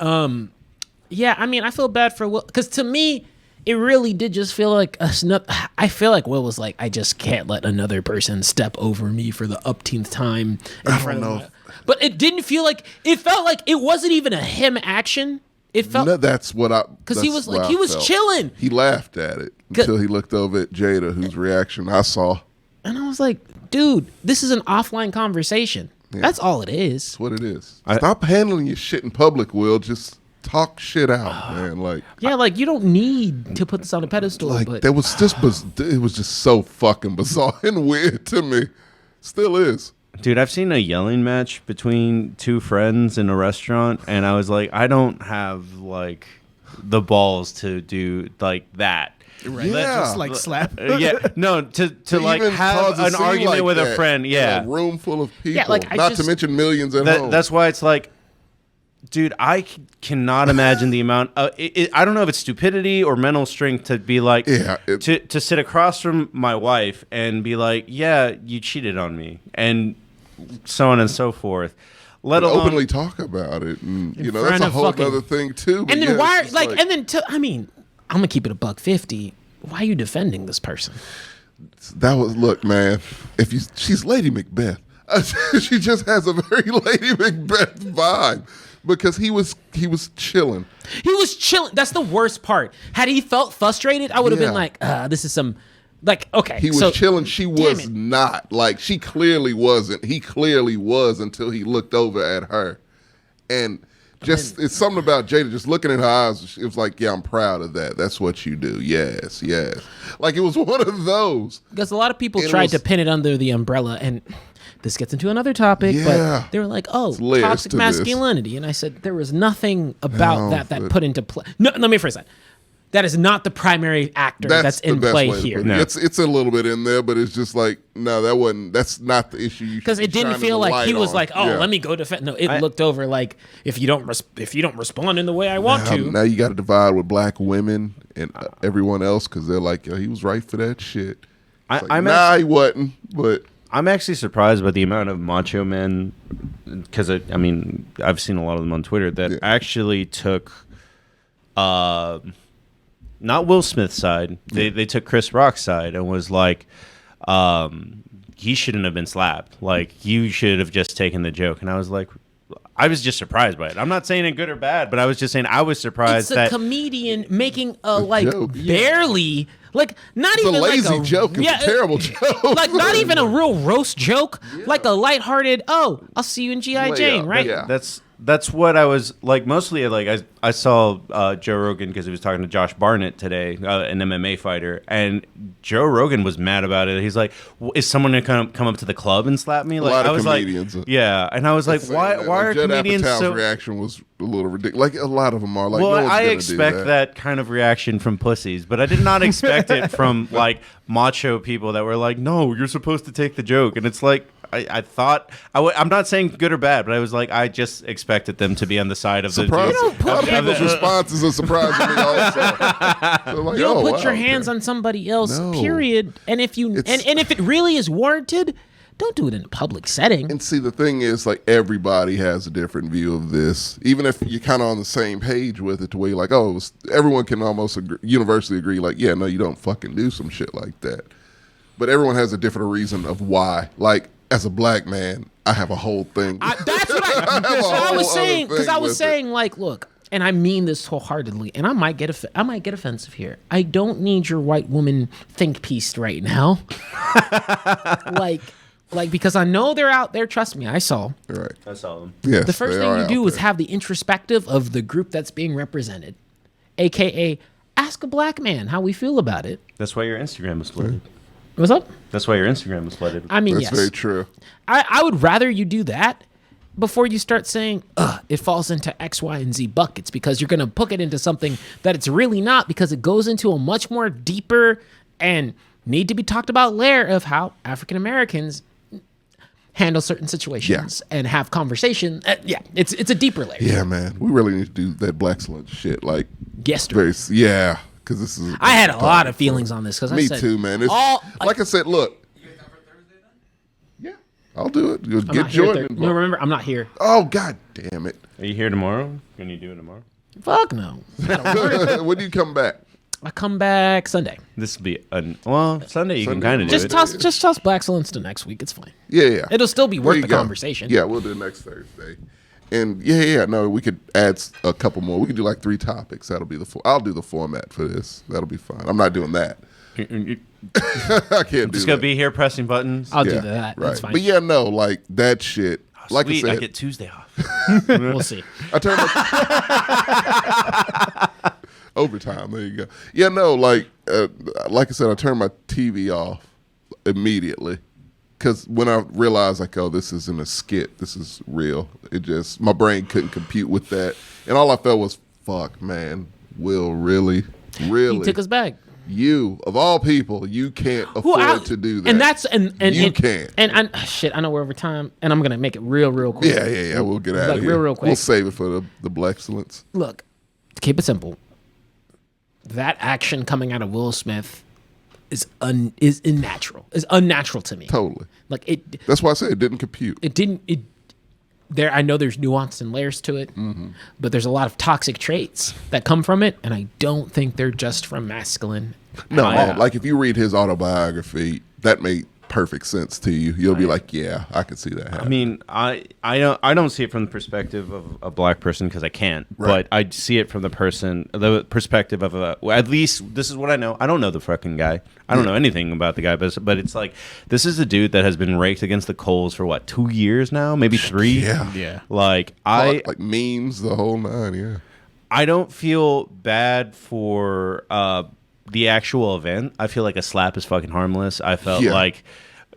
yeah, I mean, I feel bad for Will because to me, it really did just feel like I feel like Will was like, I just can't let another person step over me for the upteenth time. I don't know. But it didn't feel like it felt like it wasn't even a him action. It felt No, that's what I. because he that's was what like I he was felt. chilling, He laughed at it until he looked over at Jada, whose reaction I saw. and I was like, dude, this is an offline conversation. That's all it is. That's what it is. Stop handling your shit in public, Will. Just talk shit out, man. Like, Yeah, like you don't need to put this on a pedestal. like but that was just it was just so fucking bizarre and weird to me. Still is. dude, I've seen a yelling match between two friends in a restaurant, and I was like, I don't have like the balls to do like that. Right. Yeah. Just like slap. Yeah, no, to like even have cause a an scene argument like with a that friend. in Yeah, a room full of people. like, I not to just- mention millions at home. that's why it's like, dude, I cannot imagine the amount. I don't know if it's stupidity or mental strength to be like, Yeah, to sit across from my wife and be like, yeah, you cheated on me, and so on and so forth. Let alone openly talk about it, and you know front that's a of whole fucking- other thing too. but And then yeah, why? it's just Like, and then I mean, I'm gonna keep it $150. Why are you defending this person? that was look, man. If you, she's Lady Macbeth. She just has a very Lady Macbeth vibe because he was chilling. He was chilling. That's the worst part. Had he felt frustrated, I would have Yeah. been like, this is some, like, okay. He was so, chilling. She was it. not. Like she clearly wasn't. He clearly was until he looked over at her, and just it's something about Jada just looking in her eyes. It was like, yeah, I'm proud of that. That's what you do. Yes, yes. Like it was one of those. Because a lot of people It tried was- to pin it under the umbrella, and this gets into another topic, Yeah. but they were like, oh, layers toxic to this. masculinity. And I said, there was nothing about No, that but- put into play. No, let me rephrase that. That is not the primary actor that's the in best play way to here. put it. It's a little bit in there, but it's just like no, that wasn't. That's not the issue. Because it didn't feel like he was like, oh, Yeah. let me go defend. No, it looked over like if you don't respond in the way I want to. Now you got to divide with black women and everyone else because they're like, yo, he was right for that shit. It's like, I'm he wasn't. But I'm actually surprised by the amount of macho men, because I mean, I've seen a lot of them on Twitter that Yeah. actually took, not Will Smith's side. They took Chris Rock's side and was like, he shouldn't have been slapped. Like you should have just taken the joke. And I was like, I was just surprised by it. I'm not saying it good or bad, but I was just saying I was surprised It's a that comedian making a like joke. barely like not It's a even lazy like joke. It's a terrible joke. like not even a real roast joke, like a lighthearted. Oh, I'll see you in GI Jane, Layup, right? yeah. That's what I was like. Mostly, like I saw Joe Rogan because he was talking to Josh Barnett today, an MMA fighter, and Joe Rogan was mad about it. He's like, "Is someone gonna come up to the club and slap me?" Like lot of I was comedians. like, "Yeah," and I was like, "Why? Why are Judd comedians Apatow's so?" reaction was a little ridiculous. Like a lot of them are. Like, Well, no one's I gonna expect do that kind of reaction from pussies, but I did not expect it from like macho people that were like, "No, you're supposed to take the joke," and it's like. I thought I'm not saying good or bad, but I was like I just expected them to be on the side of Surprise! the A lot of people's responses are surprising me also. They're like, You don't oh, put your wow, hands okay. on somebody else. No. Period. And if you It's- and if it really is warranted, don't do it in a public setting. And see, the thing is, like, everybody has a different view of this. Even if you're kind of on the same page with it, to where you're like, oh, everyone can almost universally agree, like, yeah, no, you don't fucking do some shit like that. But everyone has a different reason of why. Like, as a black man, I have a whole thing. That's what have a I whole was other saying. Because thing I was with saying, like, look, and I mean this wholeheartedly, and I might get offensive here. I don't need your white woman think piece right now. like because I know they're out there. Trust me, I saw. Right. I saw them. Yes, The first they thing are you out do is there. have the introspective of the group that's being represented, aka ask a black man how we feel about it. That's why your Instagram was flooded. What's up? That's why your Instagram was flooded. I mean, That's yes. very true. I would rather you do that before you start saying, it falls into X, Y, and Z buckets, because you're going to book it into something that it's really not, because it goes into a much more deeper and need to be talked about layer of how African Americans handle certain situations and have conversation. It's a deeper layer. Yeah, man. We really need to do that Blackcellence shit. Like, Yesterday. yeah. Because this is. I had a lot of feelings on this because I Me said, too, man. It's, like I said, look. Yeah, I'll do it. You'll I'm get not here Jordan. Thursday. No, remember, I'm not here. Oh, god damn it. Are you here tomorrow? Can you do it tomorrow? Fuck no. When do you come back? I come back Sunday. This would be Sunday. You can Sunday. kind of do Just it. toss Blackcellence to next week. It's fine. Yeah. It'll still be There worth you the go. conversation. Yeah, we'll do it next Thursday. And no, we could add a couple more. We could do like 3 topics. That'll be I'll do the format for this. That'll be fine. I'm not doing that. I can't do Just that. gonna be here pressing buttons. I'll do that. Right. That's fine. But yeah, no, like that shit. Like Sweet, I I said, get Tuesday off. We'll see. I turned my overtime. There you go. Yeah, no, like I said, I turned my TV off immediately because when I realized, like, oh, this isn't a skit, this is real. It just my brain couldn't compute with that, and all I felt was, fuck, man, Will really. He took us back. You of all people, you can't afford to do that, And that's and you can't. And shit, I know we're over time, and I'm gonna make it real quick. Yeah. We'll get out Like, of here. real quick. We'll save it for the Blackcellence. Look, to keep it simple, that action coming out of Will Smith is unnatural. Is unnatural to me. Totally. Like it. That's why I said it didn't compute. It didn't. It. There, I know there's nuance and layers to it, but there's a lot of toxic traits that come from it, and I don't think they're just from masculine. No, Yeah. like if you read his autobiography, that made perfect sense to you. You'll be like, yeah, I could see that happening. I mean, I don't see it from the perspective of a black person because I can't. Right. But I see it from the perspective of at least this is what I know. I don't know the fucking guy. I don't know anything about the guy, but it's like this is a dude that has been raked against the coals for what 2 years now, maybe 3. Yeah. Like like memes, the whole 9, yeah. I don't feel bad for the actual event. I feel like a slap is fucking harmless. I felt Yeah. like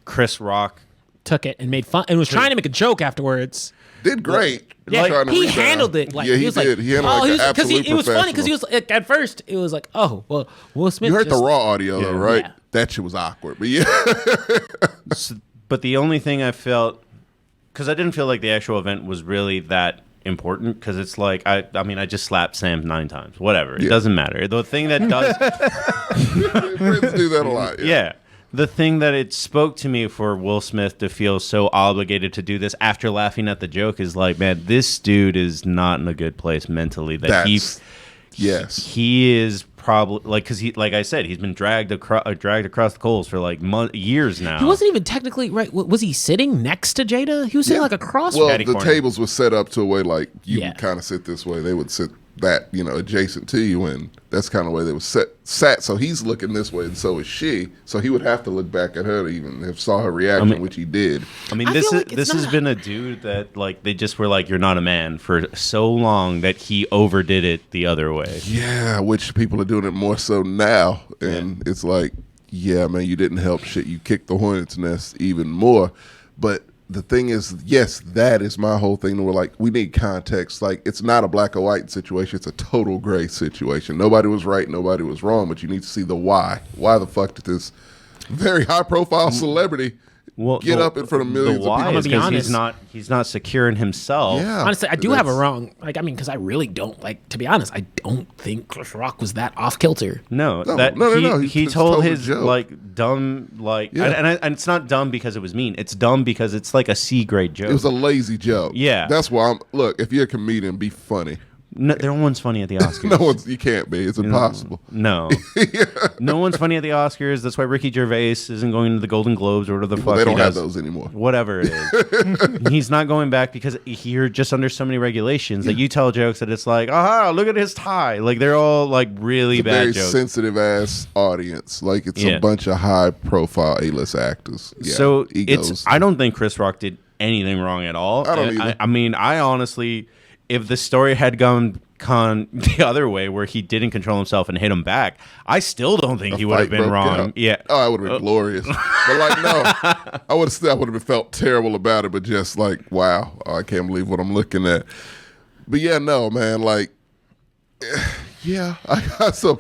Chris Rock. Took it and made fun and was trying to make a joke afterwards. Did great. Yeah, Trying to he rebound. handled it like yeah, he was did. like, He handled it like an absolute it was funny because he professional. was at first it was like, oh well, Will Smith. You heard the just- raw audio, though, right? Yeah. That shit was awkward, but yeah. But the only thing I felt, because I didn't feel like the actual event was really that important, because it's like I mean I just slapped Sam 9 times, whatever. It Yeah. doesn't matter. The thing that does, Friends do that a lot. yeah, the thing that it spoke to me for Will Smith to feel so obligated to do this after laughing at the joke is like, man, this dude is not in a good place mentally. That That's, yes. he is probably like because he, like I said, he's been dragged across the coals for like years now. He wasn't even technically right. Was he sitting next to Jada? He was sitting like across. Well, Caddy the corner. tables were set up to a way like you Yeah. would kind of sit this way. They would sit that, adjacent to you, and that's kind of the way they were sat. So he's looking this way, and so is she. So he would have to look back at her to even have saw her reaction, which he did. I mean, I this feel is like it's this has not- been a dude that like they just were like, you're not a man for so long that he overdid it the other way. Yeah, which people are doing it more so now, and it's like, yeah, man, you didn't help shit. You kicked the hornet's nest even more. But the thing is, yes, that is my whole thing. We're like, we need context. Like, it's not a black or white situation. It's a total gray situation. Nobody was right. Nobody was wrong. But you need to see the why. Why the fuck did this very high-profile celebrity get up in front of millions of the why people? is I'm 'cause gonna be he's not secure in himself. Yeah, Honestly, I do have a that's- wrong. Like, I mean, because I really don't like. To be honest, I don't think Chris Rock was that off kilter. No, No, that no. he It's told total his joke. like dumb like Yeah. and it's not dumb because it was mean. It's dumb because it's like a C grade joke. It was a lazy joke. Yeah. That's why look, if you're a comedian, be funny. No one's funny at the Oscars. You can't be. It's impossible. No. No one's funny at the Oscars. That's why Ricky Gervais isn't going to the Golden Globes or whatever the Well, fuck they don't he have does. those anymore. Whatever it is. He's not going back because you're just under so many regulations that you tell jokes that it's like, aha, look at his tie. Like they're all like really It's a bad very jokes. sensitive ass audience. Like it's Yeah. a bunch of high profile A-list actors. Yeah, So egos. I don't think Chris Rock did anything wrong at all. I don't either. I mean, I honestly, if the story had gone the other way where he didn't control himself and hit him back, I still don't think he would have Fight been broke wrong. out. Yeah. Oh, it would have been glorious. But like, no, I would have felt terrible about it. But just like, wow, I can't believe what I'm looking at. But yeah, no, man, like, yeah, I got some.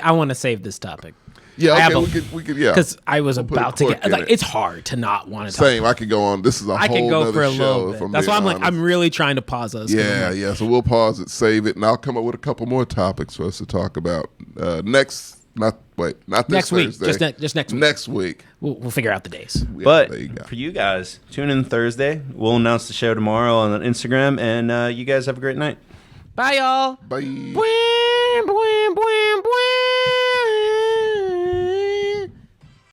I want to save this topic Yeah, I have okay, we could, yeah. because I was put a about to cork get in like it. it's hard to not want to talk. Same. I could go on. This is a I whole could go nother for a show. little bit. That's why I'm like, I'm really trying to pause us. 'cause I'm Yeah, like, yeah. So we'll pause it, save it, and I'll come up with a couple more topics for us to talk about next. Not this Next week. Thursday. Just next week. Next week. We'll figure out the days. Yeah, But there you go. for you guys, tune in Thursday. We'll announce the show tomorrow on Instagram, and you guys have a great night. Bye, y'all. Bye. Bwah, bwah, bwah.